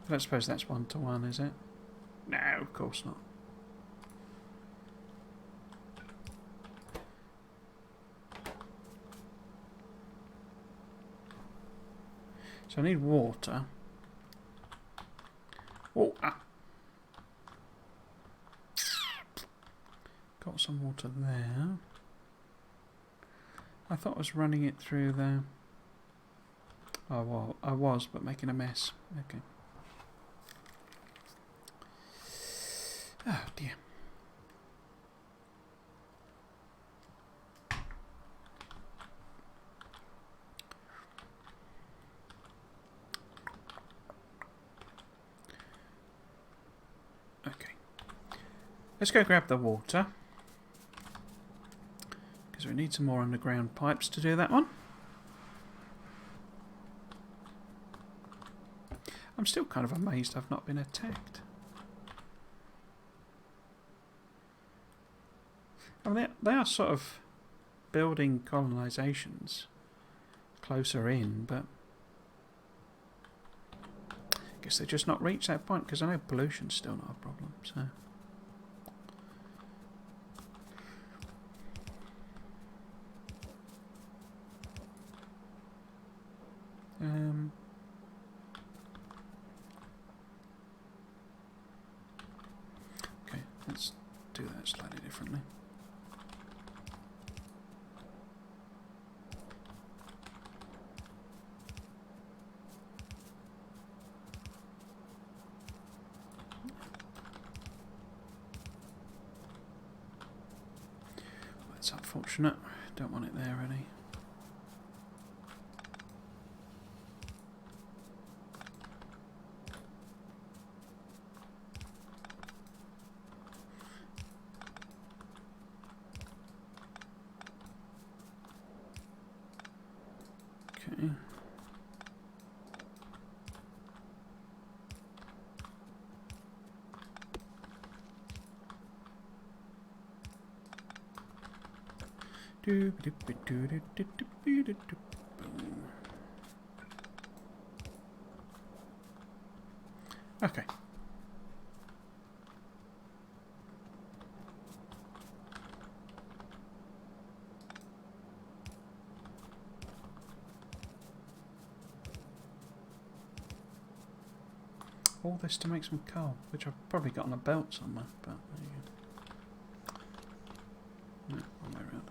I don't suppose that's 1-to-1, is it? No, of course not. So I need water. Oh, got some water there. I thought I was running it through there. Oh, well, I was, but making a mess. Okay. Oh dear. Okay. Let's go grab the water. Because we need some more underground pipes to do that one. I'm still kind of amazed I've not been attacked. I mean, they are sort of building colonisations closer in, but I guess they've just not reached that point, because I know pollution's still not a problem, so... okay, let's do that slightly differently. That's unfortunate. Don't want it there really. Okay. Okay. All this to make some coal, which I've probably got on a belt somewhere, but there you go. No, wrong way around.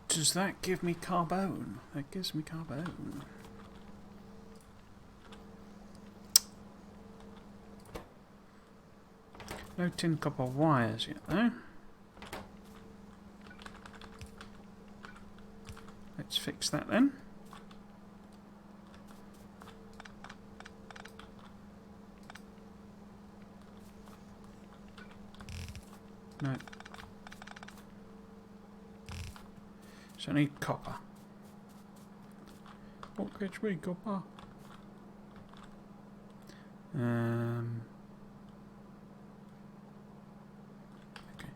Does that give me carbone? That gives me carbone. No tin copper wires yet though. Let's fix that then. No. So I need copper. What gets me copper? Okay.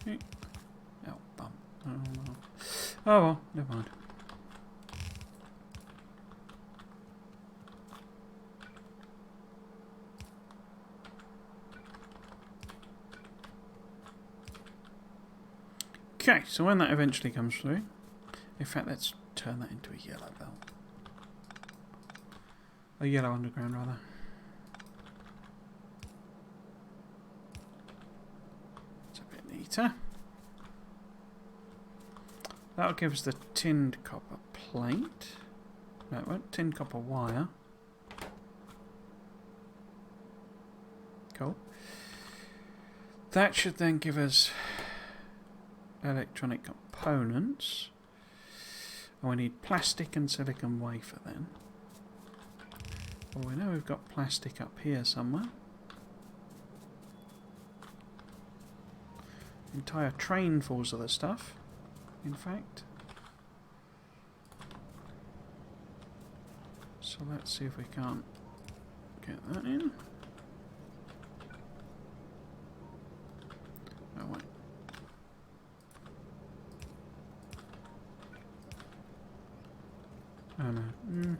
Okay. Oh, bum. Oh, no. Oh well, never mind. Okay, so when that eventually comes through, in fact, let's turn that into a yellow belt. A yellow underground, rather. It's a bit neater. That'll give us the tinned copper plate. No, it won't. Tinned copper wire. Cool. That should then give us electronic components. Oh, we need plastic and silicon wafer then. Well, we know we've got plastic up here somewhere. Entire trainfuls of the stuff, in fact. So let's see if we can't get that in. Oh wait. Oh no. Yeah.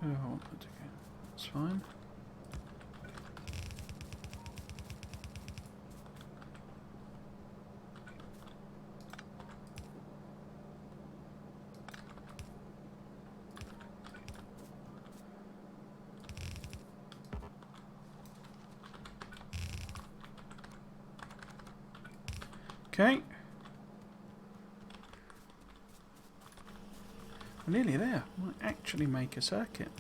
Oh, that's fine. Okay. We're nearly there. Might actually make a circuit.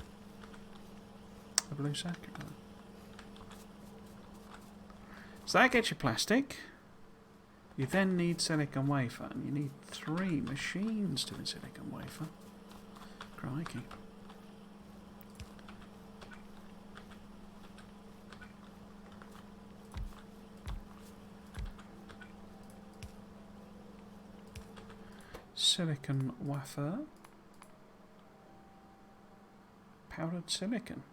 A blue circuit. So that gets you plastic. You then need silicon wafer, and you need 3 machines to do silicon wafer. Crikey. Silicon wafer. Powdered silicon.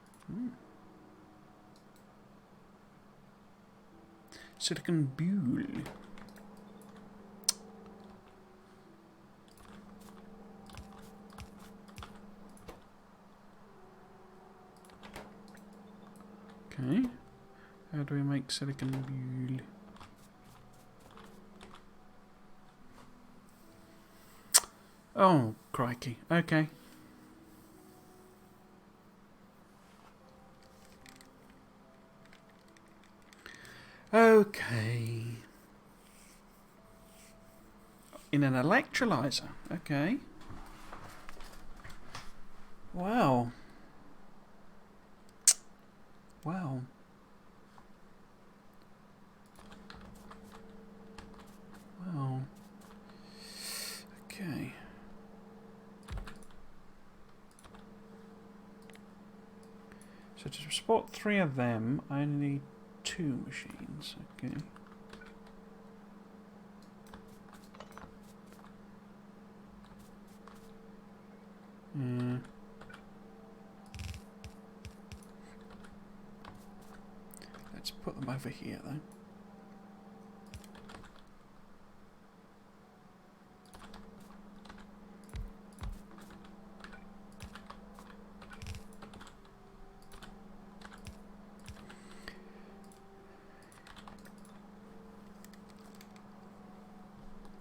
Silicon bulle. Okay. How do we make silicon bulle? Oh, crikey. Okay. Okay. In an electrolyzer. Okay. Wow. Wow. Wow. Okay. So to support 3 of them, I only need 2 machines. Okay. Let's put them over here though.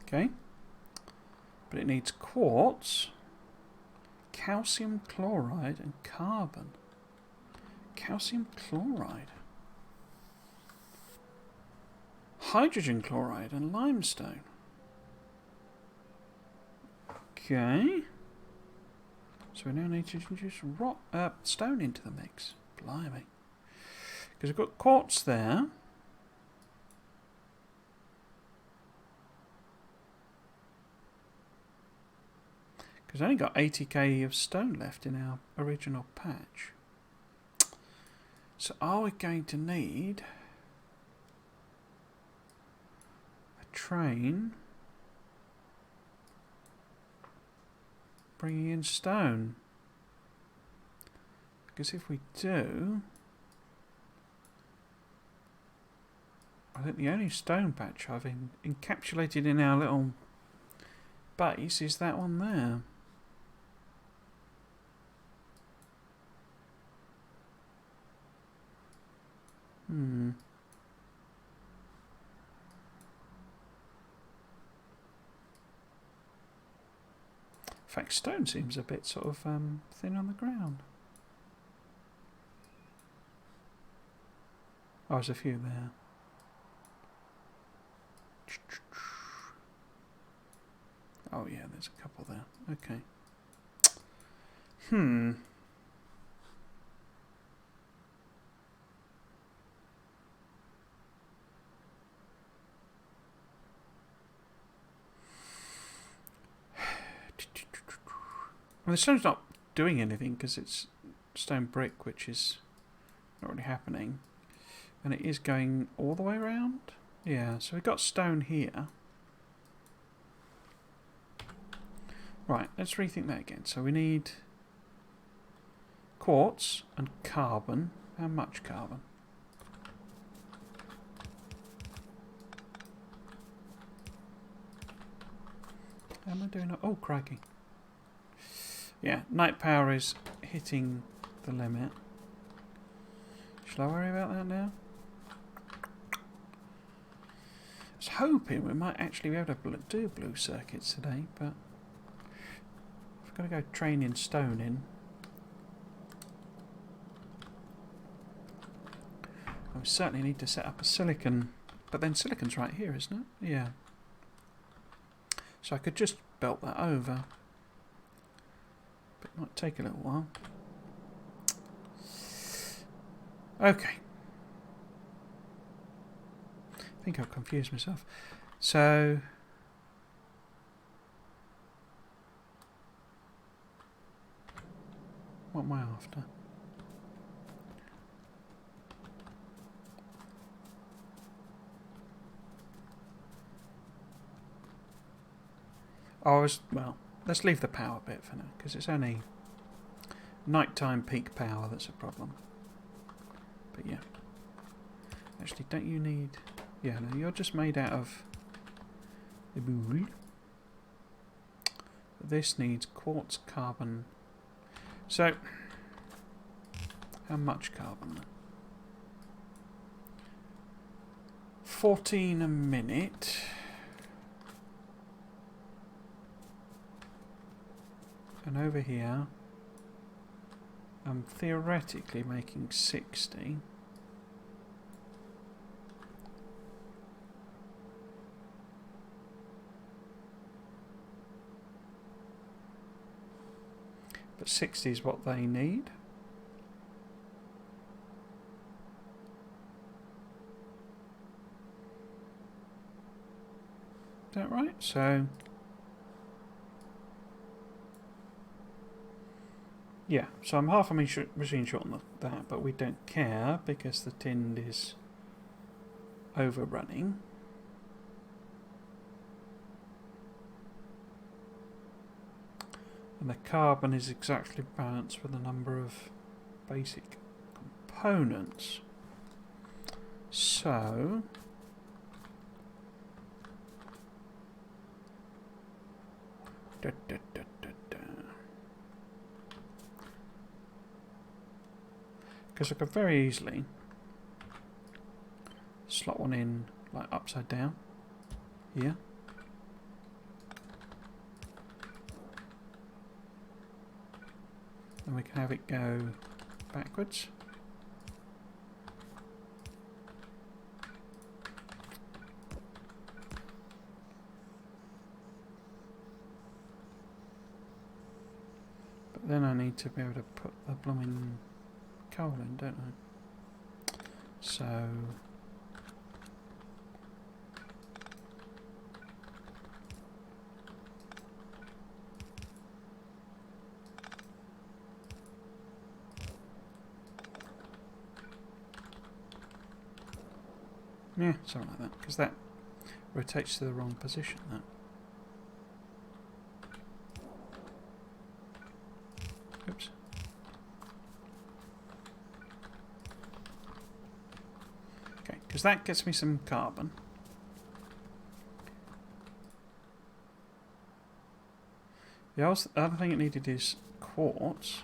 Okay. But it needs quartz, calcium chloride and carbon. Calcium chloride. Hydrogen chloride and limestone. Okay. So we now need to introduce stone into the mix. Blimey. Because we've got quartz there. Because I only got 80k of stone left in our original patch. So are we going to need a train bringing in stone? Because if we do, I think the only stone patch I've encapsulated in our little base is that one there. In fact, stone seems a bit sort of thin on the ground. Oh, there's a few there. Oh yeah, there's a couple there. Okay. Well, the stone's not doing anything because it's stone brick, which is not really happening. And it is going all the way around. Yeah, so we've got stone here. Right, let's rethink that again. So we need quartz and carbon. How much carbon? How am I doing? Oh, crikey. Yeah, night power is hitting the limit. Shall I worry about that now? I was hoping we might actually be able to do blue circuits today, but I've got to go training stone in. I certainly need to set up a silicon, but then silicon's right here, isn't it? Yeah. So I could just belt that over, but it might take a little while. Okay. I think I've confused myself. So what am I after? Well, let's leave the power bit for now, because it's only nighttime peak power that's a problem. But yeah. Actually, don't you need... Yeah, no, you're just made out of... This needs quartz carbon. So, how much carbon? 14 a minute. And over here, I'm theoretically making 60. But 60 is what they need. Is that right? So... yeah, so I'm half a machine short on that, but we don't care because the tinned is overrunning. And the carbon is exactly balanced with the number of basic components. So... because I could very easily slot one in like upside down here. And we can have it go backwards. But then I need to be able to put the blooming coal in, don't I? So... yeah, something like that, because that rotates to the wrong position, that. Oops. Okay, because that gets me some carbon. The other thing it needed is quartz.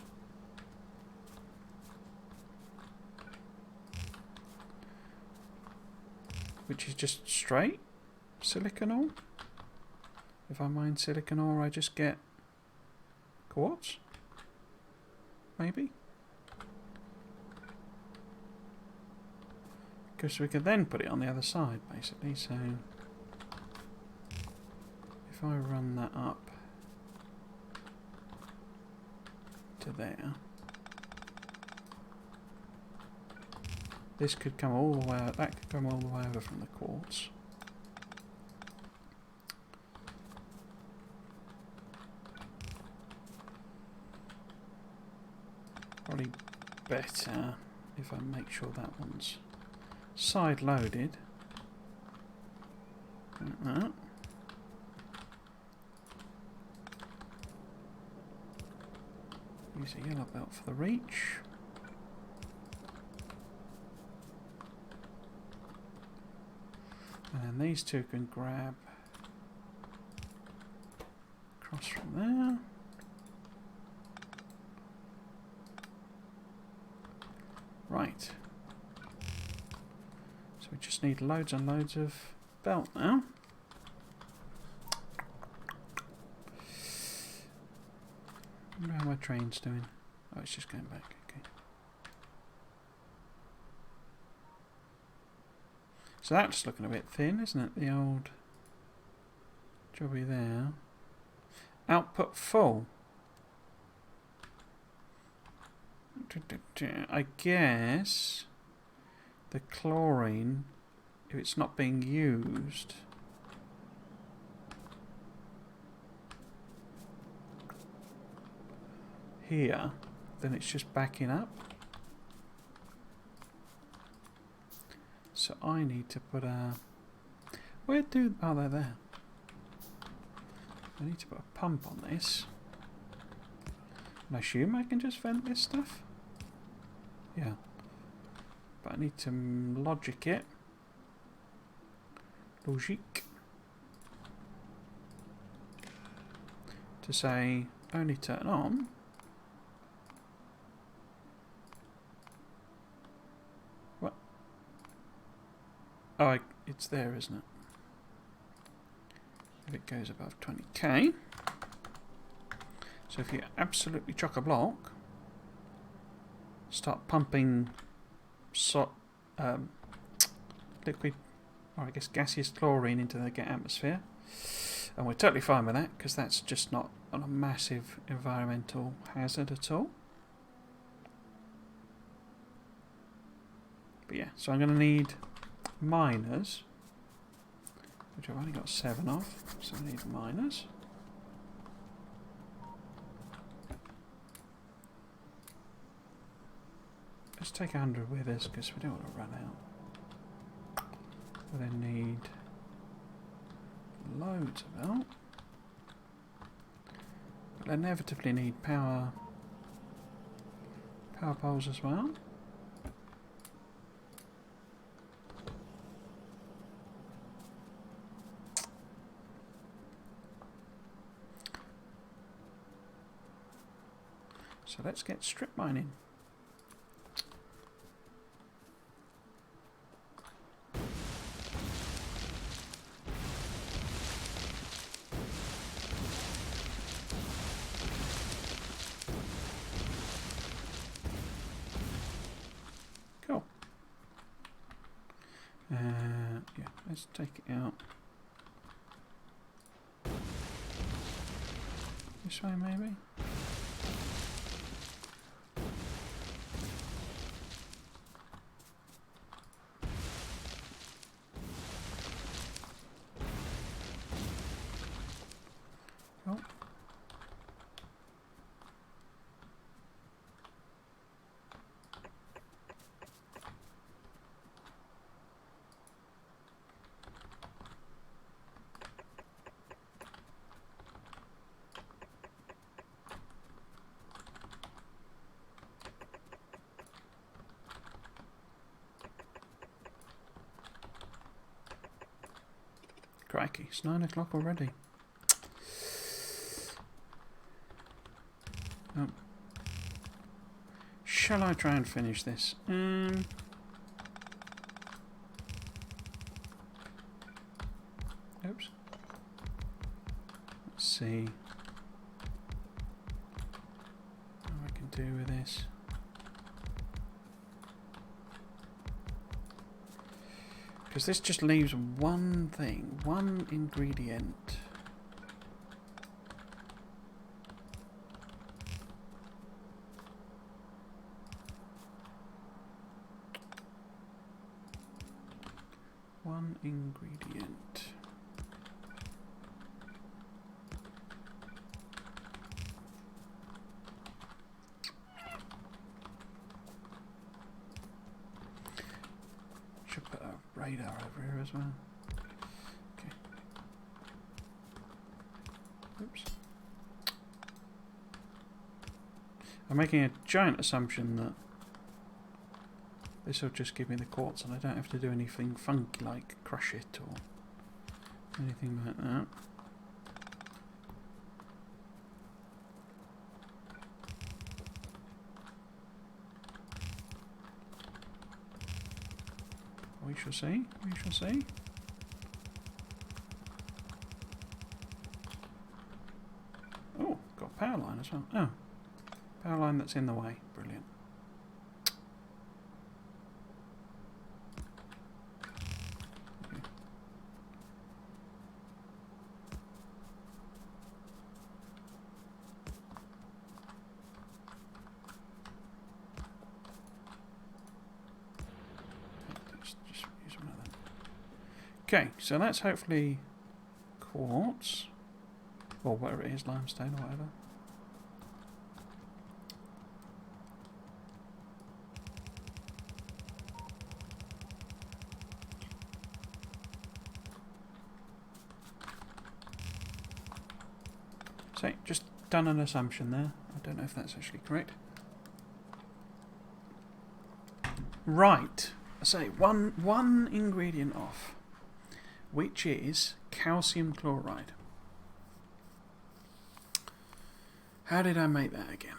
Which is just straight silicon ore. If I mine silicon ore, I just get quartz. Maybe. Because we could then put it on the other side, basically. So if I run that up to there, this could come all the way out, that could come all the way over from the quartz. Probably better if I make sure that one's side loaded. Like that. Use a yellow belt for the reach. And then these two can grab across from there. Right. So we just need loads and loads of belt now. I wonder how my train's doing. Oh, it's just going back. Okay. So that's looking a bit thin, isn't it? The old jobby there. Output full. I guess the chlorine, if it's not being used, here, then it's just backing up. So I need to put a... Where do... Oh, they're there. I need to put a pump on this. And I assume I can just vent this stuff? Yeah. But I need to logic it. Logic. To say, only turn on. What? Oh, it's there, isn't it? If it goes above 20k. So if you absolutely chock a block, start pumping liquid, or I guess gaseous chlorine into the atmosphere, and we're totally fine with that because that's just not a massive environmental hazard at all. But yeah, so I'm going to need miners, which I've only got 7 of, so I need miners. Let's take 100 with us because we don't want to run out. We then need loads of belt. We'll inevitably need power poles as well. So let's get strip mining. Cool. Yeah, let's take it out. This way maybe? Oh. Crikey, it's 9 o'clock already. Oh. Shall I try and finish this? Oops. Let's see what I can do with this. Because this just leaves one thing, one ingredient. One ingredient. Should put a radar over here as well. Okay. Oops. I'm making a giant assumption that this will just give me the quartz and I don't have to do anything funky like crush it or anything like that. we shall see. We shall see. Oh, got a power line as well. Oh, power line that's in the way. Brilliant. Okay. Let's just use one of them. Okay, so that's hopefully quartz. Or whatever it is, limestone or whatever. So, just done an assumption there. I don't know if that's actually correct. Right. So, one ingredient off, which is calcium chloride. How did I make that again?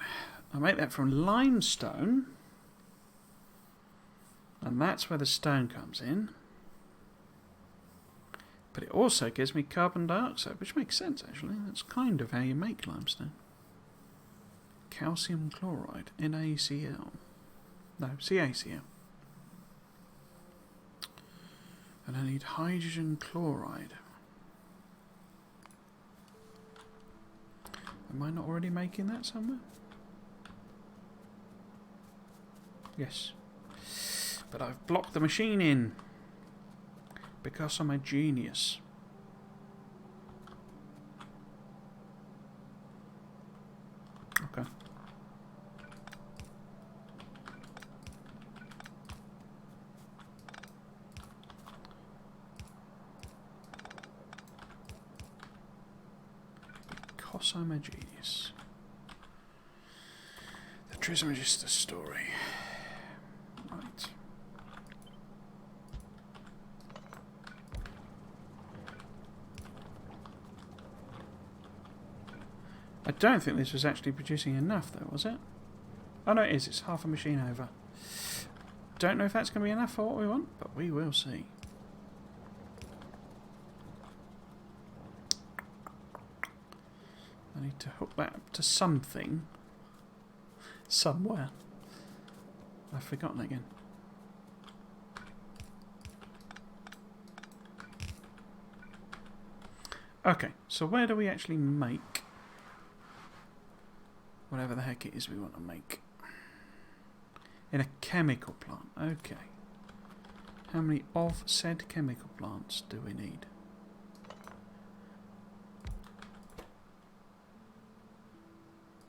I make that from limestone, and that's where the stone comes in. But it also gives me carbon dioxide, which makes sense actually. That's kind of how you make limestone. Calcium chloride, NaCl. No, CaCl. And I need hydrogen chloride. Am I not already making that somewhere? Yes. But I've blocked the machine in. Because I'm a genius. Okay. Because I'm a genius. The Trismegister story. Right. I don't think this was actually producing enough though, was it? Oh no, it is. It's half a machine over. Don't know if that's going to be enough for what we want, but we will see. I need to hook that up to something. Somewhere. I've forgotten again. Okay, so where do we actually make whatever the heck it is we want to make? In a chemical plant. Okay. How many of said chemical plants do we need?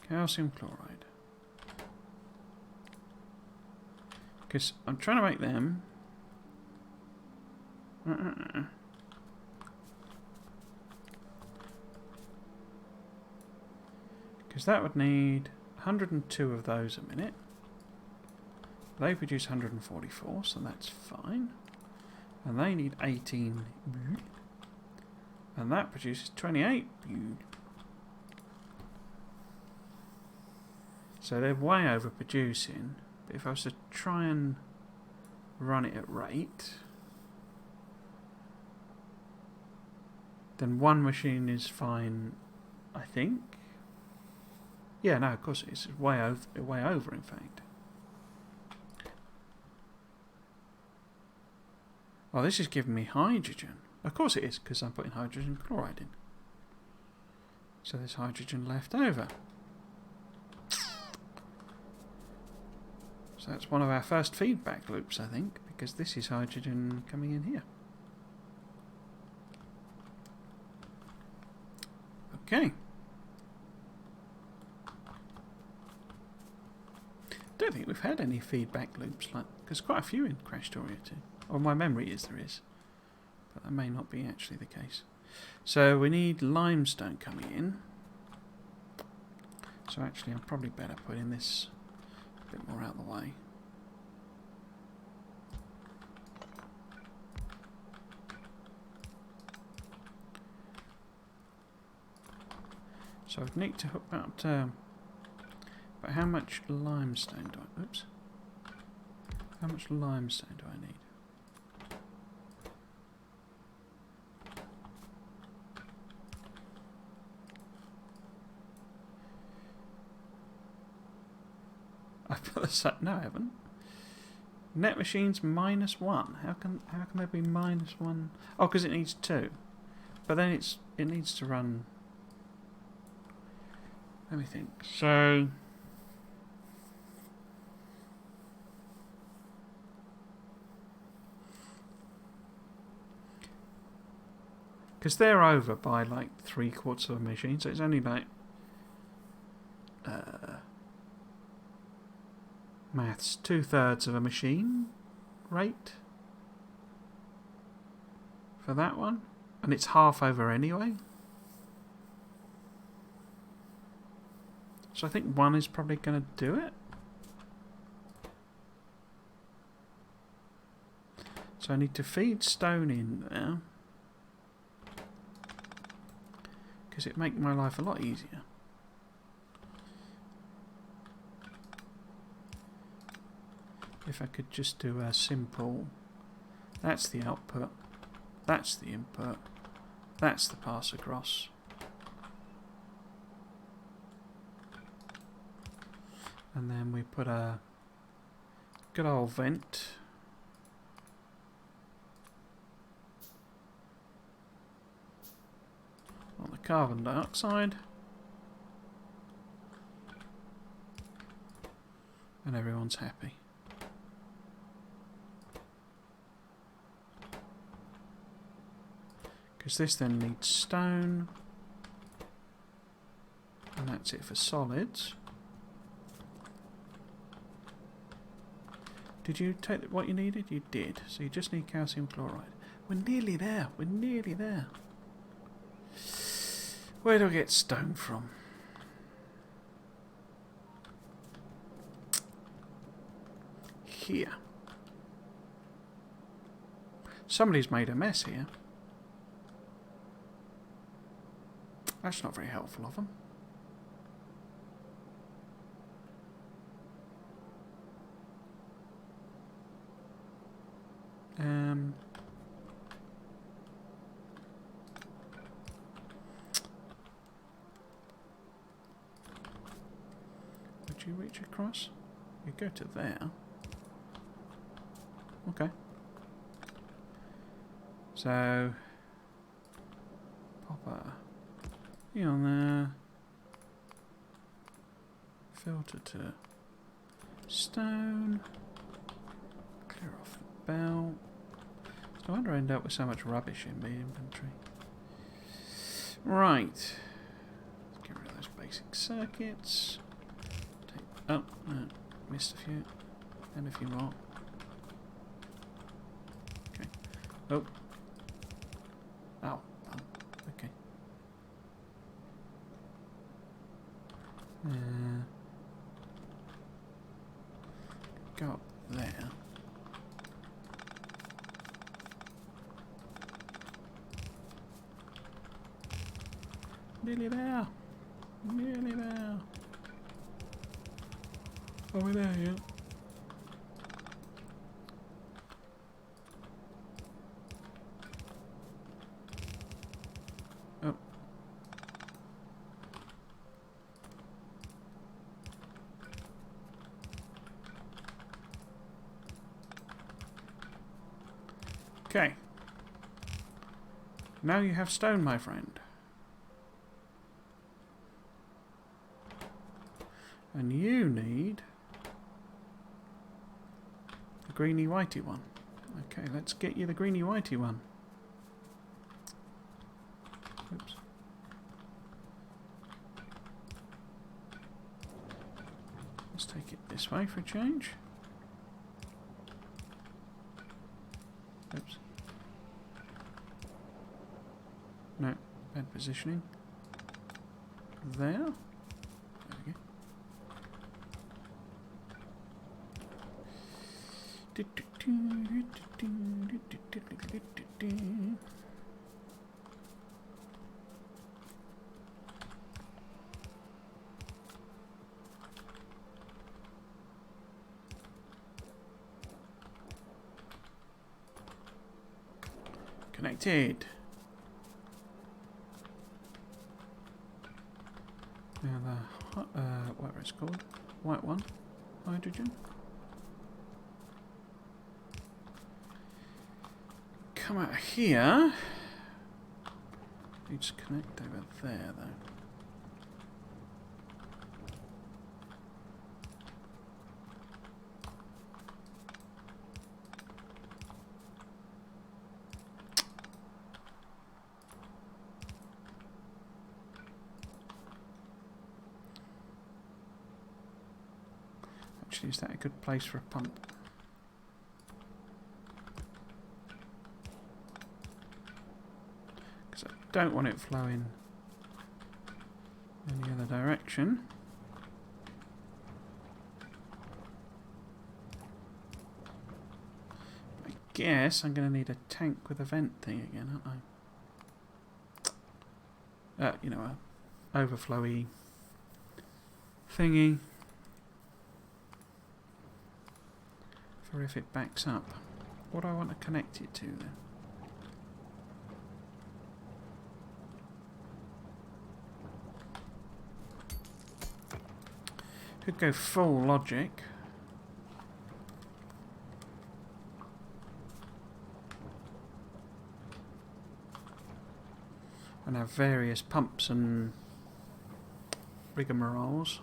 Calcium chloride. Because I'm trying to make them. Because that would need 102 of those a minute. They produce 144, so that's fine. And they need 18. And that produces 28. So they're way overproducing. But if I was to try and run it at rate, then one machine is fine, I think. Yeah, no, of course it is. It's way over, in fact. Oh, this is giving me hydrogen. Of course it is, because I'm putting hydrogen chloride in. So there's hydrogen left over. So that's one of our first feedback loops, I think, because this is hydrogen coming in here. Okay. Don't think we've had any feedback loops like, because quite a few in Crash Story 2. Or my memory is there is, but that may not be actually the case. So we need limestone coming in. So actually I'm probably better putting this a bit more out of the way. So I'd need to hook that up to... But how much limestone do I... Oops. How much limestone do I need? I've put the no, I haven't. Net machines -1. How can there be -1? Oh, because it needs 2. But then it needs to run. Let me think. So because they're over by like 3/4 of a machine, so it's only like maths 2/3 of a machine rate for that one, and it's half over anyway. So I think 1 is probably going to do it. So I need to feed stone in there, because it makes my life a lot easier. If I could just do a simple, that's the output, that's the input, that's the pass across. And then we put a good old vent on the carbon dioxide, and everyone's happy. Because this then needs stone, and that's it for solids. Did you take what you needed? You did. So you just need calcium chloride. We're nearly there. We're nearly there. Where do I get stone from? Here. Somebody's made a mess here. That's not very helpful of them. Would you reach across? You go to there. Okay. So pop a thing on there. Filter to stone. Clear off the belt. No wonder I end up with so much rubbish in my inventory. Right. Let's get rid of those basic circuits. Oh, no, missed a few. And a few more. Okay. Oh. Oh. Okay. Go up there. Nearly there. Nearly there. Are we there yet? Oh. Okay. Now you have stone, my friend. And you need the greeny whitey one. Okay, let's get you the greeny whitey one. Oops. Let's take it this way for a change. Oops. No, bad positioning. There. Connected. Now the whatever it's called, white one. hydrogen. Come out here. Needs to connect over there though. Actually, is that a good place for a pump? Because I don't want it flowing any other direction. I guess I'm going to need a tank with a vent thing again, aren't I? You know, a overflowy thingy. For if it backs up. What do I want to connect it to then? Could go full logic. And have various pumps and rigmaroles.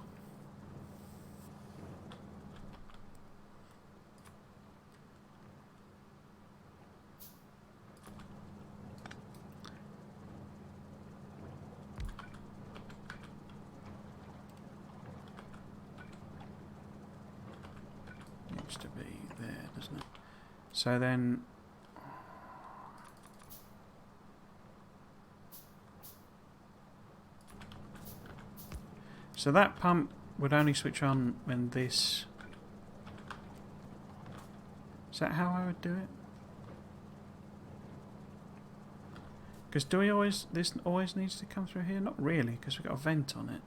To be there, doesn't it? So then so that pump would only switch on when this... Is that how I would do it? Because do we always... This always needs to come through here? Not really, because we've got a vent on it.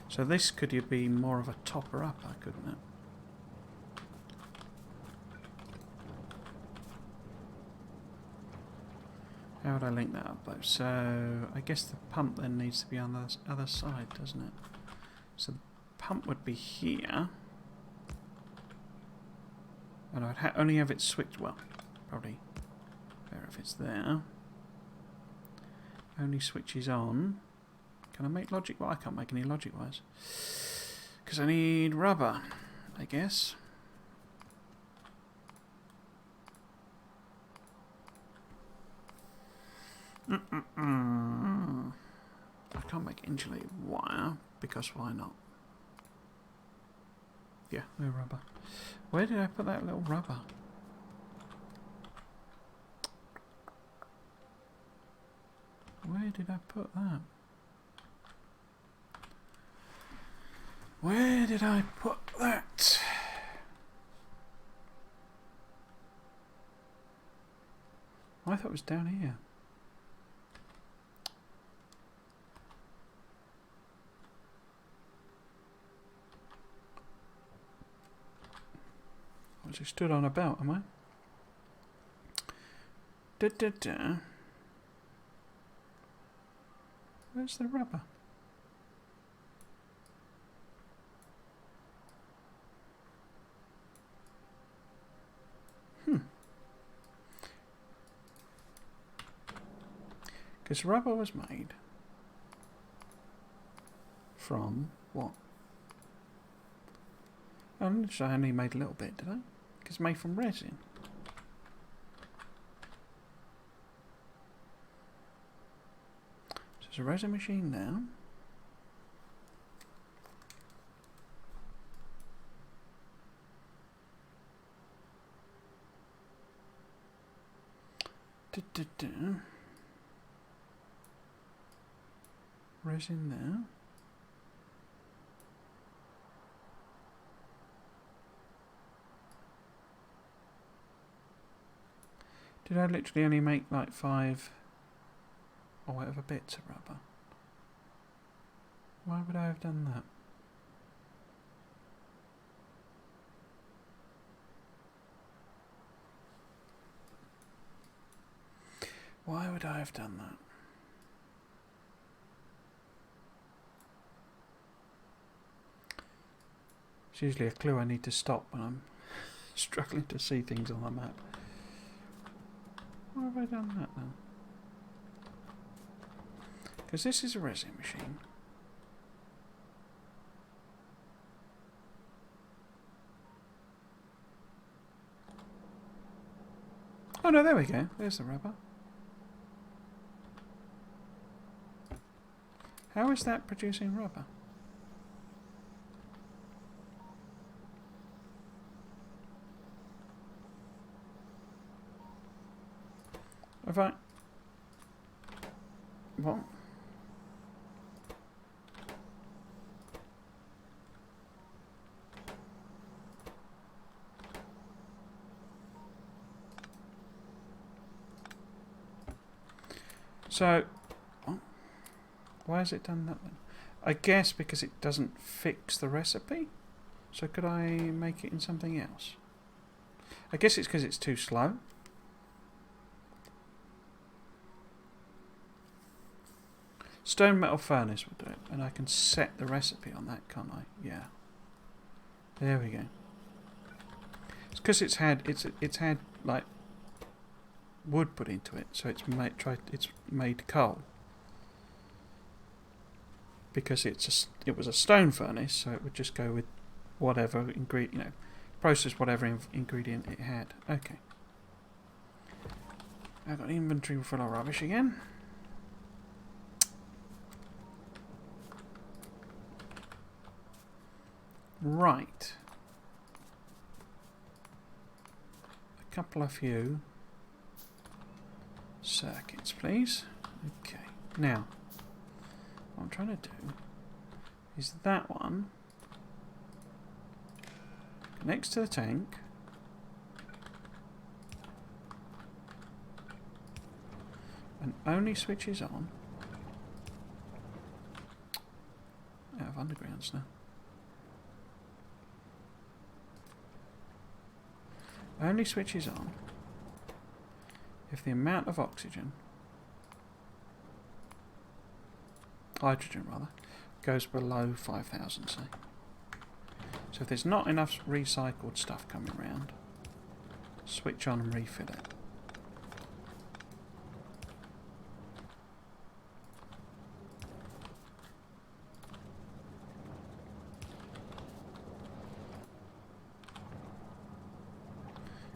So this could be more of a topper-upper, couldn't it? How would I link that up though? So I guess the pump then needs to be on the other side, doesn't it? So the pump would be here. And I'd only have it switched, well, probably better if it's there. Only switches on. Can I make logic? Well, I can't make any logic wise. Because I need rubber, I guess. I can't make insulated wire, because why not? Yeah, no rubber. Where did I put that little rubber? Where did I put that? Where did I put that? I thought it was down here. I just stood on a belt, am I? Da da da. Where's the rubber? Because rubber was made from what? I only made a little bit, did I? Because it's made from resin. So there's a resin machine now. Resin there. Did I literally only make like 5 or whatever bits of rubber? Why would I have done that? Why would I have done that? It's usually a clue I need to stop when I'm struggling to see things on the map. Why have I done that now? Because this is a resin machine. Oh no, there we go. There's the rubber. How is that producing rubber? Have I... What? So... What? Why has it done that then? I guess because it doesn't fix the recipe? So could I make it in something else? I guess it's because it's too slow. Stone metal furnace will do it, and I can set the recipe on that, can't I? Yeah. There we go. It's because it's had like wood put into it, so it's made coal. Because it was a stone furnace, so it would just go with whatever ingredient, process whatever ingredient it had. Okay. I've got an inventory full of rubbish again. Right. A couple of few circuits, please. Okay. Now, what I'm trying to do is that one connects to the tank. And only switches on out of undergrounds now. Only switches on if the amount of hydrogen rather, goes below 5,000, say. So if there's not enough recycled stuff coming around, switch on and refill it.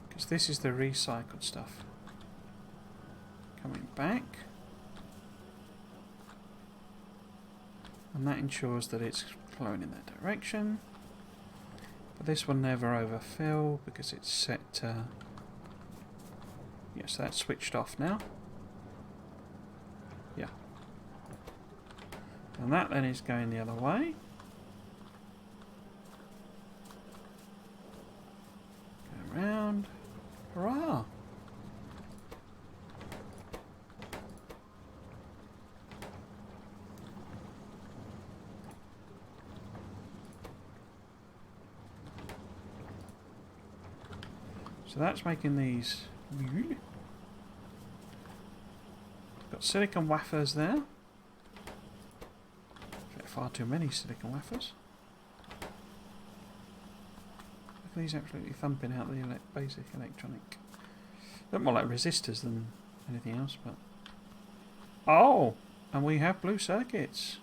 Because this is the recycled stuff coming back. And that ensures that it's flowing in that direction. But this will never overfill because it's set to... Yes, that's switched off now. Yeah. And that then is going the other way. Go around. Hurrah! So that's making these. Got silicon wafers there. Far too many silicon wafers. Look at these absolutely thumping out the basic electronic. Look more like resistors than anything else, but. Oh! And we have blue circuits.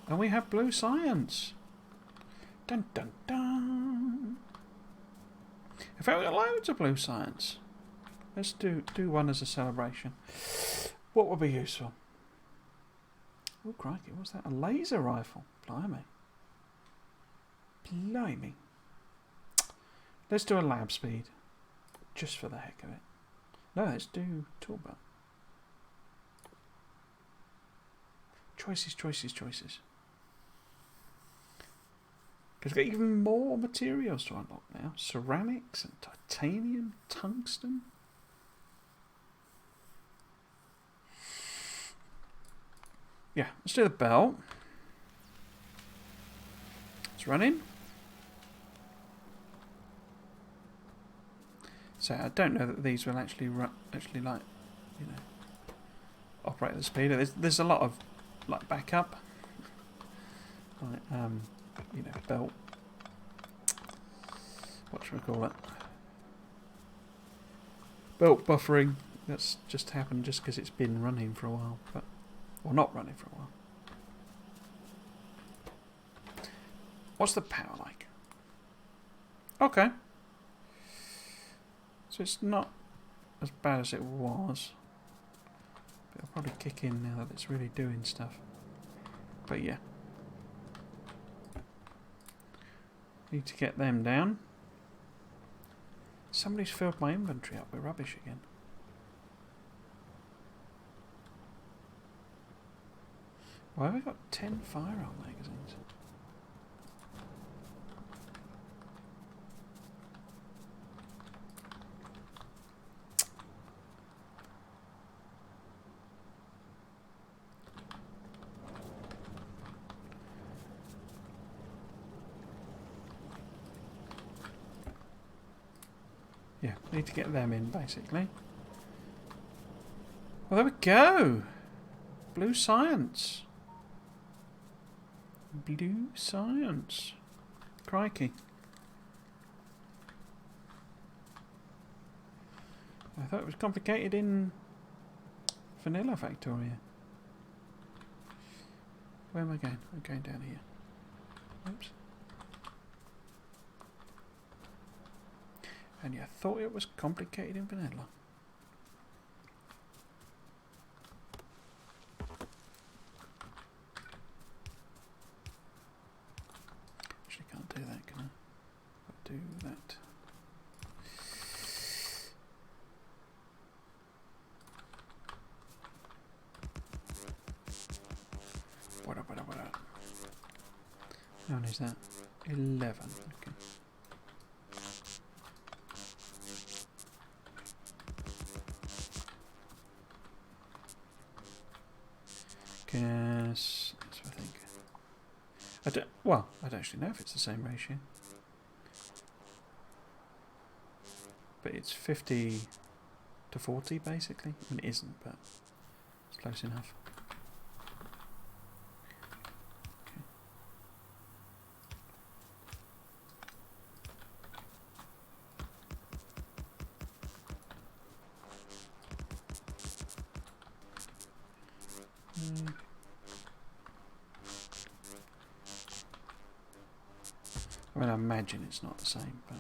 And we have blue science. Dun dun dun! In fact, we've got loads of blue science. Let's do one as a celebration. What would be useful? Oh, crikey, what's that? A laser rifle? Blimey. Blimey. Let's do a lab speed. Just for the heck of it. No, let's do toolbar. Choices, choices, choices. Because we've got even more materials to unlock now. Ceramics and titanium, tungsten. Yeah, let's do the belt. It's running. So I don't know that these will actually like you know, operate at the speed. There's a lot of like backup, like you know, belt. What should we call it? Belt buffering. That's just happened just because it's been running for a while, but or not running for a while. What's the power like? Okay. So it's not as bad as it was. But it'll probably kick in now that it's really doing stuff. But yeah. Need to get them down. Somebody's filled my inventory up with rubbish again. Why have I got 10 firearm magazines? Yeah, need to get them in basically. Well, there we go. Blue science. Blue science. Crikey. I thought it was complicated in vanilla Factorio. Where am I going? I'm going down here. Oops. And you thought it was complicated in vanilla. Actually can't do that, can I? I'll do that. What up? How many is that? 11. Okay. Guess that's what I think. I don't actually know if it's the same ratio. But it's 50 to 40 basically. I mean, it isn't, but it's close enough. Okay. I mean, I imagine it's not the same, but...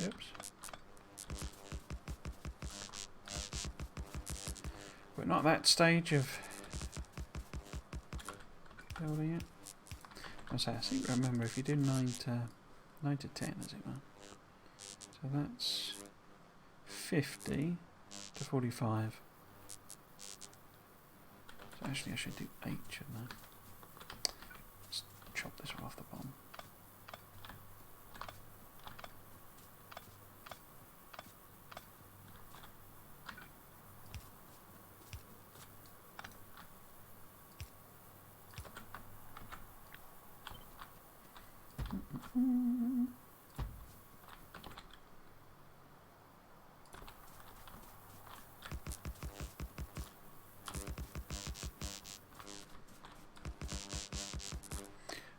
Oops. We're not at that stage of building it. I seem to remember if you do 9 to 10, as it were. So that's 50 to 45. So actually I should do 8, shouldn't I? Let's chop this one off the bottom.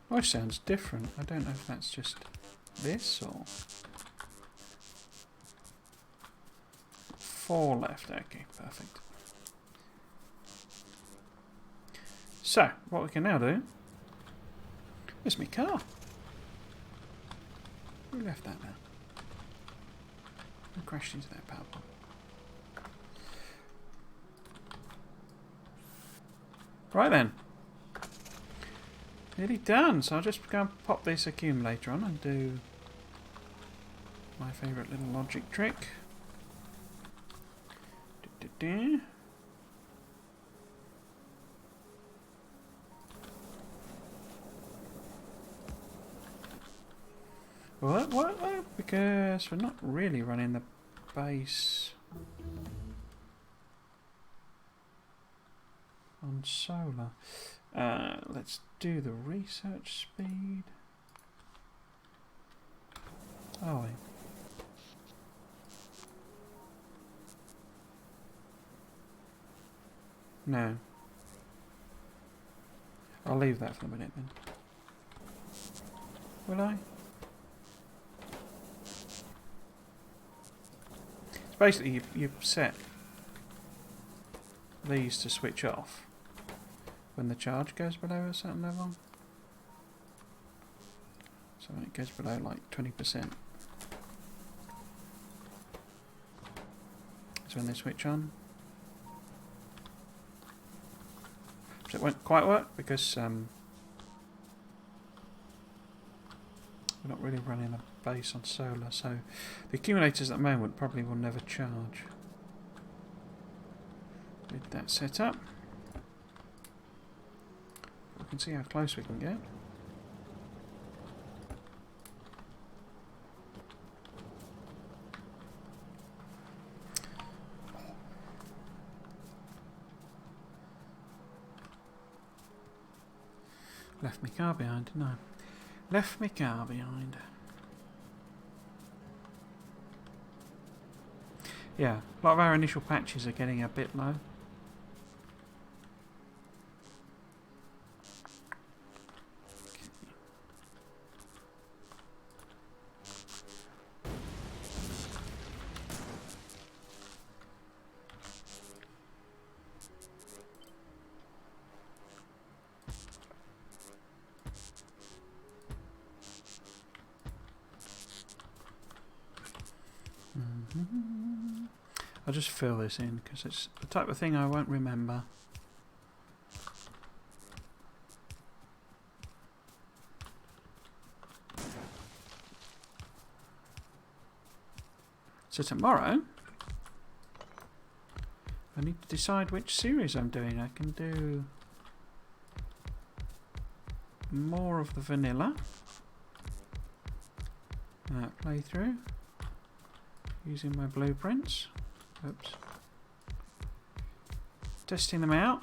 Voice sounds different. I don't know if that's just this or 4 left. Okay, perfect. So, what we can now do is my car. We left that there. And crashed into that power pole. Right then. Nearly done, so I'll just go and pop this accumulator on and do my favourite little logic trick. Well, what? Because we're not really running the base on solar. Let's do the research speed. are we? No. I'll leave that for a minute then. Will I? So basically you set these to switch off when the charge goes below a certain level. So when it goes below like 20%. That's when they switch on. So it won't quite work because we're not really running a base on solar, so the accumulators at the moment probably will never charge with that setup. We can see how close we can get. Left my car behind, didn't I? Left my car behind. Yeah, a lot of our initial patches are getting a bit low. I'll just fill this in because it's the type of thing I won't remember. So tomorrow I need to decide which series I'm doing. I can do more of the vanilla playthrough using my blueprints. Oops. Testing them out.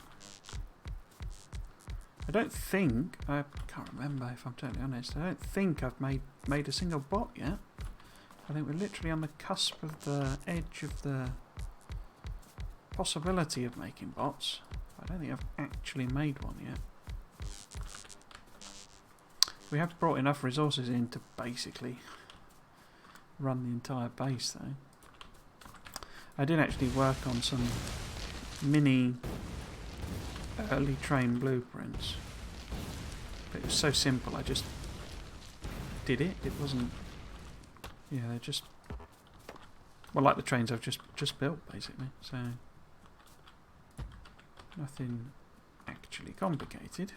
I don't think, I can't remember if I'm totally honest, I don't think I've made a single bot yet. I think we're literally on the cusp of the edge of the possibility of making bots. I don't think I've actually made one yet. We have brought enough resources in to basically run the entire base though. I did actually work on some mini early train blueprints. But it was so simple, I just did it. It wasn't, yeah, they're just, well, like the trains I've just built basically. So nothing actually complicated.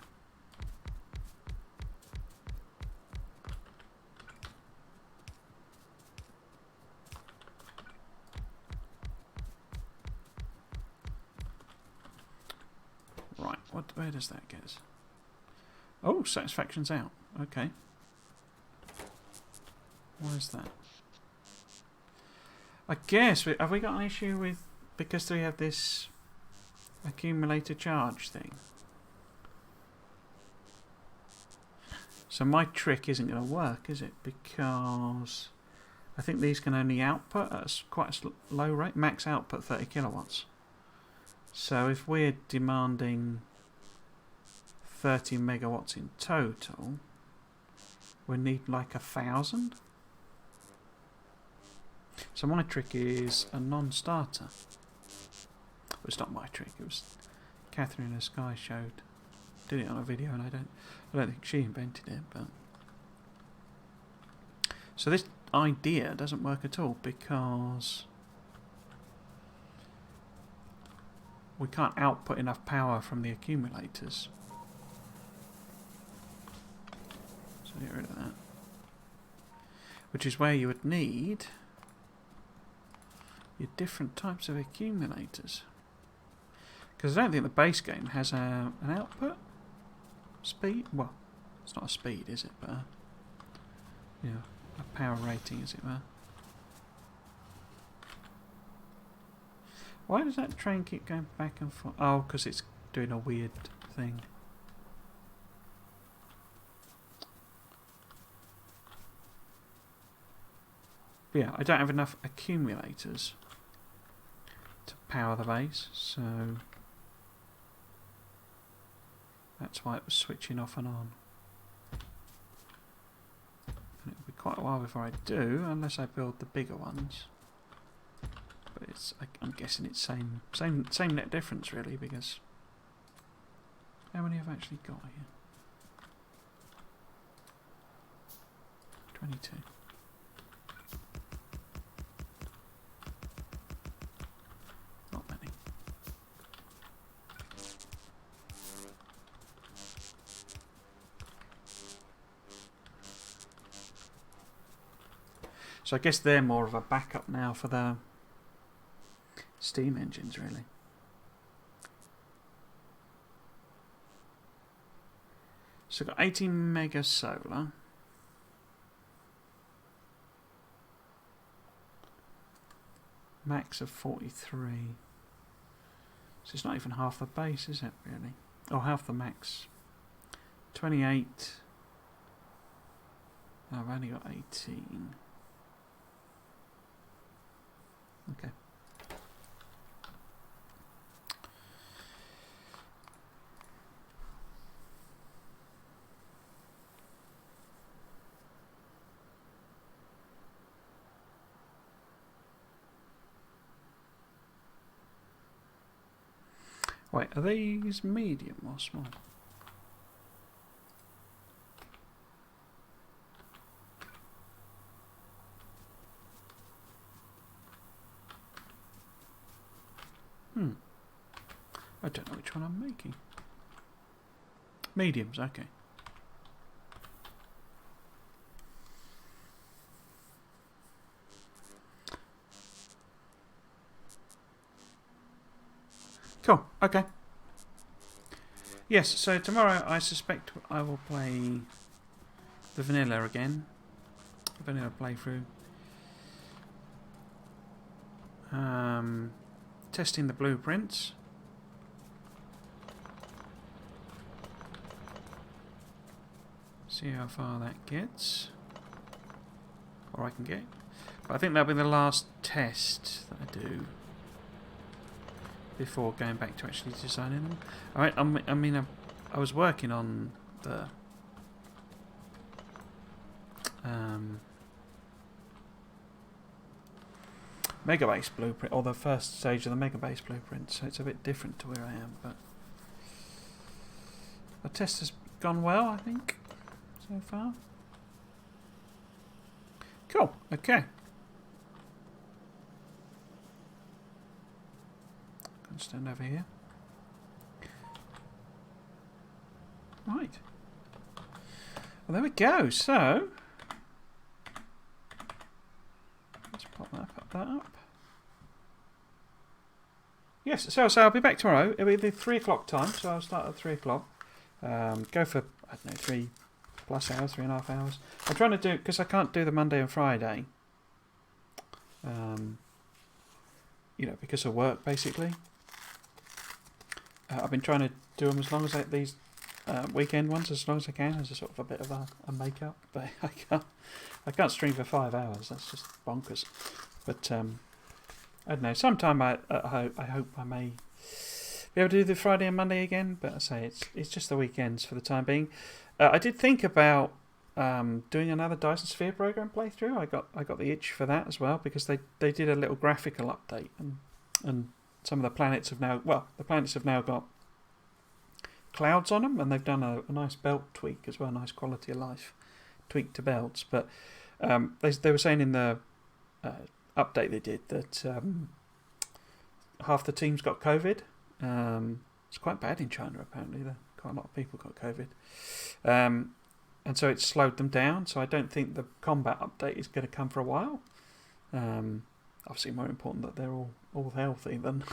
Right, where does that get us? Oh, satisfaction's out. Okay. Why is that? I guess, have we got an issue with, because we have this accumulator charge thing? So my trick isn't going to work, is it? Because I think these can only output at quite a low rate, max output 30 kilowatts. So if we're demanding 30 megawatts in total, we need like 1,000. So my trick is a non-starter. Well, it's not my trick. It was Catherine in the Sky did it on a video, and I don't think she invented it. But so this idea doesn't work at all because we can't output enough power from the accumulators. So get rid of that. Which is where you would need your different types of accumulators. Because I don't think the base game has an output speed. Well, it's not a speed, is it? But a power rating, as it were. Why does that train keep going back and forth? Oh, because it's doing a weird thing. But yeah, I don't have enough accumulators to power the base, so that's why it was switching off and on. And it'll be quite a while before I do, unless I build the bigger ones. But I'm guessing it's same net difference really, because how many have I actually got here? 22. Not many. So I guess they're more of a backup now for the steam engines, really. So I've got 18 mega solar. Max of 43. So it's not even half the base, is it, really? Or half the max. 28. Oh, I've only got 18. Okay. Wait, are these medium or small? I don't know which one I'm making. Mediums, okay. Cool, okay. Yes, so tomorrow I suspect I will play the vanilla again. Vanilla playthrough. Testing the blueprints. See how far that gets. Or I can get. But I think that'll be the last test that I do before going back to actually designing them. I was working on the Megabase blueprint, or the first stage of the Megabase blueprint, so it's a bit different to where I am, but the test has gone well, I think, so far. Cool, okay. Can stand over here. Right. Well, there we go. So let's pop that up. Yes. So I'll be back tomorrow. It'll be the 3 o'clock time. So I'll start at 3 o'clock. Go for, I don't know, 3+ hours, 3.5 hours. I'm trying to do, because I can't do the Monday and Friday. You know, because of work, basically. I've been trying to do them as long as these weekend ones, as long as I can, as a sort of a bit of a make-up. But I can't stream for 5 hours. That's just bonkers. But I don't know. Sometime I hope I may be able to do the Friday and Monday again. But I say it's just the weekends for the time being. I did think about doing another Dyson Sphere program playthrough. I got the itch for that as well, because they did a little graphical update, and some of the planets have now got clouds on them, and they've done a nice belt tweak as well, nice quality of life tweak to belts. But they were saying in the update they did that half the teams got COVID. It's quite bad in China, apparently. Quite a lot of people got COVID. And so it's slowed them down. So I don't think the combat update is going to come for a while. Obviously, more important that they're all healthy than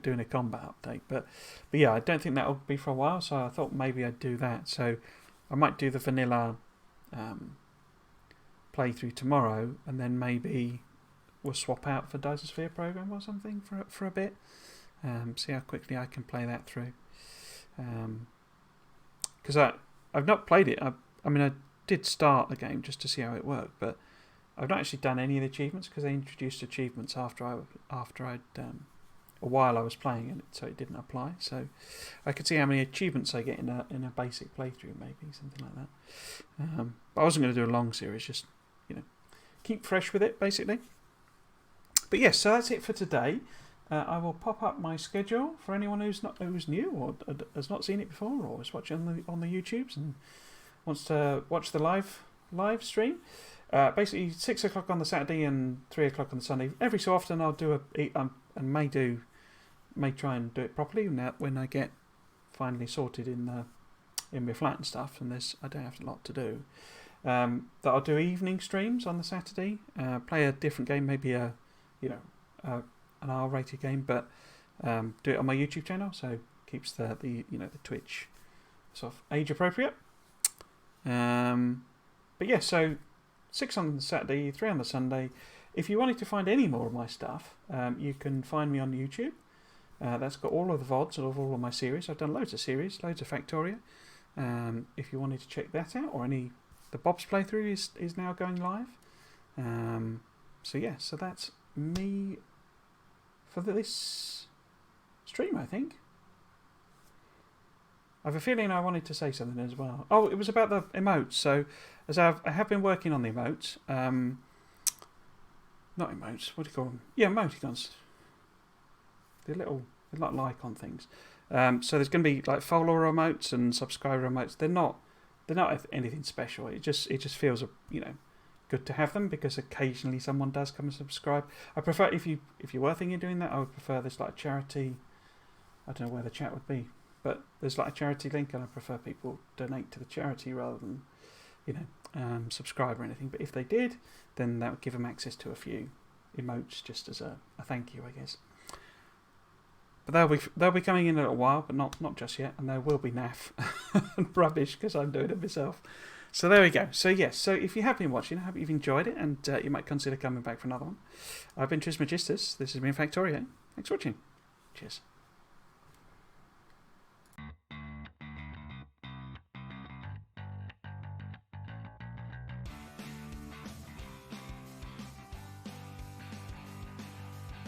doing a combat update. But yeah, I don't think that will be for a while. So I thought maybe I'd do that. So I might do the vanilla playthrough tomorrow, and then maybe we'll swap out for Dyson Sphere program or something for a bit. See how quickly I can play that through. Because I've not played it. I did start the game just to see how it worked, but I've not actually done any of the achievements because they introduced achievements after I'd a while I was playing it, so it didn't apply. So I could see how many achievements I get in a basic playthrough, maybe something like that. But I wasn't going to do a long series, just keep fresh with it, basically. But yes, so that's it for today. I will pop up my schedule for anyone who's new or has not seen it before, or is watching on the YouTubes and wants to watch the live stream. Basically 6 o'clock on the Saturday and 3 o'clock on the Sunday. Every so often I'll do and may try and do it properly when I get finally sorted in my flat and stuff, and I don't have a lot to do. That I'll do evening streams on the Saturday, play a different game, maybe an R-rated game, but do it on my YouTube channel, so keeps the Twitch sort of age appropriate. But yeah, so 6 on the Saturday, 3 on the Sunday. If you wanted to find any more of my stuff, you can find me on YouTube. That's got all of the VODs of all of my series. I've done loads of series, loads of Factorio. If you wanted to check that out, or the Bob's playthrough is now going live. So yeah, so that's me for this stream, I think. I have a feeling I wanted to say something as well. Oh, it was about the emotes. So, as I have been working on the emotes, not emotes. What do you call them? Yeah, emoticons. They're like icon things. So there's going to be like follower emotes and subscriber emotes. They're not anything special. It just feels good to have them, because occasionally someone does come and subscribe. I prefer if you were thinking of doing that, I would prefer this like a charity. I don't know where the chat would be, but there's like a charity link, and I prefer people donate to the charity rather than subscribe or anything. But if they did, then that would give them access to a few emotes just as a thank you, I guess. But they'll be coming in a little while, but not just yet, and there will be naff and rubbish because I'm doing it myself. So there we go. So yes, so if you have been watching, I hope you've enjoyed it, and you might consider coming back for another one. I've been Trismegistus. This has been Factorio. Thanks for watching. Cheers.